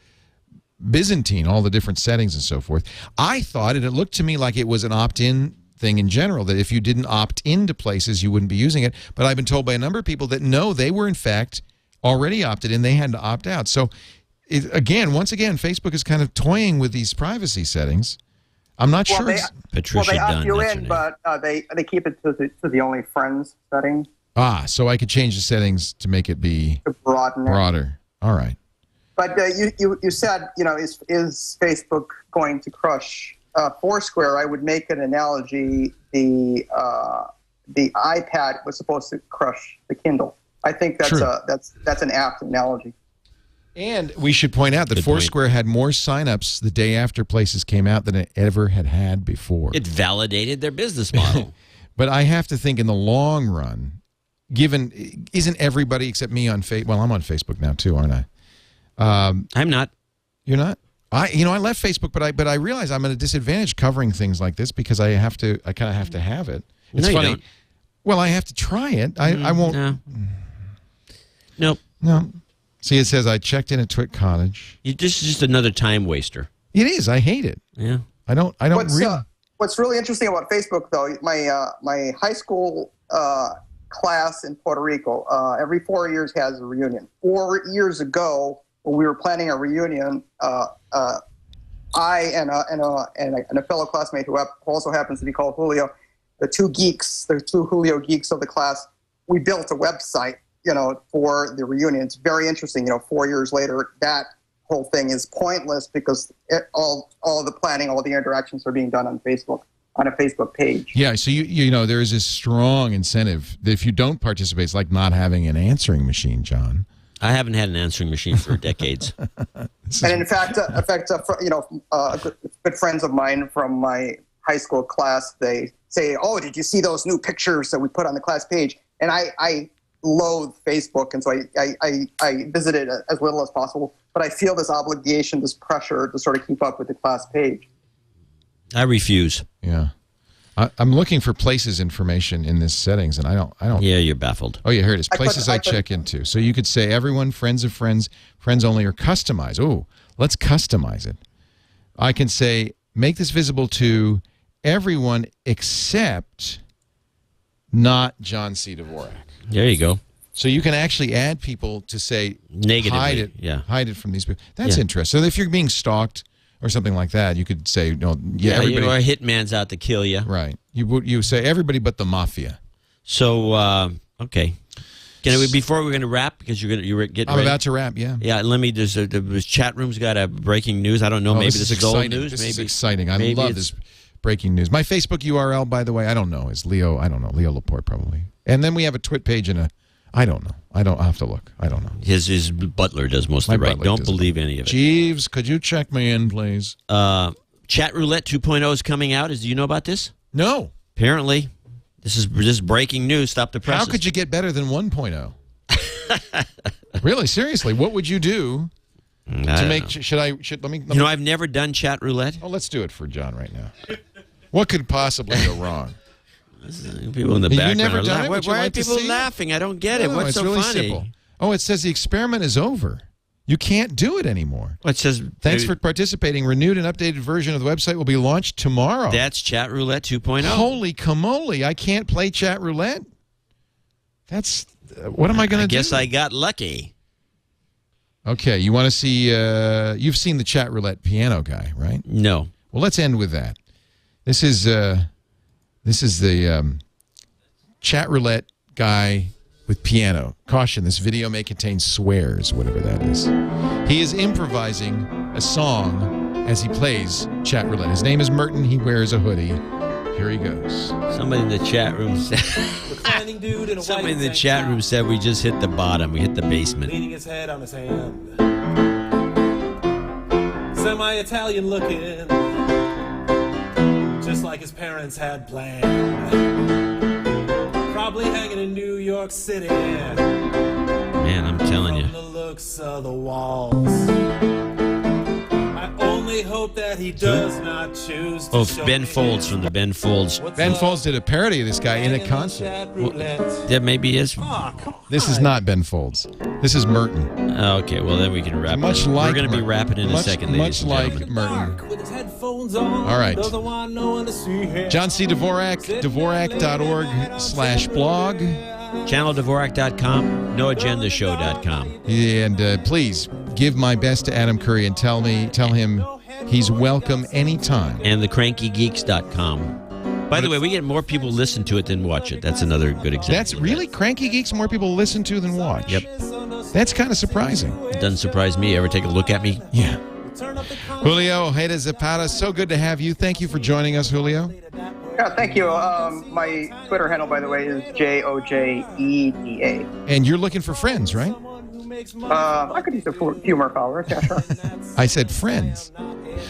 [SPEAKER 1] Byzantine, all the different settings and so forth. I thought, and it looked to me like it was an opt-in thing in general, that if you didn't opt into places, you wouldn't be using it. But I've been told by a number of people that no, they were in fact already opted in. They had to opt out. So once again, Facebook is kind of toying with these privacy settings. I'm not sure.
[SPEAKER 5] Patricia
[SPEAKER 4] they opt
[SPEAKER 5] Dunn,
[SPEAKER 4] you in, but they keep it to the only friends setting.
[SPEAKER 1] So I could change the settings to make it be broader. All right.
[SPEAKER 4] But you said, is Facebook going to crush Foursquare? I would make an analogy. The iPad was supposed to crush the Kindle. I think that's an apt analogy.
[SPEAKER 1] And we should point out that Foursquare had more signups the day after Places came out than it ever had before.
[SPEAKER 5] It validated their business model.
[SPEAKER 1] But I have to think in the long run, isn't everybody except me on Facebook? Well, I'm on Facebook now too, aren't I?
[SPEAKER 5] I'm not.
[SPEAKER 1] You're not? I left Facebook, but I realize I'm at a disadvantage covering things like this because I kind of have to have it. It's funny.
[SPEAKER 5] You don't.
[SPEAKER 1] Well, I have to try it. I won't.
[SPEAKER 5] No. Nope.
[SPEAKER 1] No. See, it says I checked in at TWiT Cottage.
[SPEAKER 5] This is just another time waster.
[SPEAKER 1] It is. I hate it.
[SPEAKER 5] Yeah.
[SPEAKER 1] I don't really.
[SPEAKER 4] What's really interesting about Facebook, though, my high school class in Puerto Rico every 4 years has a reunion. 4 years ago, when we were planning a reunion, I and a fellow classmate who also happens to be called Julio, the two Julio geeks of the class, we built a website for the reunion. It's very interesting. 4 years later, that whole thing is pointless because all the planning, all the interactions are being done on Facebook, on a Facebook page.
[SPEAKER 1] Yeah, so there is this strong incentive that if you don't participate, it's like not having an answering machine, John.
[SPEAKER 5] I haven't had an answering machine for decades.
[SPEAKER 4] And in fact, good friends of mine from my high school class, they say, "Oh, did you see those new pictures that we put on the class page?" And I loathe Facebook, and so I visit it as little as possible. But I feel this obligation, this pressure to sort of keep up with the class page.
[SPEAKER 5] I refuse.
[SPEAKER 1] Yeah. I'm looking for places information in this settings, and I don't.
[SPEAKER 5] Yeah, you're baffled.
[SPEAKER 1] Oh, yeah, here it is. Places I check into. So you could say everyone, friends of friends, friends only, or customize. Oh, let's customize it. I can say make this visible to everyone except not John C. Dvorak.
[SPEAKER 5] There you go.
[SPEAKER 1] So you can actually add people to say
[SPEAKER 5] negatively,
[SPEAKER 1] hide it from these people. That's interesting. So if you're being stalked or something like that, you could say, everybody.
[SPEAKER 5] Or a hitman's out to kill you.
[SPEAKER 1] Right. You say everybody but the mafia.
[SPEAKER 5] So okay. Before we're going to wrap, because you're getting
[SPEAKER 1] I'm
[SPEAKER 5] ready.
[SPEAKER 1] about to wrap. Yeah.
[SPEAKER 5] Yeah. Let me just. The chat room's got a breaking news. I don't know. Maybe this is old news.
[SPEAKER 1] This is exciting. I love this breaking news. My Facebook URL, by the way, I don't know. Is Leo? I don't know. Leo Laporte probably. And then we have a TWiT page and I don't know. I'll have to look. I don't know.
[SPEAKER 5] His butler does most of the right. Don't believe any of it.
[SPEAKER 1] Jeeves, could you check me in, please?
[SPEAKER 5] Chat Roulette 2.0 is coming out. Do you know about this?
[SPEAKER 1] No.
[SPEAKER 5] Apparently. This is breaking news. Stop the press.
[SPEAKER 1] How could you get better than 1.0? Really, seriously, what would you do to make? Let me.
[SPEAKER 5] I've never done Chat Roulette.
[SPEAKER 1] Oh, let's do it for John right now. What could possibly go wrong?
[SPEAKER 5] People in the background
[SPEAKER 1] never
[SPEAKER 5] are
[SPEAKER 1] done
[SPEAKER 5] laughing.
[SPEAKER 1] it?
[SPEAKER 5] Why are people laughing? I don't get it. What's
[SPEAKER 1] it's
[SPEAKER 5] so
[SPEAKER 1] really
[SPEAKER 5] funny?
[SPEAKER 1] simple. Oh, it says the experiment is over. You can't do it anymore.
[SPEAKER 5] It says
[SPEAKER 1] thanks for participating. Renewed and updated version of the website will be launched tomorrow.
[SPEAKER 5] That's Chat Roulette 2.0.
[SPEAKER 1] Holy camole! I can't play Chat Roulette. That's what am I going to do?
[SPEAKER 5] I guess I got lucky.
[SPEAKER 1] Okay, you want to see? You've seen the Chat Roulette piano guy, right?
[SPEAKER 5] No.
[SPEAKER 1] Well, let's end with that. This is the Chat Roulette guy with piano. Caution, this video may contain swears, whatever that is. He is improvising a song as he plays Chat Roulette. His name is Merton. He wears a hoodie. Here he goes.
[SPEAKER 5] Somebody in the chat room said somebody in the chat room said we just hit the bottom. We hit the basement.
[SPEAKER 12] Leaning his head on his hand. Semi-Italian looking. Just like his parents had planned. Probably hanging in New York City.
[SPEAKER 5] Man, I'm telling you.
[SPEAKER 12] From the looks of the walls. I only hope that he does not choose to show
[SPEAKER 5] Ben Folds from the Ben Folds.
[SPEAKER 1] Ben Folds did a parody of this guy in a concert.
[SPEAKER 5] That maybe is.
[SPEAKER 1] This is not Ben Folds. This is Merton.
[SPEAKER 5] Okay, well then we can wrap.
[SPEAKER 1] Much like
[SPEAKER 5] we're going to be wrapping in a second.
[SPEAKER 1] Much like Merton. All right. John C. Dvorak, Dvorak.org/blog.
[SPEAKER 5] ChannelDvorak.com, NoAgendaShow.com.
[SPEAKER 1] And please give my best to Adam Curry and tell him he's welcome anytime.
[SPEAKER 5] And thecrankygeeks.com. By the way, we get more people listen to it than watch it. That's another good example.
[SPEAKER 1] That's really Cranky Geeks more people listen to than watch.
[SPEAKER 5] Yep.
[SPEAKER 1] That's kind of surprising.
[SPEAKER 5] It doesn't surprise me. Ever take a look at me?
[SPEAKER 1] Yeah. Julio Ojeda-Zapata, so good to have you. Thank you for joining us, Julio.
[SPEAKER 4] Yeah, thank you. My Twitter handle, by the way, is JOJEDA.
[SPEAKER 1] And you're looking for friends, right?
[SPEAKER 4] I could use a few more followers. Yeah, sure.
[SPEAKER 1] I said friends.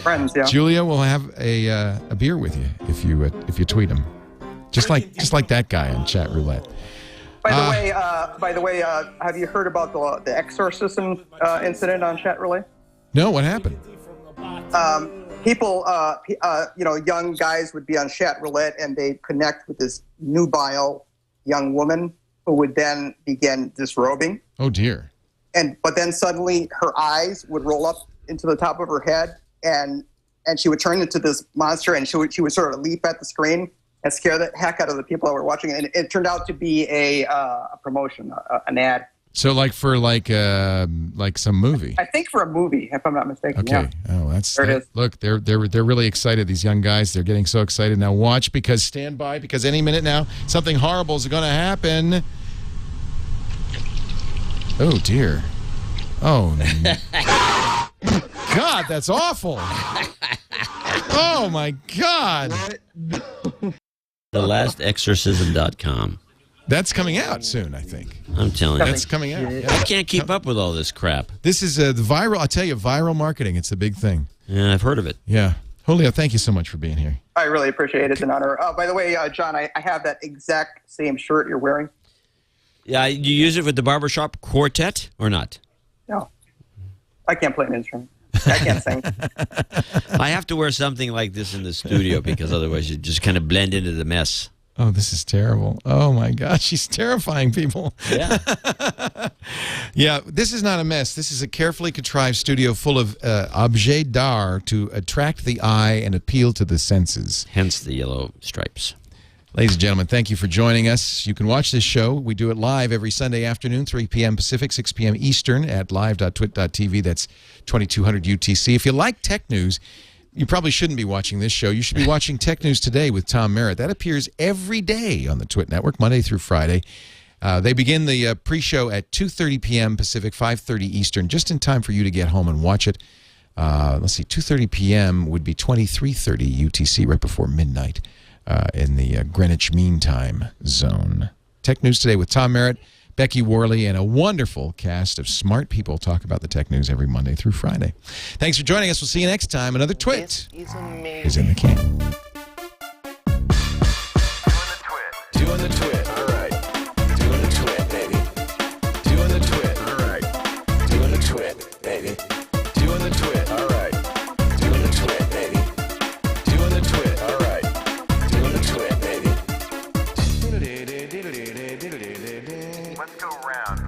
[SPEAKER 4] Friends, yeah.
[SPEAKER 1] Julio will have a beer with you if you tweet him, just like that guy on Chat Roulette.
[SPEAKER 4] By the way, have you heard about the exorcism incident on Chat Roulette?
[SPEAKER 1] No, what happened?
[SPEAKER 4] People, young guys would be on Chat Roulette and they'd connect with this nubile young woman who would then begin disrobing.
[SPEAKER 1] Oh dear.
[SPEAKER 4] But then suddenly her eyes would roll up into the top of her head and she would turn into this monster and she would sort of leap at the screen and scare the heck out of the people that were watching it. And it turned out to be a promotion, an ad.
[SPEAKER 1] So like for some movie.
[SPEAKER 4] I think for a movie, if I'm not mistaken.
[SPEAKER 1] Okay.
[SPEAKER 4] Yeah.
[SPEAKER 1] Oh, that's
[SPEAKER 4] there it is.
[SPEAKER 1] Look, they're really excited. These young guys, they're getting so excited now. Watch, stand by, because any minute now something horrible is going to happen. Oh, dear. Oh, God, that's awful. Oh, my God.
[SPEAKER 5] TheLastExorcism.com.
[SPEAKER 1] That's coming out soon, I think.
[SPEAKER 5] I'm telling you.
[SPEAKER 1] That's coming out. Yeah.
[SPEAKER 5] I can't keep up with all this crap.
[SPEAKER 1] This is the viral, I'll tell you, viral marketing. It's the big thing.
[SPEAKER 5] Yeah, I've heard of it.
[SPEAKER 1] Yeah. Julio, thank you so much for being here.
[SPEAKER 4] I really appreciate it. It's an honor. By the way, John, I have that exact same shirt you're wearing.
[SPEAKER 5] Yeah, you use it with the barbershop quartet or not?
[SPEAKER 4] No. I can't play an instrument. I can't sing.
[SPEAKER 5] I have to wear something like this in the studio because otherwise you just kind of blend into the mess.
[SPEAKER 1] Oh, this is terrible. Oh, my gosh. She's terrifying people.
[SPEAKER 5] Yeah.
[SPEAKER 1] Yeah, this is not a mess. This is a carefully contrived studio full of objets d'art to attract the eye and appeal to the senses.
[SPEAKER 5] Hence the yellow stripes.
[SPEAKER 1] Ladies and gentlemen, thank you for joining us. You can watch this show. We do it live every Sunday afternoon, 3 p.m. Pacific, 6 p.m. Eastern at live.twit.tv. That's 2200 UTC. If you like tech news, you probably shouldn't be watching this show. You should be watching Tech News Today with Tom Merritt. That appears every day on the TWiT Network, Monday through Friday. They begin the pre-show at 2:30 p.m. Pacific, 5:30 Eastern, just in time for you to get home and watch it. Let's see, 2:30 p.m. would be 23:30 UTC, right before midnight in the Greenwich Mean Time zone. Tech News Today with Tom Merritt, Becky Worley, and a wonderful cast of smart people talk about the tech news every Monday through Friday. Thanks for joining us. We'll see you next time. Another TWiT is in the can.
[SPEAKER 2] Doing the TWiT. All right. Doing the TWiT, baby. Doing the TWiT. All right. Doing the TWiT, baby. Doing the TWiT. All right. Doing the TWiT, baby. Doing the TWiT. All right. Doing the TWiT, baby. Let's go round.